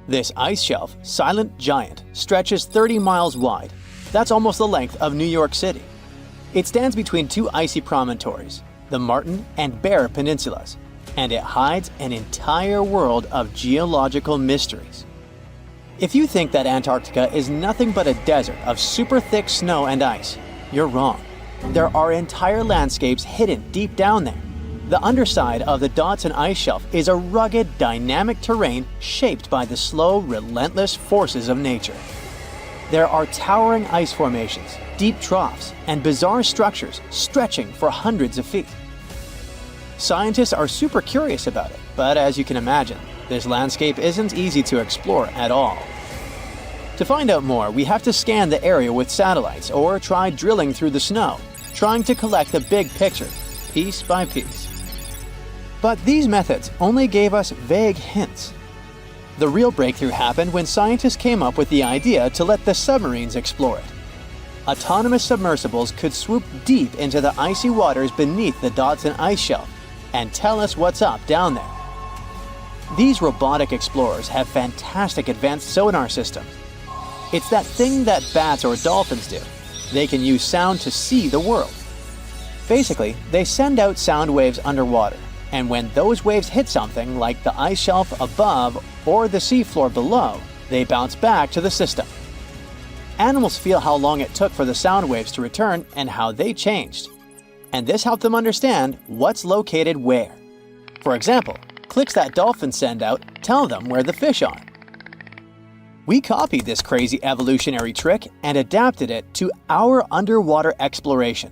S1: This ice shelf, silent giant, stretches 30 miles wide. That's almost the length of New York City. It stands between two icy promontories, the Martin and Bear Peninsulas, and it hides an entire world of geological mysteries. If you think that Antarctica is nothing but a desert of super thick snow and ice, you're wrong. There are entire landscapes hidden deep down there. The underside of the Dotson Ice Shelf is a rugged, dynamic terrain shaped by the slow, relentless forces of nature. There are towering ice formations, deep troughs, and bizarre structures stretching for hundreds of feet. Scientists are super curious about it, but as you can imagine, this landscape isn't easy to explore at all. To find out more, we have to scan the area with satellites or try drilling through the snow, trying to collect the big picture, piece by piece. But these methods only gave us vague hints. The real breakthrough happened when scientists came up with the idea to let the submarines explore it. Autonomous submersibles could swoop deep into the icy waters beneath the Dotson Ice Shelf and tell us what's up down there. These robotic explorers have fantastic advanced sonar systems. It's that thing that bats or dolphins do. They can use sound to see the world. Basically, they send out sound waves underwater, and when those waves hit something like the ice shelf above or the seafloor below, they bounce back to the system. Animals feel how long it took for the sound waves to return and how they changed. And this helped them understand what's located where. For example, clicks that dolphins send out tell them where the fish are. We copied this crazy evolutionary trick and adapted it to our underwater exploration.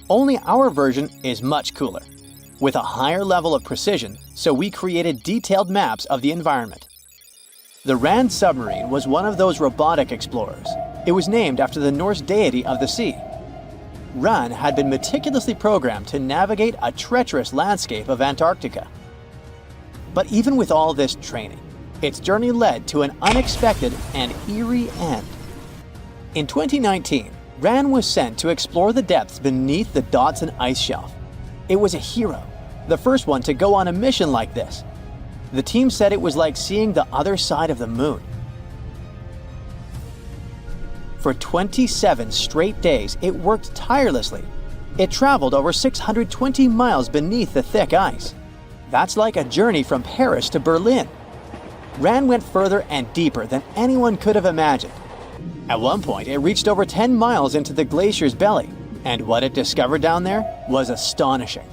S1: Only our version is much cooler, with a higher level of precision, so we created detailed maps of the environment. The Rand submarine was one of those robotic explorers. It was named after the Norse deity of the sea. Ran had been meticulously programmed to navigate a treacherous landscape of Antarctica. But even with all this training, its journey led to an unexpected and eerie end. In 2019, Ran was sent to explore the depths beneath the Dotson Ice Shelf. It was a hero, the first one to go on a mission like this. The team said it was like seeing the other side of the moon. For 27 straight days, it worked tirelessly. It traveled over 620 miles beneath the thick ice. That's like a journey from Paris to Berlin. RAN went further and deeper than anyone could have imagined. At one point, it reached over 10 miles into the glacier's belly, and what it discovered down there was astonishing.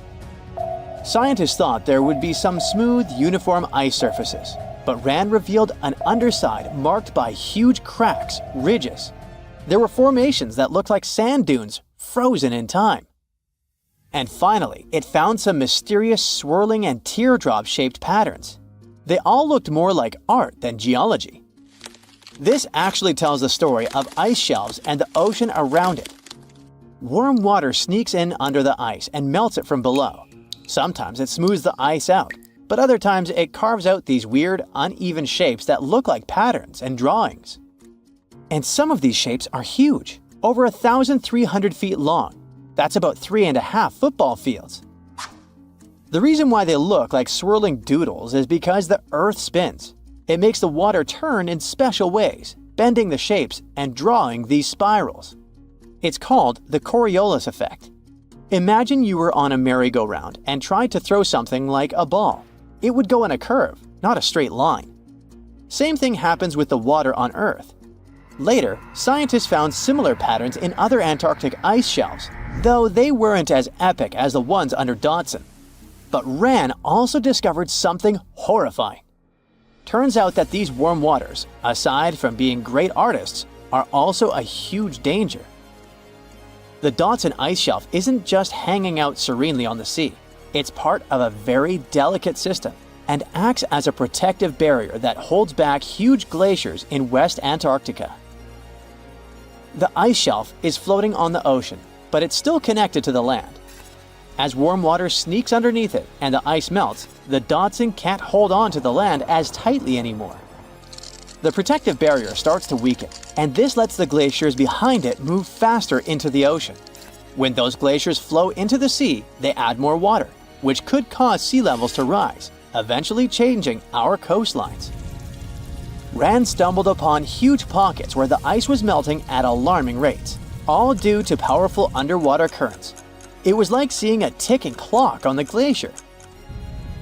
S1: Scientists thought there would be some smooth, uniform ice surfaces, but RAN revealed an underside marked by huge cracks, ridges. There were formations that looked like sand dunes, frozen in time. And finally, it found some mysterious swirling and teardrop-shaped patterns. They all looked more like art than geology. This actually tells the story of ice shelves and the ocean around it. Warm water sneaks in under the ice and melts it from below. Sometimes it smooths the ice out, but other times it carves out these weird, uneven shapes that look like patterns and drawings. And some of these shapes are huge, over 1,300 feet long. That's about 3.5 football fields. The reason why they look like swirling doodles is because the Earth spins. It makes the water turn in special ways, bending the shapes and drawing these spirals. It's called the Coriolis effect. Imagine you were on a merry-go-round and tried to throw something like a ball. It would go in a curve, not a straight line. Same thing happens with the water on Earth. Later, scientists found similar patterns in other Antarctic ice shelves, though they weren't as epic as the ones under Dodson. But RAN also discovered something horrifying. Turns out that these warm waters, aside from being great artists, are also a huge danger. The Dodson ice shelf isn't just hanging out serenely on the sea. It's part of a very delicate system and acts as a protective barrier that holds back huge glaciers in West Antarctica. The ice shelf is floating on the ocean, but it's still connected to the land. As warm water sneaks underneath it and the ice melts, the Dodson can't hold on to the land as tightly anymore. The protective barrier starts to weaken, and this lets the glaciers behind it move faster into the ocean. When those glaciers flow into the sea, they add more water, which could cause sea levels to rise, eventually changing our coastlines. RAN stumbled upon huge pockets where the ice was melting at alarming rates, all due to powerful underwater currents. It was like seeing a ticking clock on the glacier.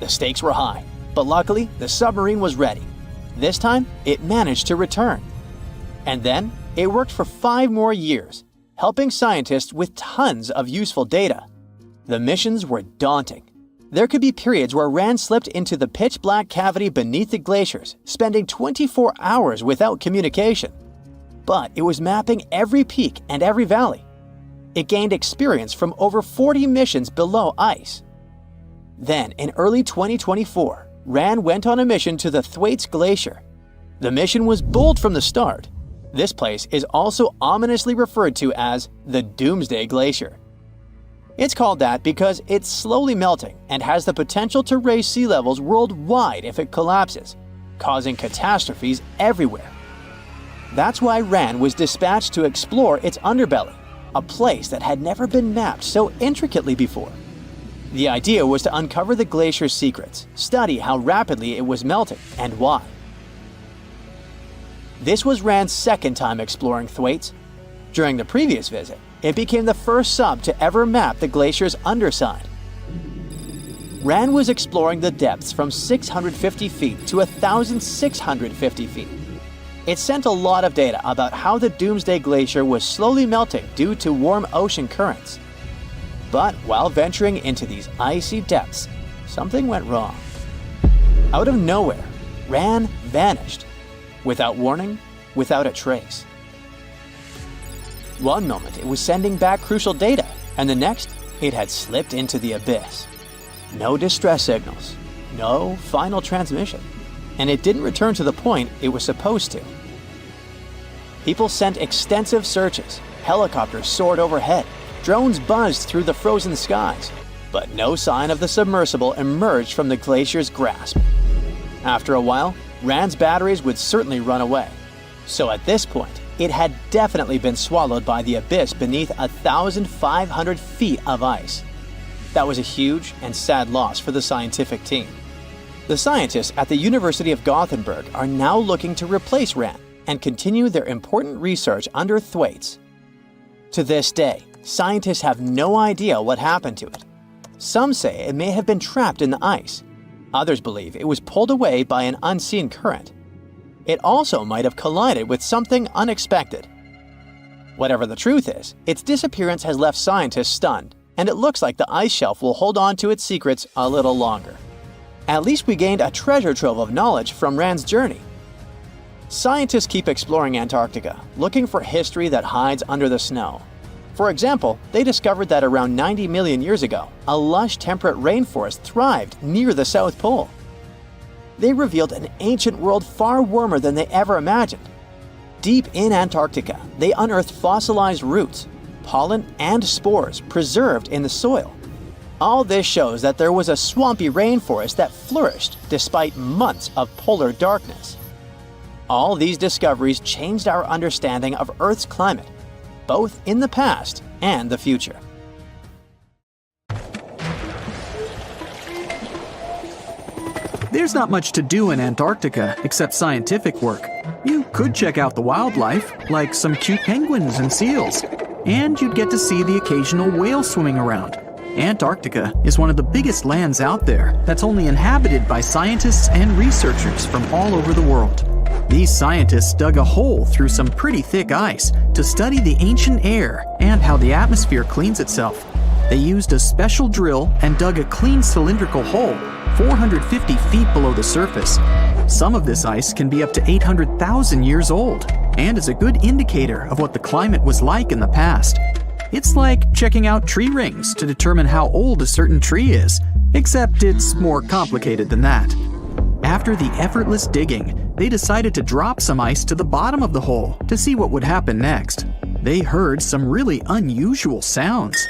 S1: The stakes were high, but luckily the submarine was ready. This time, it managed to return. And then, it worked for 5 more years, helping scientists with tons of useful data. The missions were daunting. There could be periods where RAN slipped into the pitch-black cavity beneath the glaciers, spending 24 hours without communication. But it was mapping every peak and every valley. It gained experience from over 40 missions below ice. Then, in early 2024, RAN went on a mission to the Thwaites Glacier. The mission was bold from the start. This place is also ominously referred to as the Doomsday Glacier. It's called that because it's slowly melting and has the potential to raise sea levels worldwide if it collapses, causing catastrophes everywhere. That's why RAN was dispatched to explore its underbelly, a place that had never been mapped so intricately before. The idea was to uncover the glacier's secrets, study how rapidly it was melting, and why. This was RAN's second time exploring Thwaites. During the previous visit, it became the first sub to ever map the glacier's underside. RAN was exploring the depths from 650 feet to 1,650 feet. It sent a lot of data about how the Doomsday Glacier was slowly melting due to warm ocean currents. But while venturing into these icy depths, something went wrong. Out of nowhere, RAN vanished. Without warning, without a trace. One moment it was sending back crucial data, and the next, it had slipped into the abyss. No distress signals, no final transmission, and it didn't return to the point it was supposed to. People sent extensive searches, helicopters soared overhead, drones buzzed through the frozen skies, but no sign of the submersible emerged from the glacier's grasp. After a while, RAN's batteries would certainly run away. So at this point, it had definitely been swallowed by the abyss beneath 1,500 feet of ice. That was a huge and sad loss for the scientific team. The scientists at the University of Gothenburg are now looking to replace RAN, and continue their important research under thwaites. To this day, scientists have no idea what happened to it. Some say it may have been trapped in the ice. Others believe it was pulled away by an unseen current. It also might have collided with something unexpected. Whatever the truth is, its disappearance has left scientists stunned, and it looks like the ice shelf will hold on to its secrets a little longer. At least we gained a treasure trove of knowledge from Rand's journey. Scientists keep exploring Antarctica, looking for history that hides under the snow. For example, they discovered that around 90 million years ago, a lush temperate rainforest thrived near the South Pole. They revealed an ancient world far warmer than they ever imagined. Deep in Antarctica, they unearthed fossilized roots, pollen, and spores preserved in the soil. All this shows that there was a swampy rainforest that flourished despite months of polar darkness. All these discoveries changed our understanding of Earth's climate, both in the past and the future.
S2: There's not much to do in Antarctica except scientific work. You could check out the wildlife, like some cute penguins and seals, and you'd get to see the occasional whale swimming around. Antarctica is one of the biggest lands out there that's only inhabited by scientists and researchers from all over the world. These scientists dug a hole through some pretty thick ice to study the ancient air and how the atmosphere cleans itself. They used a special drill and dug a clean cylindrical hole 450 feet below the surface. Some of this ice can be up to 800,000 years old and is a good indicator of what the climate was like in the past. It's like checking out tree rings to determine how old a certain tree is, except it's more complicated than that. After the effortless digging, they decided to drop some ice to the bottom of the hole to see what would happen next. They heard some really unusual sounds.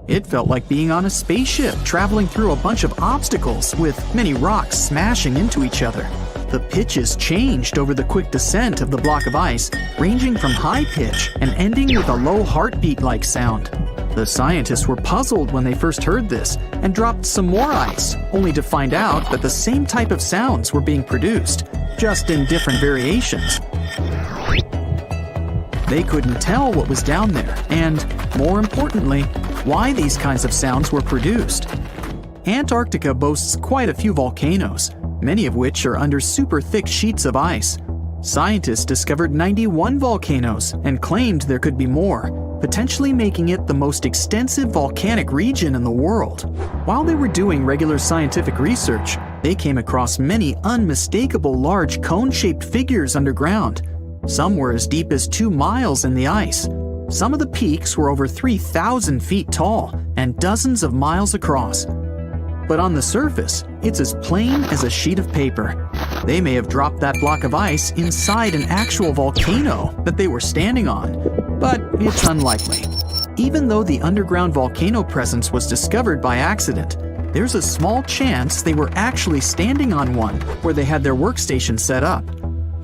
S2: It felt like being on a spaceship traveling through a bunch of obstacles with many rocks smashing into each other. The pitches changed over the quick descent of the block of ice, ranging from high pitch and ending with a low heartbeat-like sound. The scientists were puzzled when they first heard this and dropped some more ice, only to find out that the same type of sounds were being produced, just in different variations. They couldn't tell what was down there and, more importantly, why these kinds of sounds were produced. Antarctica boasts quite a few volcanoes, many of which are under super thick sheets of ice. Scientists discovered 91 volcanoes and claimed there could be more, potentially making it the most extensive volcanic region in the world. While they were doing regular scientific research, they came across many unmistakable large cone-shaped figures underground. Some were as deep as 2 miles in the ice. Some of the peaks were over 3,000 feet tall and dozens of miles across. But on the surface, it's as plain as a sheet of paper. They may have dropped that block of ice inside an actual volcano that they were standing on, but it's unlikely. Even though the underground volcano presence was discovered by accident, there's a small chance they were actually standing on one where they had their workstation set up.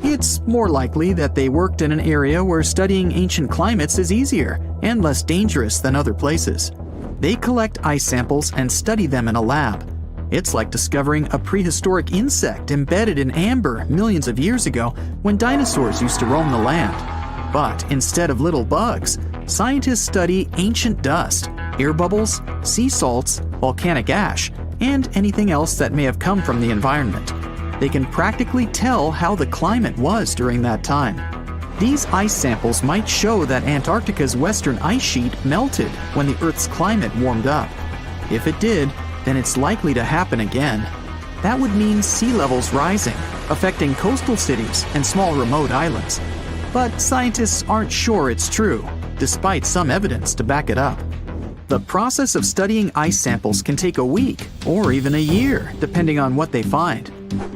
S2: It's more likely that they worked in an area where studying ancient climates is easier and less dangerous than other places. They collect ice samples and study them in a lab. It's like discovering a prehistoric insect embedded in amber millions of years ago when dinosaurs used to roam the land. But instead of little bugs, scientists study ancient dust, air bubbles, sea salts, volcanic ash, and anything else that may have come from the environment. They can practically tell how the climate was during that time. These ice samples might show that Antarctica's western ice sheet melted when the Earth's climate warmed up. If it did, then it's likely to happen again. That would mean sea levels rising, affecting coastal cities and small remote islands. But scientists aren't sure it's true, despite some evidence to back it up. The process of studying ice samples can take a week or even a year, depending on what they find.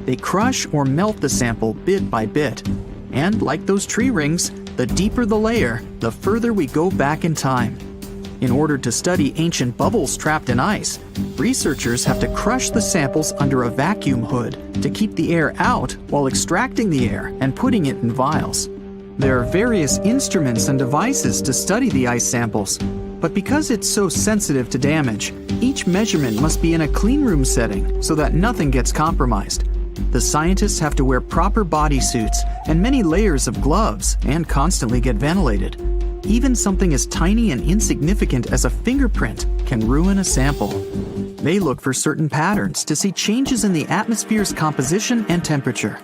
S2: They crush or melt the sample bit by bit. And like those tree rings, the deeper the layer, the further we go back in time. In order to study ancient bubbles trapped in ice, researchers have to crush the samples under a vacuum hood to keep the air out while extracting the air and putting it in vials. There are various instruments and devices to study the ice samples. But because it's so sensitive to damage, each measurement must be in a clean room setting so that nothing gets compromised. The scientists have to wear proper bodysuits and many layers of gloves and constantly get ventilated. Even something as tiny and insignificant as a fingerprint can ruin a sample. They look for certain patterns to see changes in the atmosphere's composition and temperature.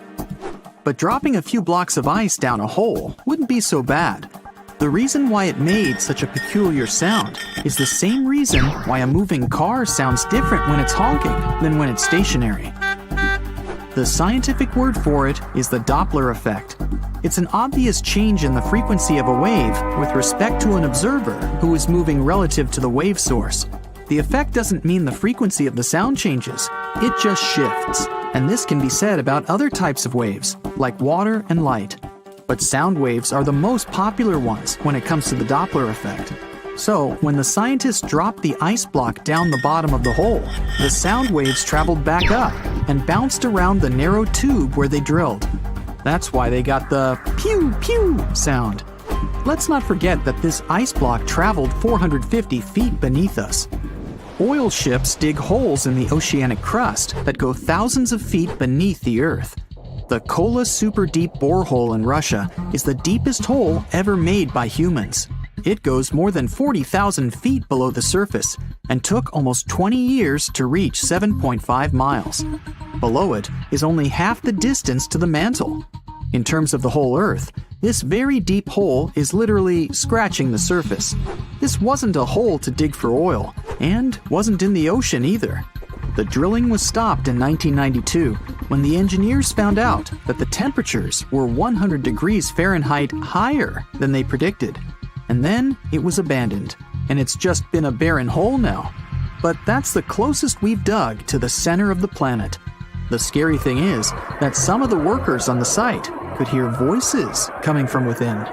S2: But dropping a few blocks of ice down a hole wouldn't be so bad. The reason why it made such a peculiar sound is the same reason why a moving car sounds different when it's honking than when it's stationary. The scientific word for it is the Doppler effect. It's an obvious change in the frequency of a wave with respect to an observer who is moving relative to the wave source. The effect doesn't mean the frequency of the sound changes, it just shifts. And this can be said about other types of waves, like water and light. But sound waves are the most popular ones when it comes to the Doppler effect. So, when the scientists dropped the ice block down the bottom of the hole, the sound waves traveled back up and bounced around the narrow tube where they drilled. That's why they got the pew pew sound. Let's not forget that this ice block traveled 450 feet beneath us. Oil ships dig holes in the oceanic crust that go thousands of feet beneath the Earth. The Kola Super Deep Borehole in Russia is the deepest hole ever made by humans. It goes more than 40,000 feet below the surface and took almost 20 years to reach 7.5 miles. Below it is only half the distance to the mantle. In terms of the whole Earth, this very deep hole is literally scratching the surface. This wasn't a hole to dig for oil, and wasn't in the ocean either. The drilling was stopped in 1992 when the engineers found out that the temperatures were 100 degrees Fahrenheit higher than they predicted. And then it was abandoned, and it's just been a barren hole now. But that's the closest we've dug to the center of the planet. The scary thing is that some of the workers on the site could hear voices coming from within.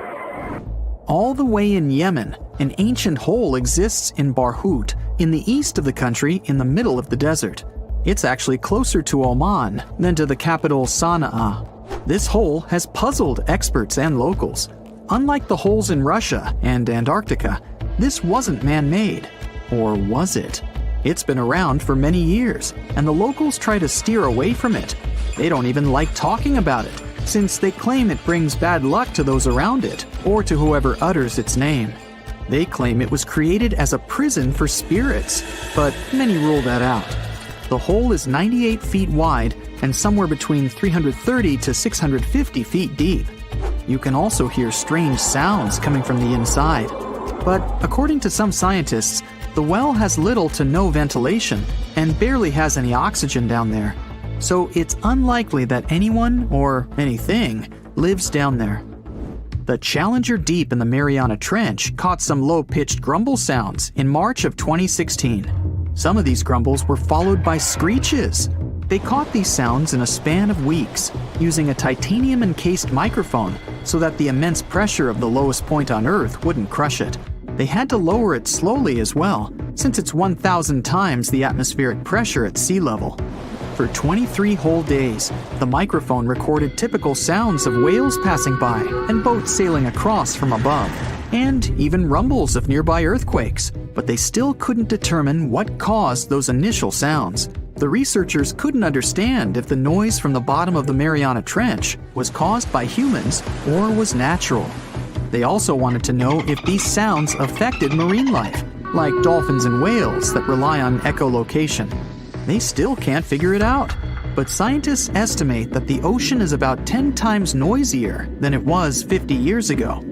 S2: All the way in Yemen, an ancient hole exists in Barhout, in the east of the country in the middle of the desert. It's actually closer to Oman than to the capital Sana'a. This hole has puzzled experts and locals. Unlike the holes in Russia and Antarctica, this wasn't man-made. Or was it? It's been around for many years, and the locals try to steer away from it. They don't even like talking about it, since they claim it brings bad luck to those around it, or to whoever utters its name. They claim it was created as a prison for spirits, but many rule that out. The hole is 98 feet wide and somewhere between 330 to 650 feet deep. You can also hear strange sounds coming from the inside. But according to some scientists, the well has little to no ventilation and barely has any oxygen down there. So it's unlikely that anyone or anything lives down there. The Challenger Deep in the Mariana Trench caught some low-pitched grumble sounds in March of 2016. Some of these grumbles were followed by screeches. They caught these sounds in a span of weeks, using a titanium-encased microphone so that the immense pressure of the lowest point on Earth wouldn't crush it. They had to lower it slowly as well, since it's 1,000 times the atmospheric pressure at sea level. For 23 whole days, the microphone recorded typical sounds of whales passing by and boats sailing across from above, and even rumbles of nearby earthquakes, but they still couldn't determine what caused those initial sounds. The researchers couldn't understand if the noise from the bottom of the Mariana Trench was caused by humans or was natural. They also wanted to know if these sounds affected marine life, like dolphins and whales that rely on echolocation. They still can't figure it out. But scientists estimate that the ocean is about 10 times noisier than it was 50 years ago.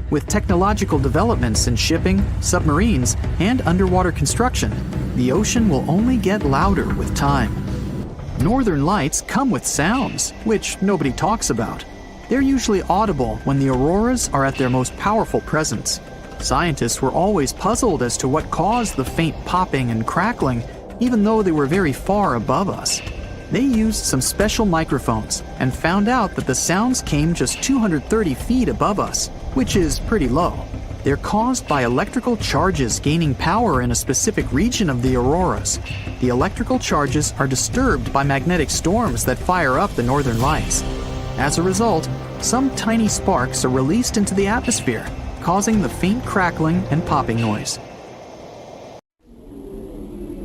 S2: With technological developments in shipping, submarines, and underwater construction, the ocean will only get louder with time. Northern lights come with sounds, which nobody talks about. They're usually audible when the auroras are at their most powerful presence. Scientists were always puzzled as to what caused the faint popping and crackling, even though they were very far above us. They used some special microphones and found out that the sounds came just 230 feet above us, which is pretty low. They're caused by electrical charges gaining power in a specific region of the auroras. The electrical charges are disturbed by magnetic storms that fire up the northern lights. As a result, some tiny sparks are released into the atmosphere, causing the faint crackling and popping noise.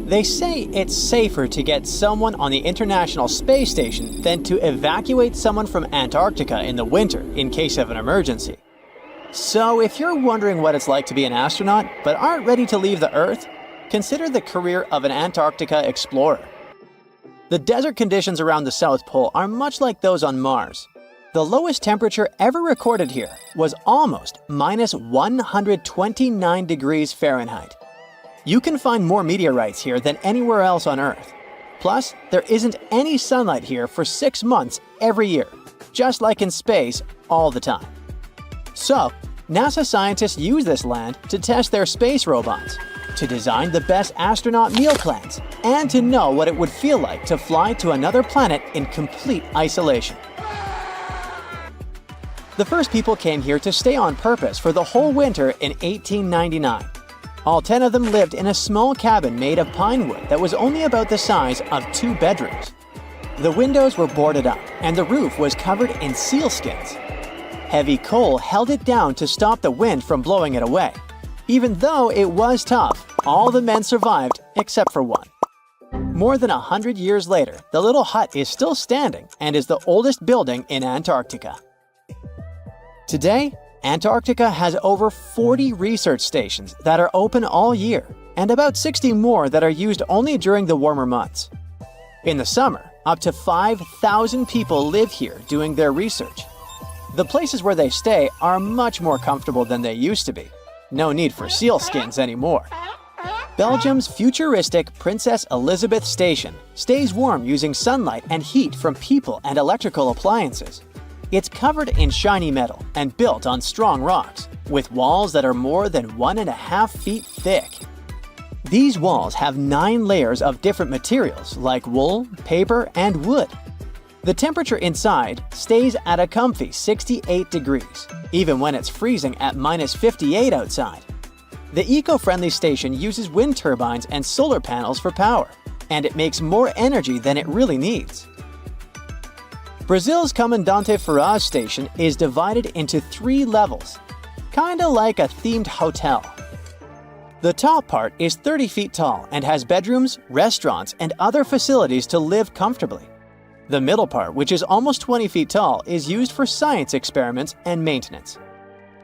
S1: They say it's safer to get someone on the International Space Station than to evacuate someone from Antarctica in the winter in case of an emergency. So if you're wondering what it's like to be an astronaut but aren't ready to leave the Earth, consider the career of an Antarctica explorer. The desert conditions around the South Pole are much like those on Mars. The lowest temperature ever recorded here was almost minus 129 degrees Fahrenheit. You can find more meteorites here than anywhere else on Earth. Plus, there isn't any sunlight here for 6 months every year, just like in space all the time. So, NASA scientists use this land to test their space robots, to design the best astronaut meal plans, and to know what it would feel like to fly to another planet in complete isolation. The first people came here to stay on purpose for the whole winter in 1899. All 10 of them lived in a small cabin made of pine wood that was only about the size of 2 bedrooms. The windows were boarded up, and the roof was covered in sealskins. Heavy coal held it down to stop the wind from blowing it away. Even though it was tough, all the men survived except for one. More than 100 years later, the little hut is still standing and is the oldest building in Antarctica. Today, Antarctica has over 40 research stations that are open all year, and about 60 more that are used only during the warmer months. In the summer, up to 5,000 people live here doing their research. The places where they stay are much more comfortable than they used to be. No need for sealskins anymore. Belgium's futuristic Princess Elizabeth Station stays warm using sunlight and heat from people and electrical appliances. It's covered in shiny metal and built on strong rocks, with walls that are more than 1.5 feet thick. These walls have 9 layers of different materials like wool, paper, and wood. The temperature inside stays at a comfy 68 degrees, even when it's freezing at minus 58 outside. The eco-friendly station uses wind turbines and solar panels for power, and it makes more energy than it really needs. Brazil's Comandante Ferraz station is divided into 3 levels, kinda like a themed hotel. The top part is 30 feet tall and has bedrooms, restaurants, and other facilities to live comfortably. The middle part, which is almost 20 feet tall, is used for science experiments and maintenance.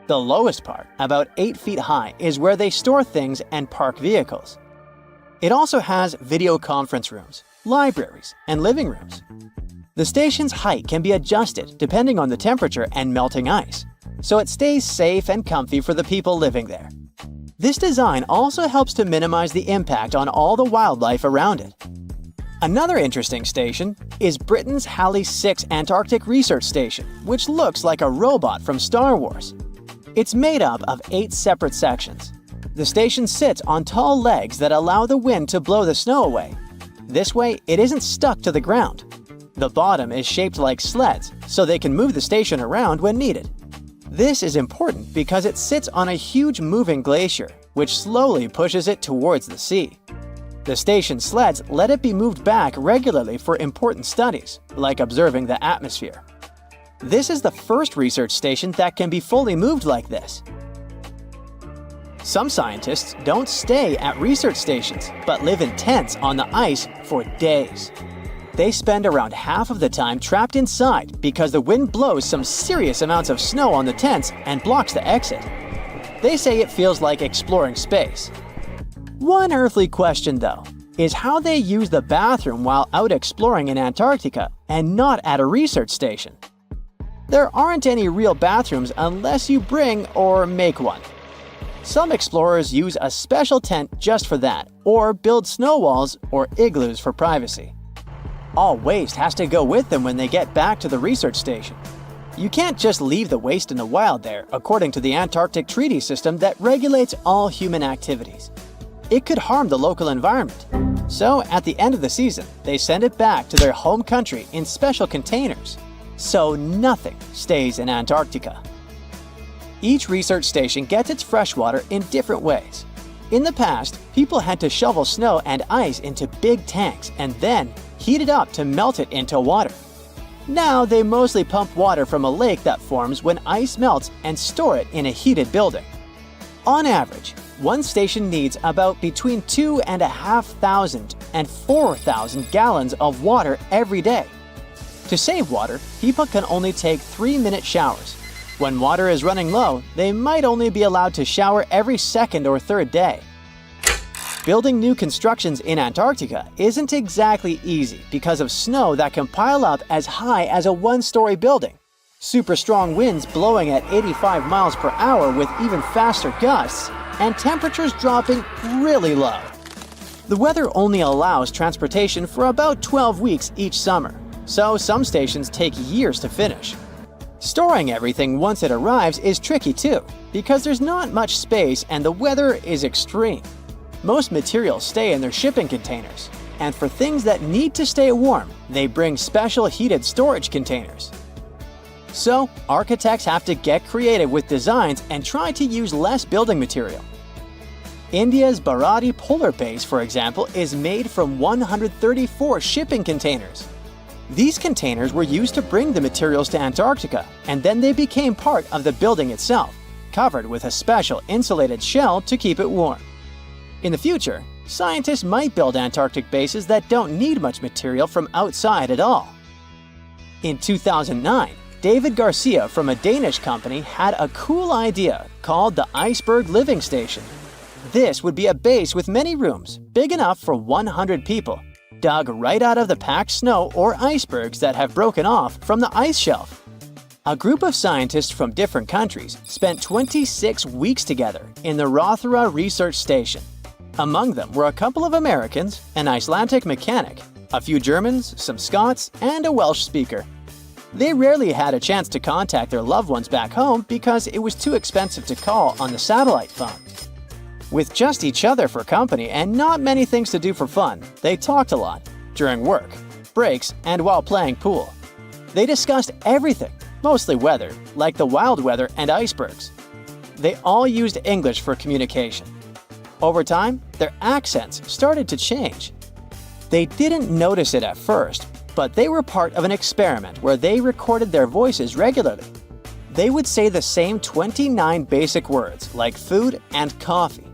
S1: The lowest part, about 8 feet high, is where they store things and park vehicles. It also has video conference rooms, libraries, and living rooms. The station's height can be adjusted depending on the temperature and melting ice, so it stays safe and comfy for the people living there. This design also helps to minimize the impact on all the wildlife around it. Another interesting station is Britain's Halley 6 Antarctic Research Station, which looks like a robot from Star Wars. It's made up of 8 separate sections. The station sits on tall legs that allow the wind to blow the snow away. This way, it isn't stuck to the ground. The bottom is shaped like sleds, so they can move the station around when needed. This is important because it sits on a huge moving glacier, which slowly pushes it towards the sea. The station's sleds let it be moved back regularly for important studies, like observing the atmosphere. This is the first research station that can be fully moved like this. Some scientists don't stay at research stations, but live in tents on the ice for days. They spend around half of the time trapped inside because the wind blows some serious amounts of snow on the tents and blocks the exit. They say it feels like exploring space. One earthly question, though, is how they use the bathroom while out exploring in Antarctica and not at a research station. There aren't any real bathrooms unless you bring or make one. Some explorers use a special tent just for that, or build snow walls or igloos for privacy. All waste has to go with them when they get back to the research station. You can't just leave the waste in the wild there, according to the Antarctic Treaty System that regulates all human activities. It could harm the local environment. So, at the end of the season, they send it back to their home country in special containers. So nothing stays in Antarctica. Each research station gets its fresh water in different ways. In the past, people had to shovel snow and ice into big tanks and then heat it up to melt it into water. Now they mostly pump water from a lake that forms when ice melts and store it in a heated building. On average, one station needs about between 2,500 and 4,000 gallons of water every day. To save water, people can only take 3-minute showers. When water is running low, they might only be allowed to shower every second or third day. Building new constructions in Antarctica isn't exactly easy because of snow that can pile up as high as a one-story building, super strong winds blowing at 85 miles per hour with even faster gusts, and temperatures dropping really low. The weather only allows transportation for about 12 weeks each summer, so some stations take years to finish. Storing everything once it arrives is tricky too, because there's not much space and the weather is extreme. Most materials stay in their shipping containers, and for things that need to stay warm, they bring special heated storage containers. So, architects have to get creative with designs and try to use less building material. India's Bharati polar base, for example, is made from 134 shipping containers. These containers were used to bring the materials to Antarctica, and then they became part of the building itself, covered with a special insulated shell to keep it warm. In the future, scientists might build Antarctic bases that don't need much material from outside at all. In 2009, David Garcia from a Danish company had a cool idea called the Iceberg Living Station. This would be a base with many rooms, big enough for 100 people, dug right out of the packed snow or icebergs that have broken off from the ice shelf. A group of scientists from different countries spent 26 weeks together in the Rothera Research Station. Among them were a couple of Americans, an Icelandic mechanic, a few Germans, some Scots, and a Welsh speaker. They rarely had a chance to contact their loved ones back home because it was too expensive to call on the satellite phone. With just each other for company and not many things to do for fun, they talked a lot, during work, breaks, and while playing pool. They discussed everything, mostly weather, like the wild weather and icebergs. They all used English for communication. Over time, their accents started to change. They didn't notice it at first, but they were part of an experiment where they recorded their voices regularly. They would say the same 29 basic words, like food and coffee.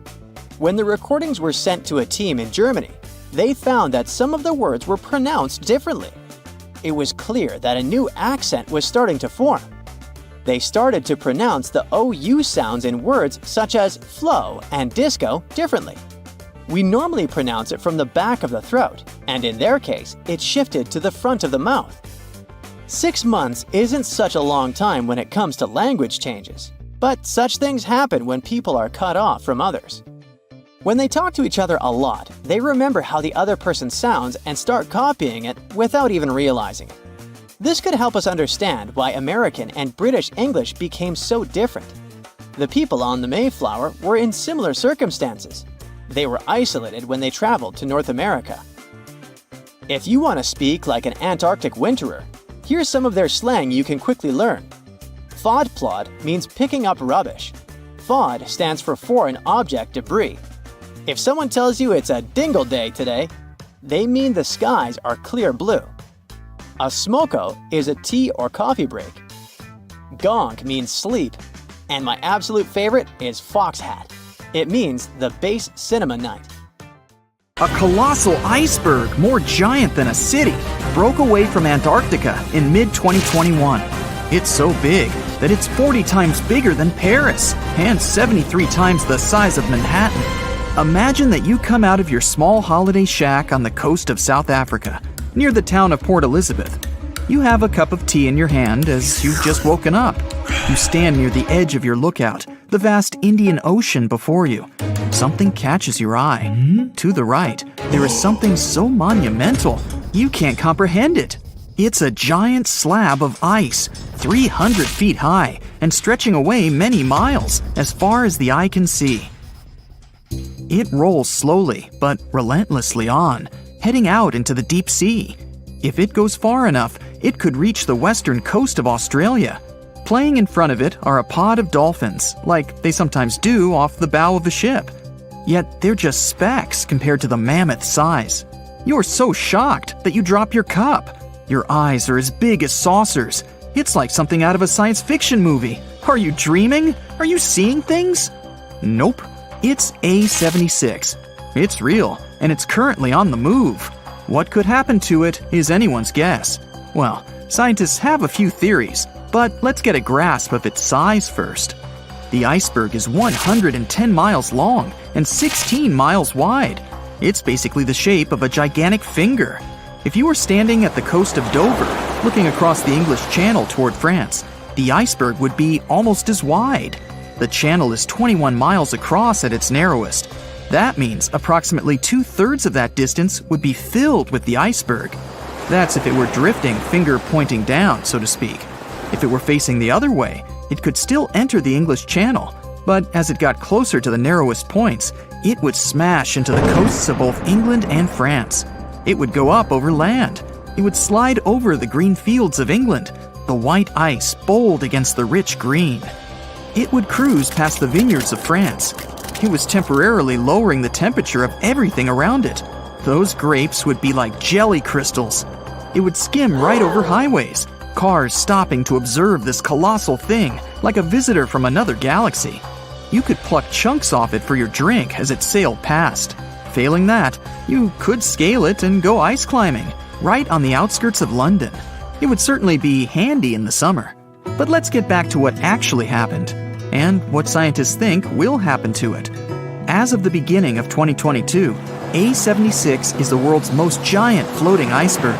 S1: When the recordings were sent to a team in Germany, they found that some of the words were pronounced differently. It was clear that a new accent was starting to form. They started to pronounce the OU sounds in words such as flow and disco differently. We normally pronounce it from the back of the throat, and in their case, it shifted to the front of the mouth. 6 months isn't such a long time when it comes to language changes, but such things happen when people are cut off from others. When they talk to each other a lot, they remember how the other person sounds and start copying it without even realizing it. This could help us understand why American and British English became so different. The people on the Mayflower were in similar circumstances. They were isolated when they traveled to North America. If you want to speak like an Antarctic winterer, here's some of their slang you can quickly learn. Fodplod means picking up rubbish. Fod stands for foreign object debris. If someone tells you it's a dingle day today, they mean the skies are clear blue. A smoko is a tea or coffee break. Gonk means sleep. And my absolute favorite is fox hat. It means the base cinema night.
S2: A colossal iceberg, more giant than a city, broke away from Antarctica in mid-2021. It's so big that it's 40 times bigger than Paris and 73 times the size of Manhattan. Imagine that you come out of your small holiday shack on the coast of South Africa, near the town of Port Elizabeth. You have a cup of tea in your hand as you've just woken up. You stand near the edge of your lookout, the vast Indian Ocean before you. Something catches your eye. To the right, there is something so monumental, you can't comprehend it. It's a giant slab of ice, 300 feet high, and stretching away many miles, as far as the eye can see. It rolls slowly, but relentlessly on, heading out into the deep sea. If it goes far enough, it could reach the western coast of Australia. Playing in front of it are a pod of dolphins, like they sometimes do off the bow of a ship. Yet they're just specks compared to the mammoth size. You're so shocked that you drop your cup. Your eyes are as big as saucers. It's like something out of a science fiction movie. Are you dreaming? Are you seeing things? Nope. It's A76. It's real, and it's currently on the move. What could happen to it is anyone's guess. Well, scientists have a few theories, but let's get a grasp of its size first. The iceberg is 110 miles long and 16 miles wide. It's basically the shape of a gigantic finger. If you were standing at the coast of Dover, looking across the English Channel toward France, the iceberg would be almost as wide. The channel is 21 miles across at its narrowest. That means approximately 2/3 of that distance would be filled with the iceberg. That's if it were drifting finger pointing down, so to speak. If it were facing the other way, it could still enter the English Channel, but as it got closer to the narrowest points, it would smash into the coasts of both England and France. It would go up over land. It would slide over the green fields of England, the white ice bold against the rich green. It would cruise past the vineyards of France. It was temporarily lowering the temperature of everything around it. Those grapes would be like jelly crystals. It would skim right over highways, cars stopping to observe this colossal thing like a visitor from another galaxy. You could pluck chunks off it for your drink as it sailed past. Failing that, you could scale it and go ice climbing, right on the outskirts of London. It would certainly be handy in the summer. But let's get back to what actually happened, and what scientists think will happen to it. As of the beginning of 2022, A76 is the world's most giant floating iceberg.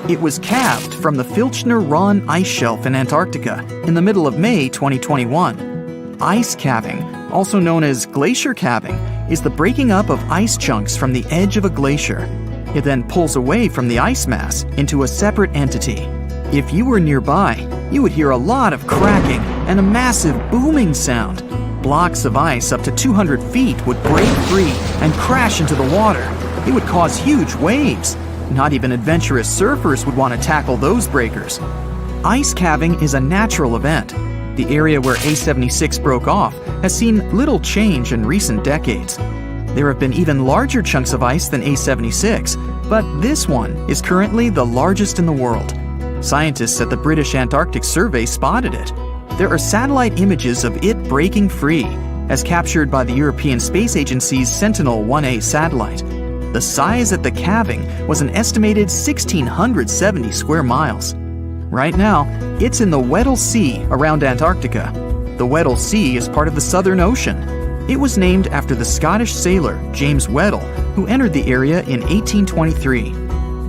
S2: It was calved from the Filchner-Ronne ice shelf in Antarctica in the middle of May 2021. Ice calving, also known as glacier calving, is the breaking up of ice chunks from the edge of a glacier. It then pulls away from the ice mass into a separate entity. If you were nearby, you would hear a lot of cracking and a massive booming sound. Blocks of ice up to 200 feet would break free and crash into the water. It would cause huge waves. Not even adventurous surfers would want to tackle those breakers. Ice calving is a natural event. The area where A76 broke off has seen little change in recent decades. There have been even larger chunks of ice than A76, but this one is currently the largest in the world. Scientists at the British Antarctic Survey spotted it. There are satellite images of it breaking free, as captured by the European Space Agency's Sentinel-1A satellite. The size at the calving was an estimated 1,670 square miles. Right now, it's in the Weddell Sea around Antarctica. The Weddell Sea is part of the Southern Ocean. It was named after the Scottish sailor James Weddell, who entered the area in 1823.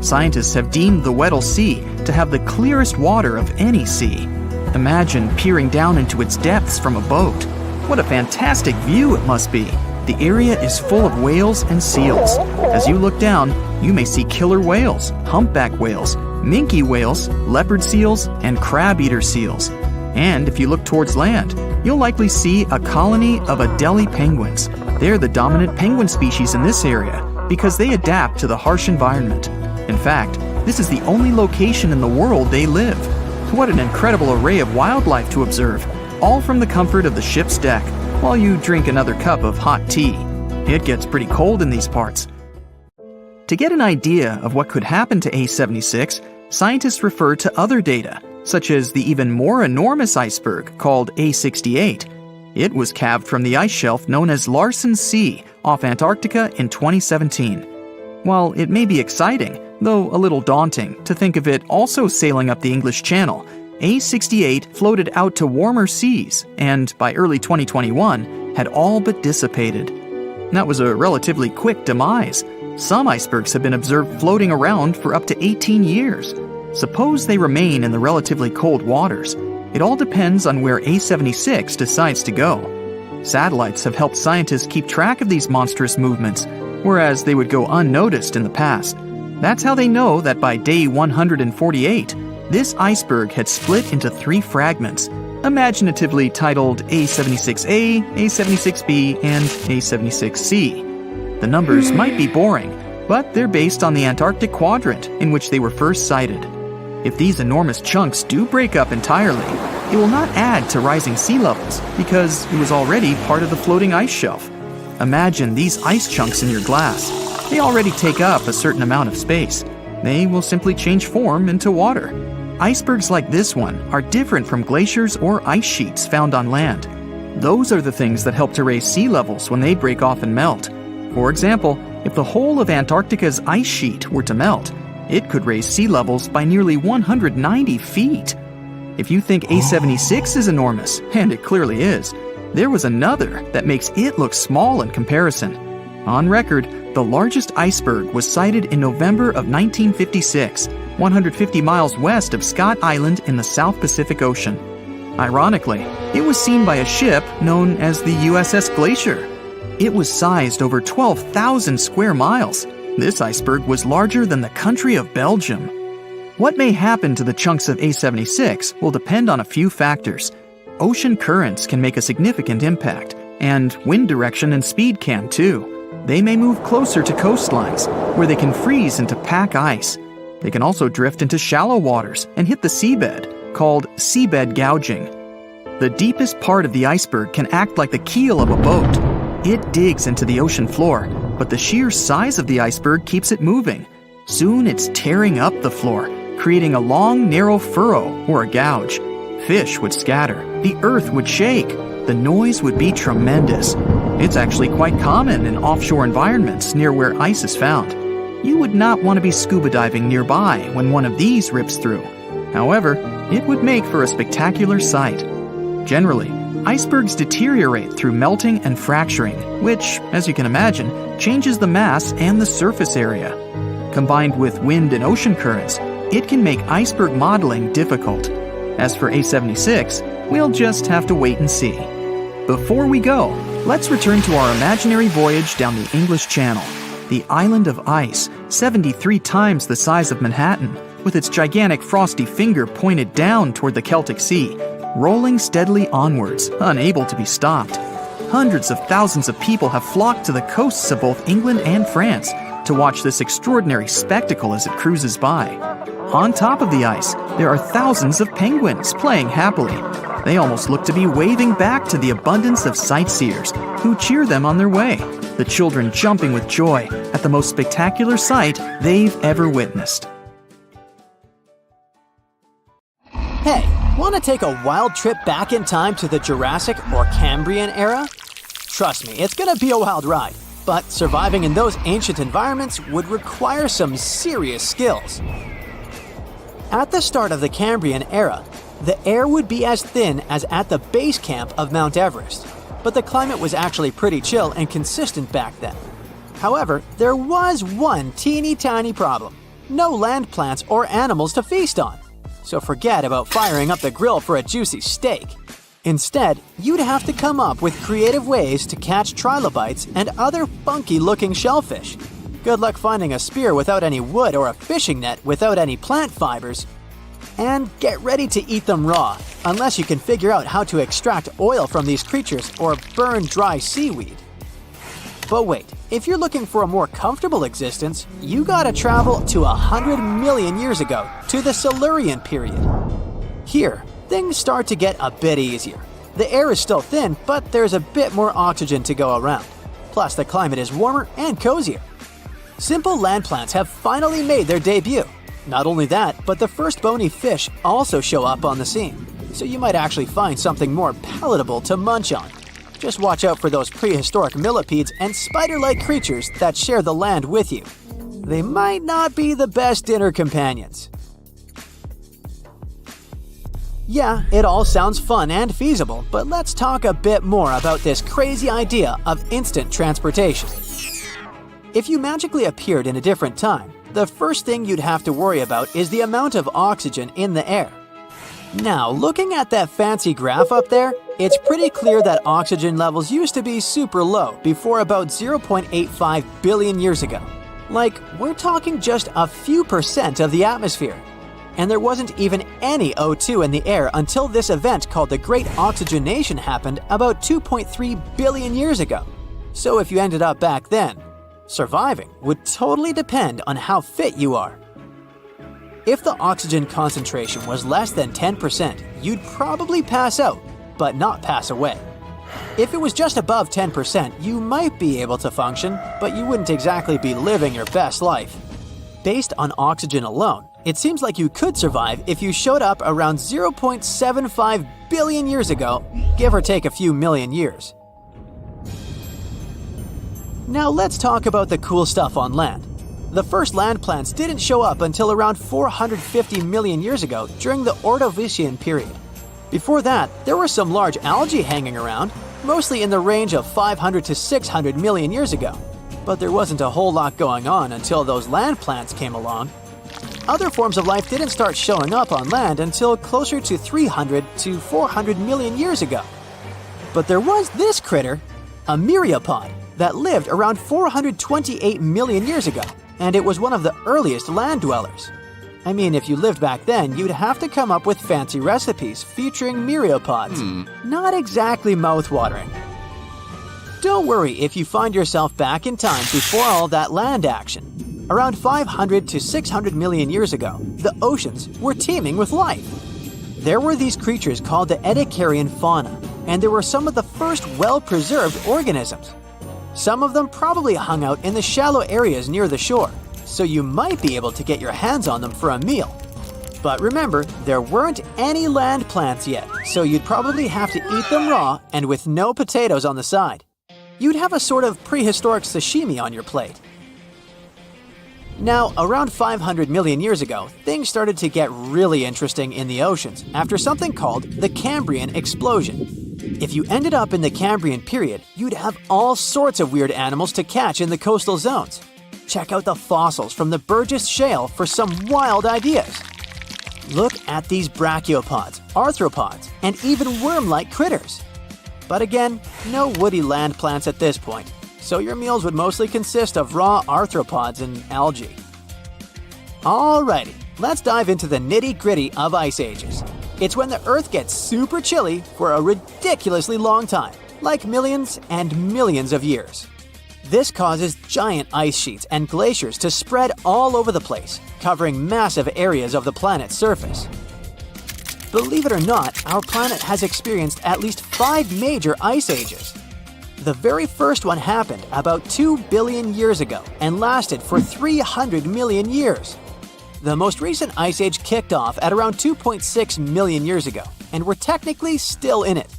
S2: Scientists have deemed the Weddell Sea to have the clearest water of any sea. Imagine peering down into its depths from a boat. What a fantastic view it must be. The area is full of whales and seals. As you look down, you may see killer whales, humpback whales, minke whales, leopard seals, and crab-eater seals. And if you look towards land, you'll likely see a colony of Adelie penguins. They're the dominant penguin species in this area because they adapt to the harsh environment. In fact, this is the only location in the world they live. What an incredible array of wildlife to observe, all from the comfort of the ship's deck, while you drink another cup of hot tea. It gets pretty cold in these parts. To get an idea of what could happen to A76, scientists refer to other data, such as the even more enormous iceberg called A68. It was calved from the ice shelf known as Larsen C off Antarctica in 2017. While it may be exciting, though a little daunting, to think of it also sailing up the English Channel, A68 floated out to warmer seas and, by early 2021, had all but dissipated. That was a relatively quick demise. Some icebergs have been observed floating around for up to 18 years. Suppose they remain in the relatively cold waters. It all depends on where A76 decides to go. Satellites have helped scientists keep track of these monstrous movements, whereas they would go unnoticed in the past. That's how they know that by day 148, this iceberg had split into 3 fragments, imaginatively titled A76A, A76B, and A76C. The numbers might be boring, but they're based on the Antarctic quadrant in which they were first sighted. If these enormous chunks do break up entirely, it will not add to rising sea levels because it was already part of the floating ice shelf. Imagine these ice chunks in your glass. They already take up a certain amount of space. They will simply change form into water. Icebergs like this one are different from glaciers or ice sheets found on land. Those are the things that help to raise sea levels when they break off and melt. For example, if the whole of Antarctica's ice sheet were to melt, it could raise sea levels by nearly 190 feet. If you think A76 is enormous, and it clearly is, there was another that makes it look small in comparison. On record, the largest iceberg was sighted in November of 1956, 150 miles west of Scott Island in the South Pacific Ocean. Ironically, it was seen by a ship known as the USS Glacier. It was sized over 12,000 square miles. This iceberg was larger than the country of Belgium. What may happen to the chunks of A76 will depend on a few factors. Ocean currents can make a significant impact, and wind direction and speed can too. They may move closer to coastlines, where they can freeze into pack ice. They can also drift into shallow waters and hit the seabed, called seabed gouging. The deepest part of the iceberg can act like the keel of a boat. It digs into the ocean floor, but the sheer size of the iceberg keeps it moving. Soon it's tearing up the floor, creating a long, narrow furrow or a gouge. Fish would scatter, the earth would shake, the noise would be tremendous. It's actually quite common in offshore environments near where ice is found. You would not want to be scuba diving nearby when one of these rips through. However, it would make for a spectacular sight. Generally, icebergs deteriorate through melting and fracturing, which, as you can imagine, changes the mass and the surface area. Combined with wind and ocean currents, it can make iceberg modeling difficult. As for A76, we'll just have to wait and see. Before we go, let's return to our imaginary voyage down the English Channel. The island of ice, 73 times the size of Manhattan, with its gigantic frosty finger pointed down toward the Celtic Sea, rolling steadily onwards, unable to be stopped. Hundreds of thousands of people have flocked to the coasts of both England and France to watch this extraordinary spectacle as it cruises by. On top of the ice, there are thousands of penguins playing happily. They almost look to be waving back to the abundance of sightseers who cheer them on their way, the children jumping with joy at the most spectacular sight they've ever witnessed.
S1: Hey, want to take a wild trip back in time to the Jurassic or Cambrian era? Trust me, it's going to be a wild ride, but surviving in those ancient environments would require some serious skills. At the start of the Cambrian era, the air would be as thin as at the base camp of Mount Everest, but the climate was actually pretty chill and consistent back then. However, there was one teeny tiny problem: no land plants or animals to feast on. So forget about firing up the grill for a juicy steak. Instead, you'd have to come up with creative ways to catch trilobites and other funky-looking shellfish. Good luck finding a spear without any wood or a fishing net without any plant fibers. And get ready to eat them raw, unless you can figure out how to extract oil from these creatures or burn dry seaweed. But wait, if you're looking for a more comfortable existence, you gotta travel to 100 million years ago, to the Silurian period. Here, things start to get a bit easier. The air is still thin, but there's a bit more oxygen to go around. Plus, the climate is warmer and cozier. Simple land plants have finally made their debut. Not only that, but the first bony fish also show up on the scene, so you might actually find something more palatable to munch on. Just watch out for those prehistoric millipedes and spider-like creatures that share the land with you. They might not be the best dinner companions. Yeah, it all sounds fun and feasible, but let's talk a bit more about this crazy idea of instant transportation. If you magically appeared in a different time, the first thing you'd have to worry about is the amount of oxygen in the air. Now, looking at that fancy graph up there, it's pretty clear that oxygen levels used to be super low before about 0.85 billion years ago. Like, we're talking just a few % of the atmosphere. And there wasn't even any O2 in the air until this event called the Great Oxygenation happened about 2.3 billion years ago. So if you ended up back then, surviving would totally depend on how fit you are. If the oxygen concentration was less than 10%, you'd probably pass out, but not pass away. If it was just above 10%, you might be able to function, but you wouldn't exactly be living your best life. Based on oxygen alone, It seems like you could survive if you showed up around 0.75 billion years ago, give or take a few million years. Now let's talk about the cool stuff on land. The first land plants didn't show up until around 450 million years ago during the Ordovician period. Before that, there were some large algae hanging around, mostly in the range of 500 to 600 million years ago. But there wasn't a whole lot going on until those land plants came along. Other forms of life didn't start showing up on land until closer to 300 to 400 million years ago. But there was this critter, a myriapod, that lived around 428 million years ago, and it was one of the earliest land dwellers. I mean, if you lived back then, you'd have to come up with fancy recipes featuring myriapods. Not exactly mouth-watering. Don't worry if you find yourself back in time before all that land action. Around 500 to 600 million years ago, the oceans were teeming with life. There were these creatures called the Edicarian fauna, and they were some of the first well-preserved organisms. Some of them probably hung out in the shallow areas near the shore, so you might be able to get your hands on them for a meal. But remember, there weren't any land plants yet, so you'd probably have to eat them raw and with no potatoes on the side. You'd have a sort of prehistoric sashimi on your plate. Now, around 500 million years ago, things started to get really interesting in the oceans after something called the Cambrian explosion. If you ended up in the Cambrian period, you'd have all sorts of weird animals to catch in the coastal zones. Check out the fossils from the Burgess Shale for some wild ideas. Look at these brachiopods, arthropods, and even worm-like critters. But again, no woody land plants at this point, so your meals would mostly consist of raw arthropods and algae. Alrighty, let's dive into the nitty-gritty of ice ages. It's when the Earth gets super chilly for a ridiculously long time, like millions and millions of years. This causes giant ice sheets and glaciers to spread all over the place, covering massive areas of the planet's surface. Believe it or not, our planet has experienced at least 5 major ice ages. The very first one happened about 2 billion years ago and lasted for 300 million years. The most recent ice age kicked off at around 2.6 million years ago, and we're technically still in it.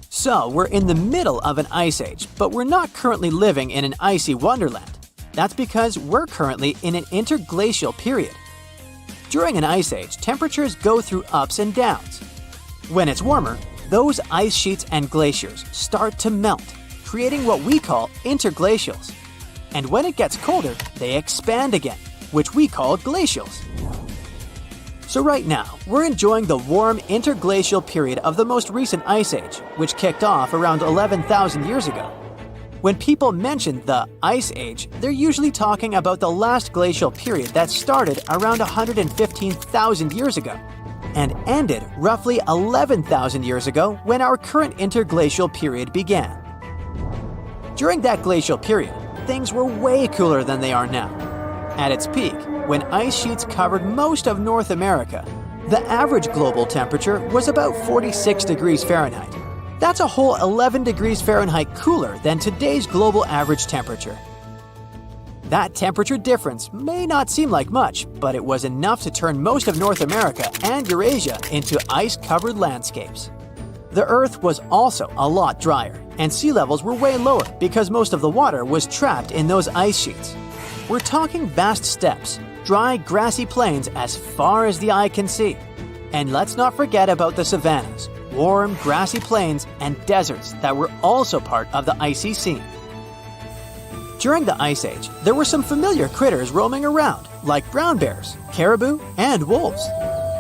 S1: So, we're in the middle of an ice age, but we're not currently living in an icy wonderland. That's because we're currently in an interglacial period. During an ice age, temperatures go through ups and downs. When it's warmer, those ice sheets and glaciers start to melt, creating what we call interglacials. And when it gets colder, they expand again, which we call glacials. So right now, we're enjoying the warm interglacial period of the most recent ice age, which kicked off around 11,000 years ago. When people mention the Ice Age, they're usually talking about the last glacial period that started around 115,000 years ago and ended roughly 11,000 years ago when our current interglacial period began. During that glacial period, things were way cooler than they are now. At its peak, when ice sheets covered most of North America, the average global temperature was about 46 degrees Fahrenheit. That's a whole 11 degrees Fahrenheit cooler than today's global average temperature. That temperature difference may not seem like much, but it was enough to turn most of North America and Eurasia into ice-covered landscapes. The Earth was also a lot drier, and sea levels were way lower because most of the water was trapped in those ice sheets. We're talking vast steppes, dry, grassy plains as far as the eye can see. And let's not forget about the savannas, warm, grassy plains, and deserts that were also part of the icy scene. During the Ice Age, there were some familiar critters roaming around, like brown bears, caribou, and wolves.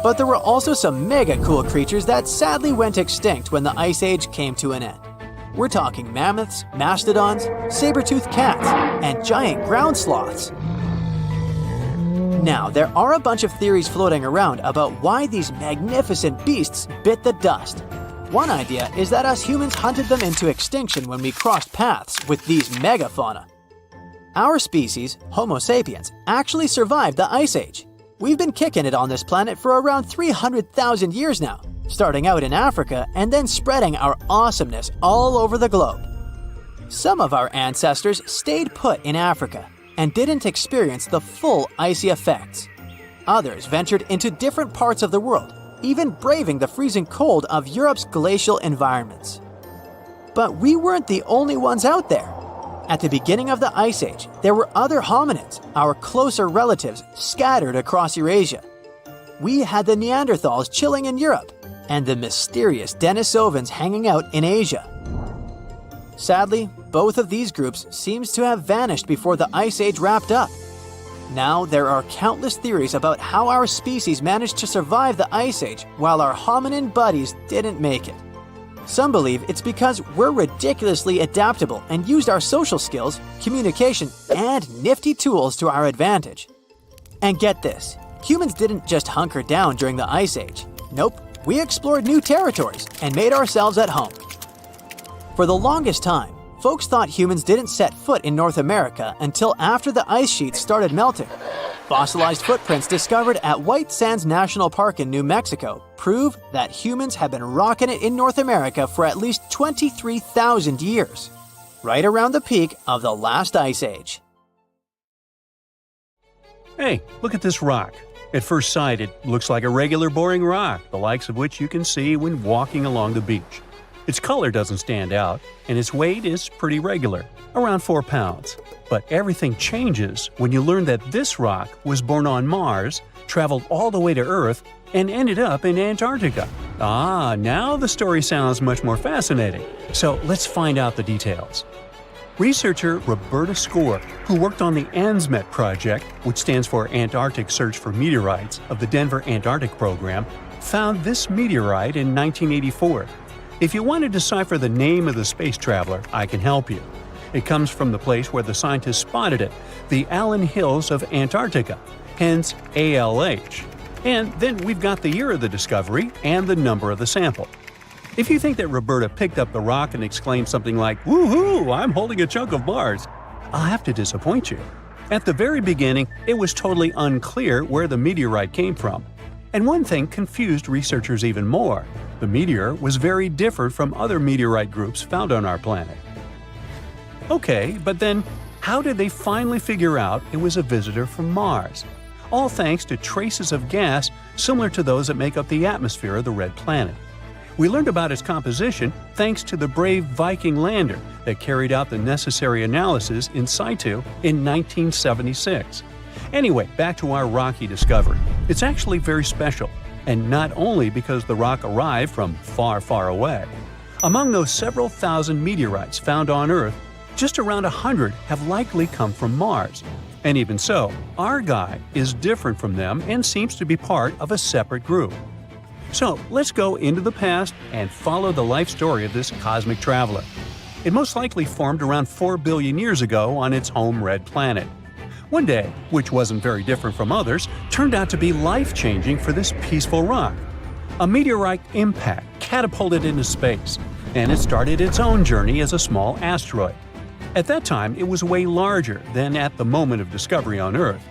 S1: But there were also some mega cool creatures that sadly went extinct when the Ice Age came to an end. We're talking mammoths, mastodons, saber-toothed cats, and giant ground sloths. Now, there are a bunch of theories floating around about why these magnificent beasts bit the dust. One idea is that us humans hunted them into extinction when we crossed paths with these megafauna. Our species, Homo sapiens, actually survived the Ice Age. We've been kicking it on this planet for around 300,000 years now, starting out in Africa and then spreading our awesomeness all over the globe. Some of our ancestors stayed put in Africa and didn't experience the full icy effects. Others ventured into different parts of the world, even braving the freezing cold of Europe's glacial environments. But we weren't the only ones out there. At the beginning of the Ice Age, there were other hominids, our closer relatives, scattered across Eurasia. We had the Neanderthals chilling in Europe, and the mysterious Denisovans hanging out in Asia. Sadly, both of these groups seems to have vanished before the Ice Age wrapped up. Now, there are countless theories about how our species managed to survive the Ice Age while our hominin buddies didn't make it. Some believe it's because we're ridiculously adaptable and used our social skills, communication, and nifty tools to our advantage. And get this, humans didn't just hunker down during the Ice Age. Nope, we explored new territories and made ourselves at home. For the longest time, folks thought humans didn't set foot in North America until after the ice sheets started melting. Fossilized footprints discovered at White Sands National Park in New Mexico prove that humans have been rocking it in North America for at least 23,000 years, right around the peak of the last ice age.
S3: Hey, look at this rock. At first sight, it looks like a regular boring rock, the likes of which you can see when walking along the beach. Its color doesn't stand out, and its weight is pretty regular, around 4 pounds. But everything changes when you learn that this rock was born on Mars, traveled all the way to Earth, and ended up in Antarctica. Now the story sounds much more fascinating. So let's find out the details. Researcher Roberta Score, who worked on the ANSMET project, which stands for Antarctic Search for Meteorites of the Denver Antarctic Program, found this meteorite in 1984. If you want to decipher the name of the space traveler, I can help you. It comes from the place where the scientists spotted it, the Allen Hills of Antarctica, hence ALH. And then we've got the year of the discovery and the number of the sample. If you think that Roberta picked up the rock and exclaimed something like, "Woohoo, I'm holding a chunk of Mars," I'll have to disappoint you. At the very beginning, it was totally unclear where the meteorite came from. And one thing confused researchers even more. The meteor was very different from other meteorite groups found on our planet. Okay, but then how did they finally figure out it was a visitor from Mars? All thanks to traces of gas similar to those that make up the atmosphere of the red planet. We learned about its composition thanks to the brave Viking lander that carried out the necessary analysis in situ in 1976. Anyway, back to our rocky discovery. It's actually very special, and not only because the rock arrived from far, far away. Among those several thousand meteorites found on Earth, just around 100 have likely come from Mars. And even so, our guy is different from them and seems to be part of a separate group. So let's go into the past and follow the life story of this cosmic traveler. It most likely formed around 4 billion years ago on its home red planet. One day, which wasn't very different from others, turned out to be life-changing for this peaceful rock. A meteorite impact catapulted into space, and it started its own journey as a small asteroid. At that time, it was way larger than at the moment of discovery on Earth.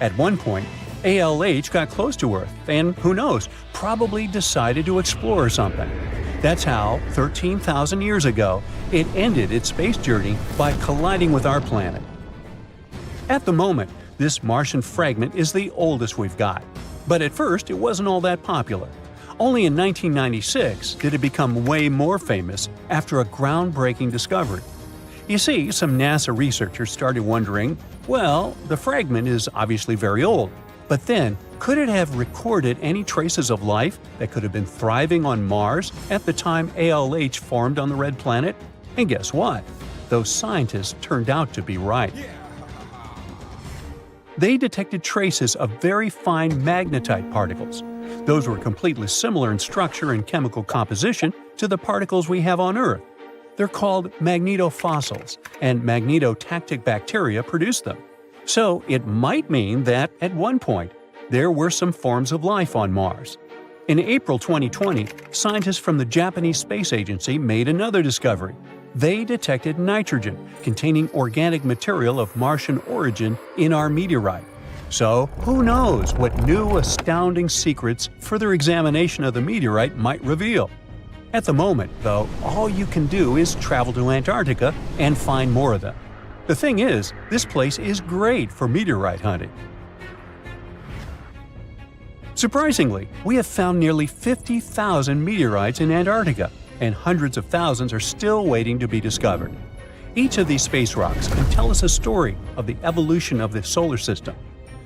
S3: At one point, ALH got close to Earth and, who knows, probably decided to explore something. That's how, 13,000 years ago, it ended its space journey by colliding with our planet. At the moment, this Martian fragment is the oldest we've got. But at first, it wasn't all that popular. Only in 1996 did it become way more famous after a groundbreaking discovery. You see, some NASA researchers started wondering, well, the fragment is obviously very old, but then, could it have recorded any traces of life that could have been thriving on Mars at the time ALH formed on the red planet? And guess what? Those scientists turned out to be right. They detected traces of very fine magnetite particles. Those were completely similar in structure and chemical composition to the particles we have on Earth. They're called magnetofossils, and magnetotactic bacteria produce them. So it might mean that, at one point, there were some forms of life on Mars. In April 2020, scientists from the Japanese Space Agency made another discovery. They detected nitrogen containing organic material of Martian origin in our meteorite. So, who knows what new astounding secrets further examination of the meteorite might reveal. At the moment, though, all you can do is travel to Antarctica and find more of them. The thing is, this place is great for meteorite hunting. Surprisingly, we have found nearly 50,000 meteorites in Antarctica, and hundreds of thousands are still waiting to be discovered. Each of these space rocks can tell us a story of the evolution of the solar system.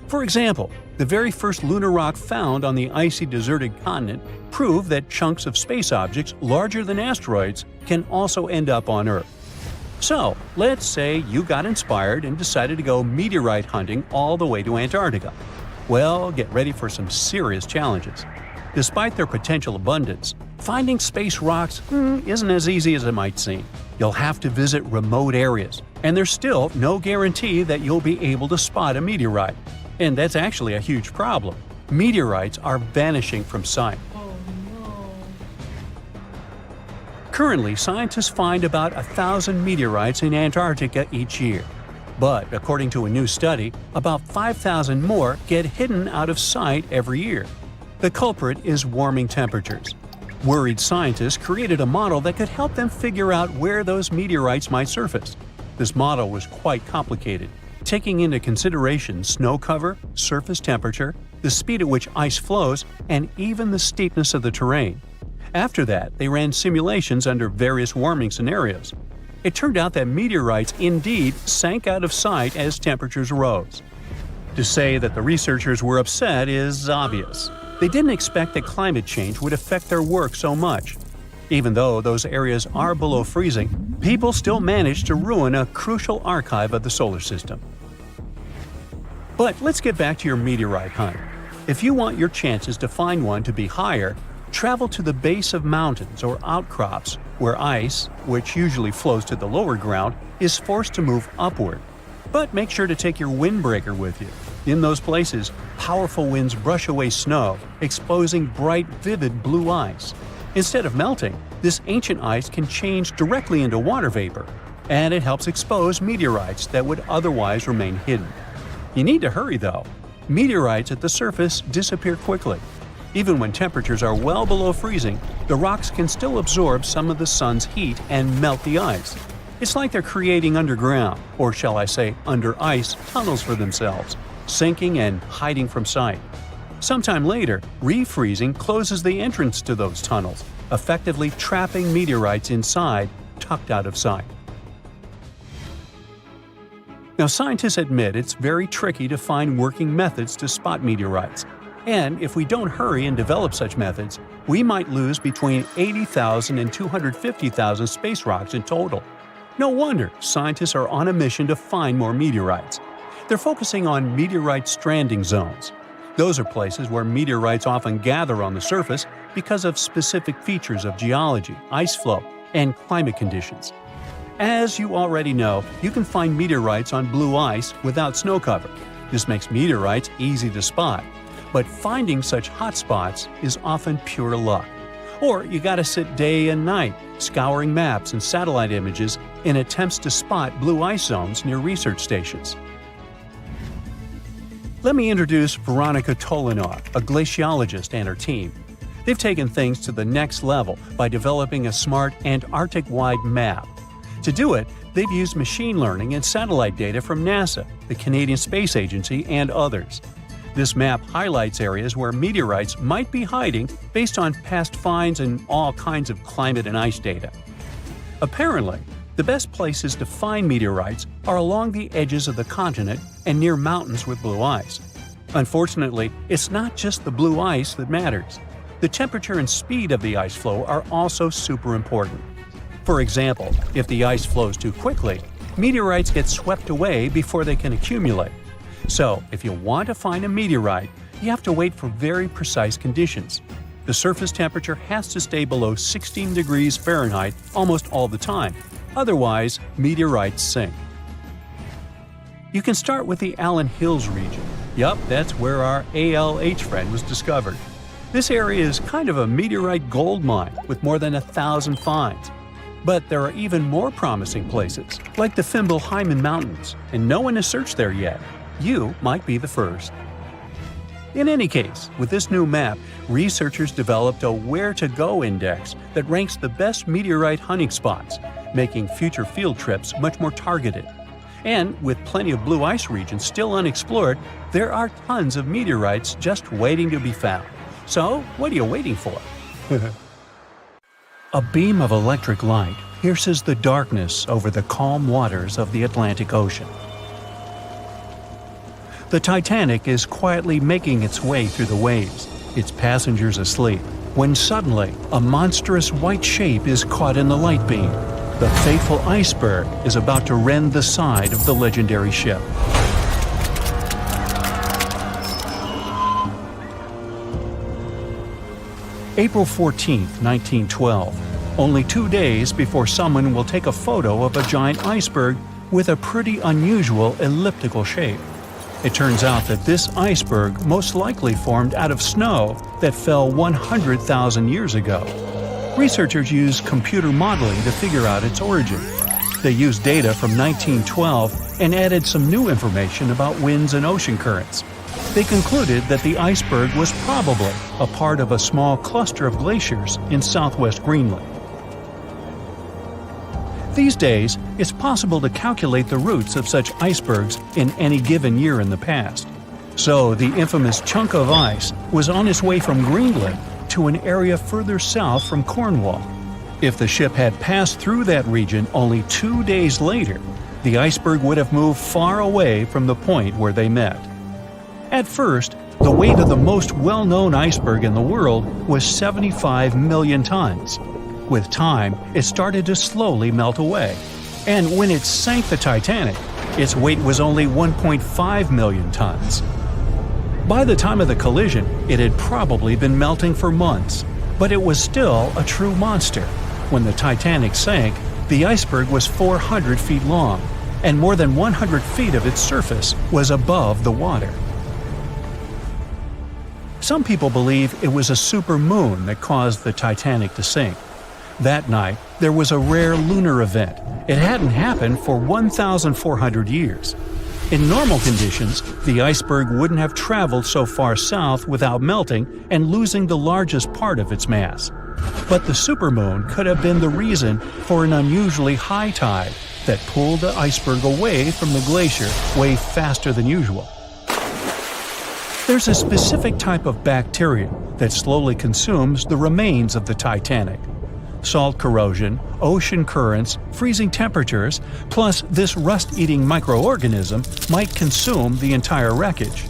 S3: For example, the very first lunar rock found on the icy deserted continent proved that chunks of space objects larger than asteroids can also end up on Earth. So, let's say you got inspired and decided to go meteorite hunting all the way to Antarctica. Well, get ready for some serious challenges. Despite their potential abundance, finding space rocks isn't as easy as it might seem. You'll have to visit remote areas, and there's still no guarantee that you'll be able to spot a meteorite. And that's actually a huge problem. Meteorites are vanishing from sight. Currently, scientists find about 1,000 meteorites in Antarctica each year. But according to a new study, about 5,000 more get hidden out of sight every year. The culprit is warming temperatures. Worried scientists created a model that could help them figure out where those meteorites might surface. This model was quite complicated, taking into consideration snow cover, surface temperature, the speed at which ice flows, and even the steepness of the terrain. After that, they ran simulations under various warming scenarios. It turned out that meteorites indeed sank out of sight as temperatures rose. To say that the researchers were upset is obvious. They didn't expect that climate change would affect their work so much. Even though those areas are below freezing, people still managed to ruin a crucial archive of the solar system. But let's get back to your meteorite hunt. If you want your chances to find one to be higher, travel to the base of mountains or outcrops where ice, which usually flows to the lower ground, is forced to move upward. But make sure to take your windbreaker with you. In those places, powerful winds brush away snow, exposing bright, vivid blue ice. Instead of melting, this ancient ice can change directly into water vapor, and it helps expose meteorites that would otherwise remain hidden. You need to hurry though. Meteorites at the surface disappear quickly. Even when temperatures are well below freezing, the rocks can still absorb some of the sun's heat and melt the ice. It's like they're creating underground, or shall I say under ice, tunnels for themselves, sinking and hiding from sight. Sometime later, refreezing closes the entrance to those tunnels, effectively trapping meteorites inside, tucked out of sight. Now, scientists admit it's very tricky to find working methods to spot meteorites. And if we don't hurry and develop such methods, we might lose between 80,000 and 250,000 space rocks in total. No wonder scientists are on a mission to find more meteorites. They're focusing on meteorite stranding zones. Those are places where meteorites often gather on the surface because of specific features of geology, ice flow, and climate conditions. As you already know, you can find meteorites on blue ice without snow cover. This makes meteorites easy to spot. But finding such hotspots is often pure luck. Or you gotta sit day and night, scouring maps and satellite images in attempts to spot blue ice zones near research stations. Let me introduce Veronika Tolinov, a glaciologist, and her team. They've taken things to the next level by developing a smart Antarctic-wide map. To do it, they've used machine learning and satellite data from NASA, the Canadian Space Agency, and others. This map highlights areas where meteorites might be hiding based on past finds and all kinds of climate and ice data. Apparently, the best places to find meteorites are along the edges of the continent and near mountains with blue ice. Unfortunately, it's not just the blue ice that matters. The temperature and speed of the ice flow are also super important. For example, if the ice flows too quickly, meteorites get swept away before they can accumulate. So, if you want to find a meteorite, you have to wait for very precise conditions. The surface temperature has to stay below 16 degrees Fahrenheit almost all the time. Otherwise, meteorites sink. You can start with the Allen Hills region. Yup, that's where our ALH friend was discovered. This area is kind of a meteorite gold mine with more than 1,000 finds. But there are even more promising places, like the Fimbulheimen Mountains, and no one has searched there yet. You might be the first. In any case, with this new map, researchers developed a where-to-go index that ranks the best meteorite hunting spots, making future field trips much more targeted. And with plenty of blue ice regions still unexplored, there are tons of meteorites just waiting to be found. So, what are you waiting for? A beam of electric light pierces the darkness over the calm waters of the Atlantic Ocean. The Titanic is quietly making its way through the waves, its passengers asleep, when suddenly a monstrous white shape is caught in the light beam. The fateful iceberg is about to rend the side of the legendary ship. April 14, 1912, only 2 days before someone will take a photo of a giant iceberg with a pretty unusual elliptical shape. It turns out that this iceberg most likely formed out of snow that fell 100,000 years ago. Researchers used computer modeling to figure out its origin. They used data from 1912 and added some new information about winds and ocean currents. They concluded that the iceberg was probably a part of a small cluster of glaciers in southwest Greenland. These days, it's possible to calculate the routes of such icebergs in any given year in the past. So the infamous chunk of ice was on its way from Greenland to an area further south from Cornwall. If the ship had passed through that region only 2 days later, the iceberg would have moved far away from the point where they met. At first, the weight of the most well-known iceberg in the world was 75 million tons. With time, it started to slowly melt away. And when it sank the Titanic, its weight was only 1.5 million tons. By the time of the collision, it had probably been melting for months, but it was still a true monster. When the Titanic sank, the iceberg was 400 feet long, and more than 100 feet of its surface was above the water. Some people believe it was a supermoon that caused the Titanic to sink. That night, there was a rare lunar event. It hadn't happened for 1,400 years. In normal conditions, the iceberg wouldn't have traveled so far south without melting and losing the largest part of its mass. But the supermoon could have been the reason for an unusually high tide that pulled the iceberg away from the glacier way faster than usual. There's a specific type of bacteria that slowly consumes the remains of the Titanic. Salt corrosion, ocean currents, freezing temperatures, plus this rust-eating microorganism might consume the entire wreckage.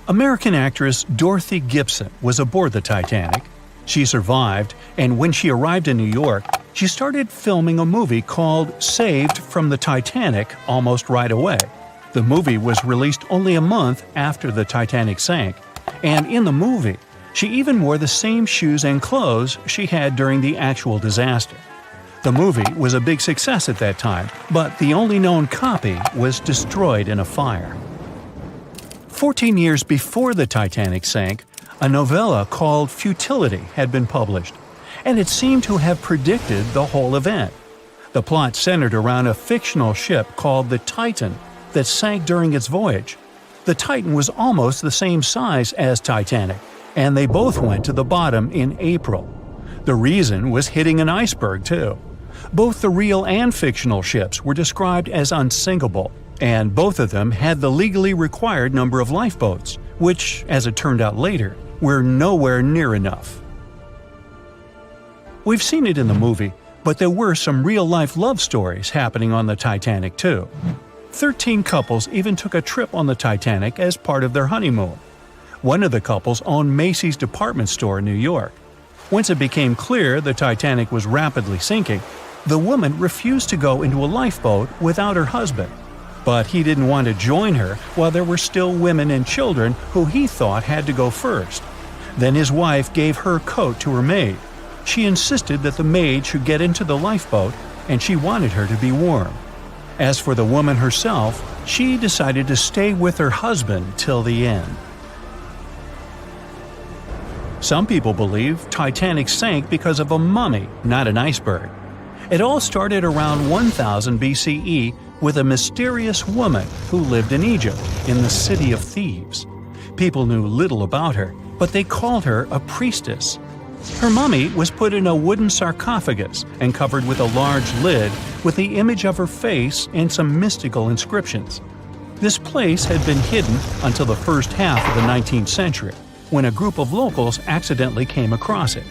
S3: American actress Dorothy Gibson was aboard the Titanic. She survived, and when she arrived in New York, she started filming a movie called Saved from the Titanic almost right away. The movie was released only a month after the Titanic sank, and in the movie, she even wore the same shoes and clothes she had during the actual disaster. The movie was a big success at that time, but the only known copy was destroyed in a fire. 14 years before the Titanic sank, a novella called Futility had been published, and it seemed to have predicted the whole event. The plot centered around a fictional ship called the Titan that sank during its voyage. The Titan was almost the same size as Titanic, and they both went to the bottom in April. The reason was hitting an iceberg, too. Both the real and fictional ships were described as unsinkable, and both of them had the legally required number of lifeboats, which, as it turned out later, were nowhere near enough. We've seen it in the movie, but there were some real-life love stories happening on the Titanic, too. 13 couples even took a trip on the Titanic as part of their honeymoon. One of the couples owned Macy's department store in New York. Once it became clear the Titanic was rapidly sinking, the woman refused to go into a lifeboat without her husband. But he didn't want to join her while there were still women and children who he thought had to go first. Then his wife gave her coat to her maid. She insisted that the maid should get into the lifeboat, and she wanted her to be warm. As for the woman herself, she decided to stay with her husband till the end. Some people believe Titanic sank because of a mummy, not an iceberg. It all started around 1000 BCE with a mysterious woman who lived in Egypt, in the city of Thebes. People knew little about her, but they called her a priestess. Her mummy was put in a wooden sarcophagus and covered with a large lid with the image of her face and some mystical inscriptions. This place had been hidden until the first half of the 19th century, when a group of locals accidentally came across it.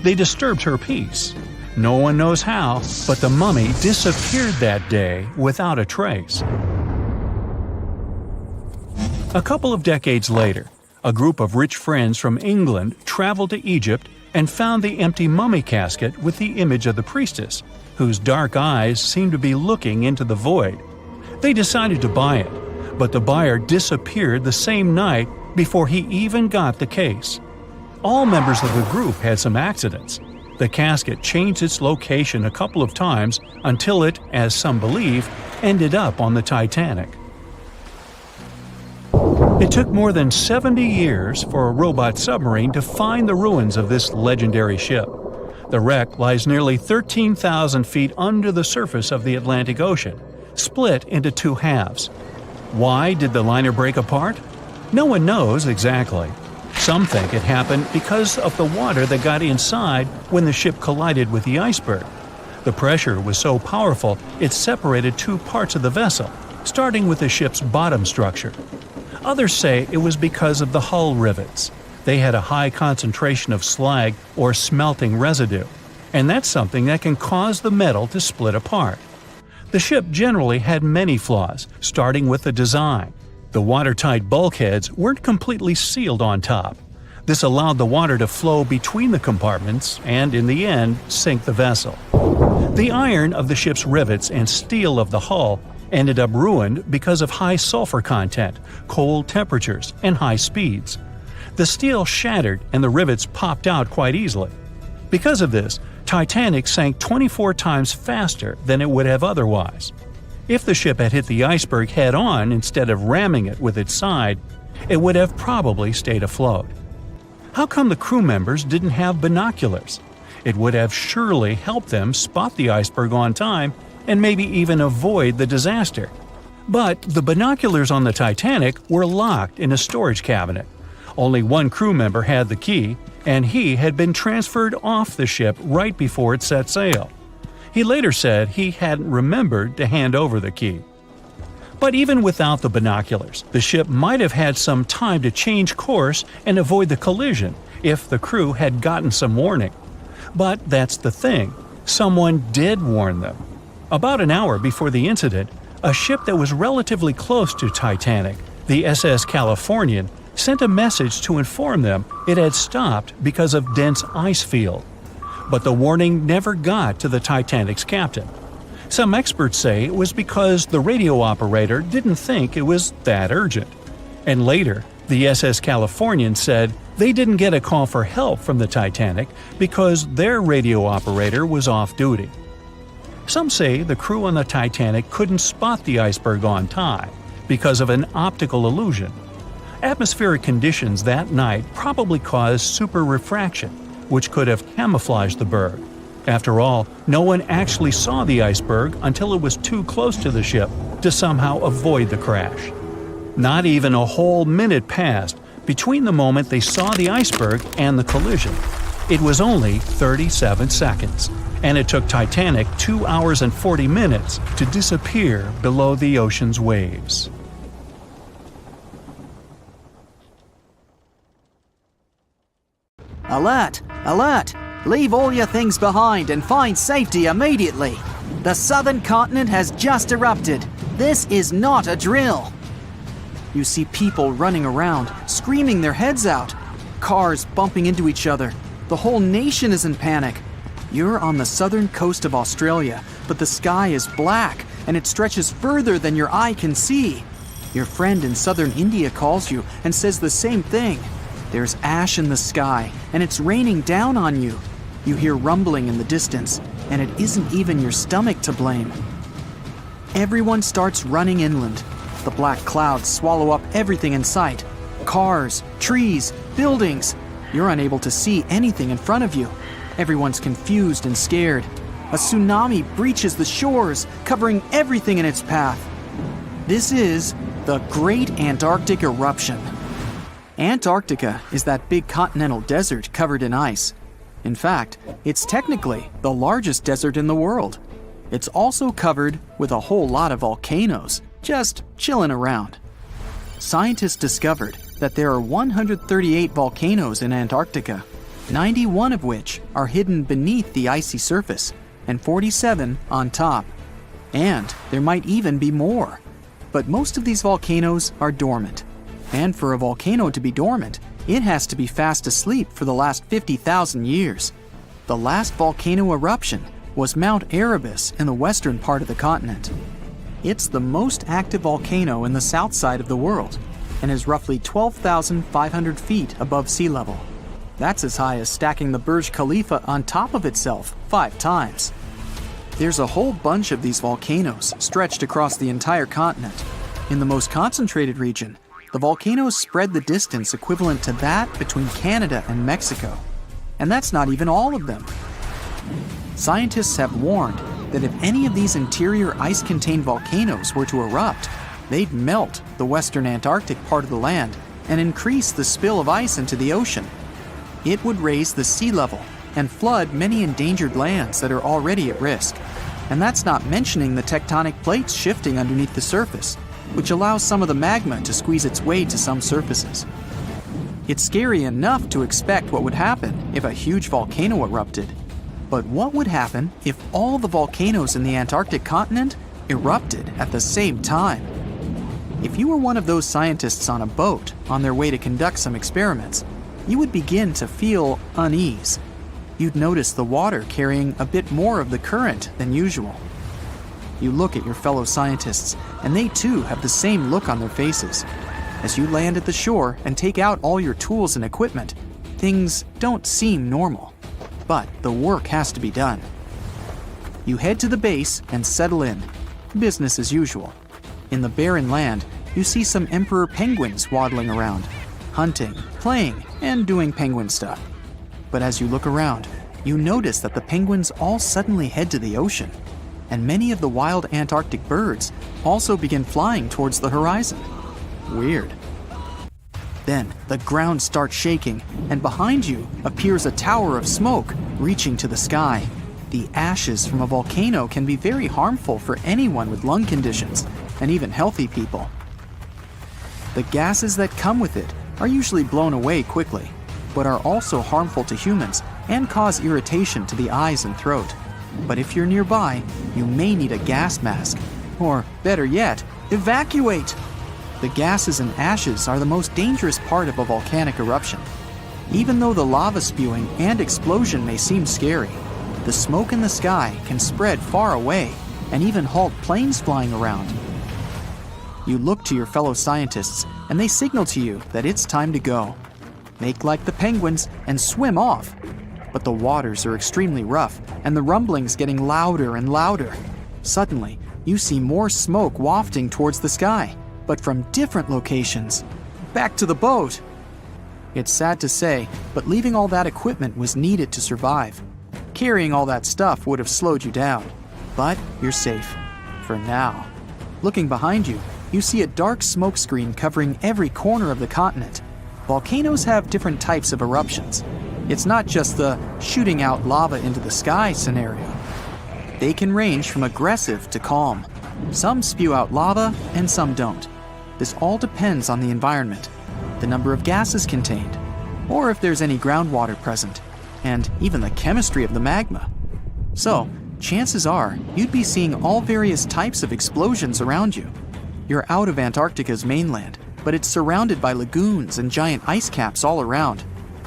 S3: They disturbed her peace. No one knows how, but the mummy disappeared that day without a trace. A couple of decades later, a group of rich friends from England traveled to Egypt and found the empty mummy casket with the image of the priestess, whose dark eyes seemed to be looking into the void. They decided to buy it, but the buyer disappeared the same night before he even got the case. All members of the group had some accidents. The casket changed its location a couple of times until it, as some believe, ended up on the Titanic. It took more than 70 years for a robot submarine to find the ruins of this legendary ship. The wreck lies nearly 13,000 feet under the surface of the Atlantic Ocean, split into two halves. Why did the liner break apart? No one knows exactly. Some think it happened because of the water that got inside when the ship collided with the iceberg. The pressure was so powerful it separated two parts of the vessel, starting with the ship's bottom structure. Others say it was because of the hull rivets. They had a high concentration of slag or smelting residue, and that's something that can cause the metal to split apart. The ship generally had many flaws, starting with the design. The watertight bulkheads weren't completely sealed on top. This allowed the water to flow between the compartments and, in the end, sink the vessel. The iron of the ship's rivets and steel of the hull ended up ruined because of high sulfur content, cold temperatures, and high speeds. The steel shattered and the rivets popped out quite easily. Because of this, Titanic sank 24 times faster than it would have otherwise. If the ship had hit the iceberg head-on instead of ramming it with its side, it would have probably stayed afloat. How come the crew members didn't have binoculars? It would have surely helped them spot the iceberg on time and maybe even avoid the disaster. But the binoculars on the Titanic were locked in a storage cabinet. Only one crew member had the key, and he had been transferred off the ship right before it set sail. He later said he hadn't remembered to hand over the key. But even without the binoculars, the ship might have had some time to change course and avoid the collision if the crew had gotten some warning. But that's the thing, someone did warn them. About an hour before the incident, a ship that was relatively close to Titanic, the SS Californian, sent a message to inform them it had stopped because of dense ice field. But the warning never got to the Titanic's captain. Some experts say it was because the radio operator didn't think it was that urgent. And later, the SS Californian said they didn't get a call for help from the Titanic because their radio operator was off duty. Some say the crew on the Titanic couldn't spot the iceberg on time because of an optical illusion. Atmospheric conditions that night probably caused super refraction, which could have camouflaged the berg. After all, no one actually saw the iceberg until it was too close to the ship to somehow avoid the crash. Not even a whole minute passed between the moment they saw the iceberg and the collision. It was only 37 seconds, and it took Titanic 2 hours and 40 minutes to disappear below the ocean's waves.
S2: Alert! Alert! Leave all your things behind and find safety immediately. The southern continent has just erupted. This is not a drill. You see people running around, screaming their heads out. Cars bumping into each other. The whole nation is in panic. You're on the southern coast of Australia, but the sky is black and it stretches further than your eye can see. Your friend in southern India calls you and says the same thing. There's ash in the sky and it's raining down on you. You hear rumbling in the distance, and it isn't even your stomach to blame. Everyone starts running inland. The black clouds swallow up everything in sight. Cars, trees, buildings. You're unable to see anything in front of you. Everyone's confused and scared. A tsunami breaches the shores, covering everything in its path. This is the Great Antarctic Eruption. Antarctica is that big continental desert covered in ice. In fact, it's technically the largest desert in the world. It's also covered with a whole lot of volcanoes, just chilling around. Scientists discovered that there are 138 volcanoes in Antarctica, 91 of which are hidden beneath the icy surface, and 47 on top. And there might even be more. But most of these volcanoes are dormant. And for a volcano to be dormant, it has to be fast asleep for the last 50,000 years. The last volcano eruption was Mount Erebus in the western part of the continent. It's the most active volcano in the south side of the world and is roughly 12,500 feet above sea level. That's as high as stacking the Burj Khalifa on top of itself 5 times. There's a whole bunch of these volcanoes stretched across the entire continent. In the most concentrated region, the volcanoes spread the distance equivalent to that between Canada and Mexico. And that's not even all of them. Scientists have warned that if any of these interior ice-contained volcanoes were to erupt, they'd melt the western Antarctic part of the land and increase the spill of ice into the ocean. It would raise the sea level and flood many endangered lands that are already at risk. And that's not mentioning the tectonic plates shifting underneath the surface, which allows some of the magma to squeeze its way to some surfaces. It's scary enough to expect what would happen if a huge volcano erupted. But what would happen if all the volcanoes in the Antarctic continent erupted at the same time? If you were one of those scientists on a boat on their way to conduct some experiments, you would begin to feel unease. You'd notice the water carrying a bit more of the current than usual. You look at your fellow scientists, and they too have the same look on their faces. As you land at the shore and take out all your tools and equipment, things don't seem normal. But the work has to be done. You head to the base and settle in. Business as usual. In the barren land, you see some emperor penguins waddling around, hunting, playing, and doing penguin stuff. But as you look around, you notice that the penguins all suddenly head to the ocean, and many of the wild Antarctic birds also begin flying towards the horizon. Weird. Then the ground starts shaking, and behind you appears a tower of smoke reaching to the sky. The ashes from a volcano can be very harmful for anyone with lung conditions, and even healthy people. The gases that come with it are usually blown away quickly, but are also harmful to humans and cause irritation to the eyes and throat. But if you're nearby, you may need a gas mask, or better yet, evacuate! The gases and ashes are the most dangerous part of a volcanic eruption. Even though the lava spewing and explosion may seem scary, the smoke in the sky can spread far away and even halt planes flying around. You look to your fellow scientists and they signal to you that it's time to go. Make like the penguins and swim off. But the waters are extremely rough and the rumblings getting louder and louder. Suddenly, you see more smoke wafting towards the sky, but from different locations. Back to the boat! It's sad to say, but leaving all that equipment was needed to survive. Carrying all that stuff would have slowed you down, but you're safe. For now. Looking behind you, you see a dark smoke screen covering every corner of the continent. Volcanoes have different types of eruptions. It's not just the shooting out lava into the sky scenario. They can range from aggressive to calm. Some spew out lava and some don't. This all depends on the environment, the number of gases contained, or if there's any groundwater present, and even the chemistry of the magma. So, chances are you'd be seeing all various types of explosions around you. You're out of Antarctica's mainland, but it's surrounded by lagoons and giant ice caps all around.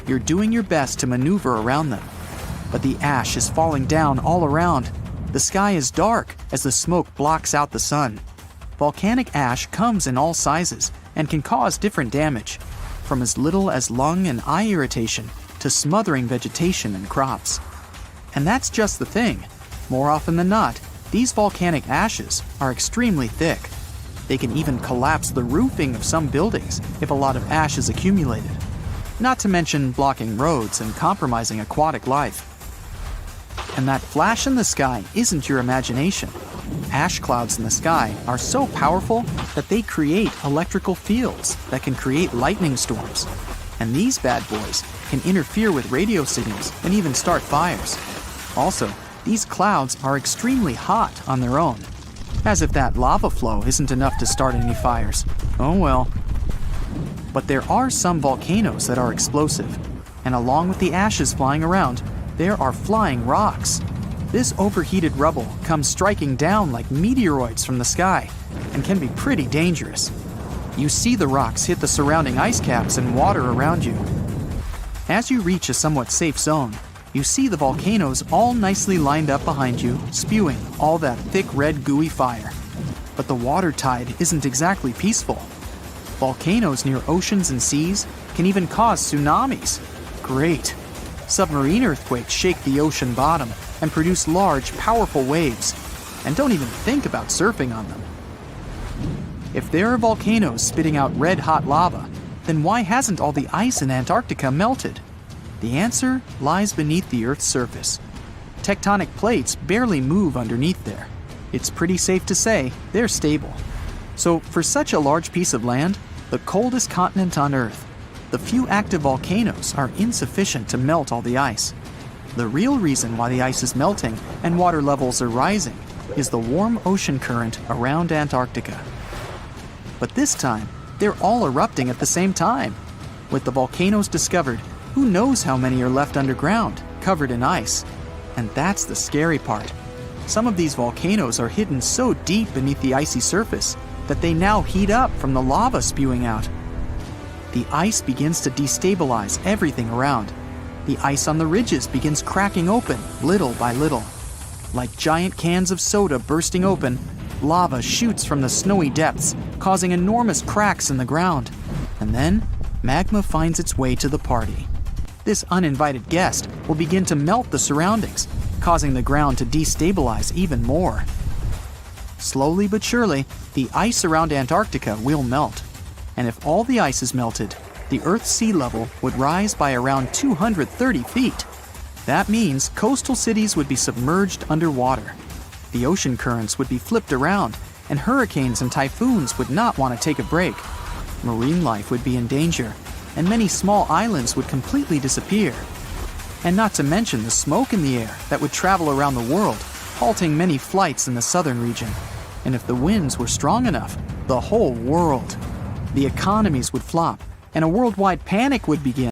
S2: You're doing your best to maneuver around them. But the ash is falling down all around. The sky is dark as the smoke blocks out the sun. Volcanic ash comes in all sizes and can cause different damage, from as little as lung and eye irritation to smothering vegetation and crops. And that's just the thing. More often than not, these volcanic ashes are extremely thick. They can even collapse the roofing of some buildings if a lot of ash is accumulated. Not to mention blocking roads and compromising aquatic life. And that flash in the sky isn't your imagination. Ash clouds in the sky are so powerful that they create electrical fields that can create lightning storms. And these bad boys can interfere with radio signals and even start fires. Also, these clouds are extremely hot on their own. As if that lava flow isn't enough to start any fires. Oh well. But there are some volcanoes that are explosive. And along with the ashes flying around, there are flying rocks. This overheated rubble comes striking down like meteoroids from the sky and can be pretty dangerous. You see the rocks hit the surrounding ice caps and water around you. As you reach a somewhat safe zone, you see the volcanoes all nicely lined up behind you, spewing all that thick red gooey fire. But the water tide isn't exactly peaceful. Volcanoes near oceans and seas can even cause tsunamis. Great. Submarine earthquakes shake the ocean bottom and produce large, powerful waves. And don't even think about surfing on them. If there are volcanoes spitting out red-hot lava, then why hasn't all the ice in Antarctica melted? The answer lies beneath the Earth's surface. Tectonic plates barely move underneath there. It's pretty safe to say they're stable. So for such a large piece of land, the coldest continent on Earth, the few active volcanoes are insufficient to melt all the ice. The real reason why the ice is melting and water levels are rising is the warm ocean current around Antarctica. But this time, they're all erupting at the same time. With the volcanoes discovered, who knows how many are left underground, covered in ice. And that's the scary part. Some of these volcanoes are hidden so deep beneath the icy surface that they now heat up from the lava spewing out. The ice begins to destabilize everything around. The ice on the ridges begins cracking open little by little. Like giant cans of soda bursting open, lava shoots from the snowy depths, causing enormous cracks in the ground. And then, magma finds its way to the party. This uninvited guest will begin to melt the surroundings, causing the ground to destabilize even more. Slowly but surely, the ice around Antarctica will melt. And if all the ice is melted, the Earth's sea level would rise by around 230 feet. That means coastal cities would be submerged underwater. The ocean currents would be flipped around, and hurricanes and typhoons would not want to take a break. Marine life would be in danger, and many small islands would completely disappear. And not to mention the smoke in the air that would travel around the world, halting many flights in the southern region. And if the winds were strong enough, the whole world. The economies would flop, and a worldwide panic would begin.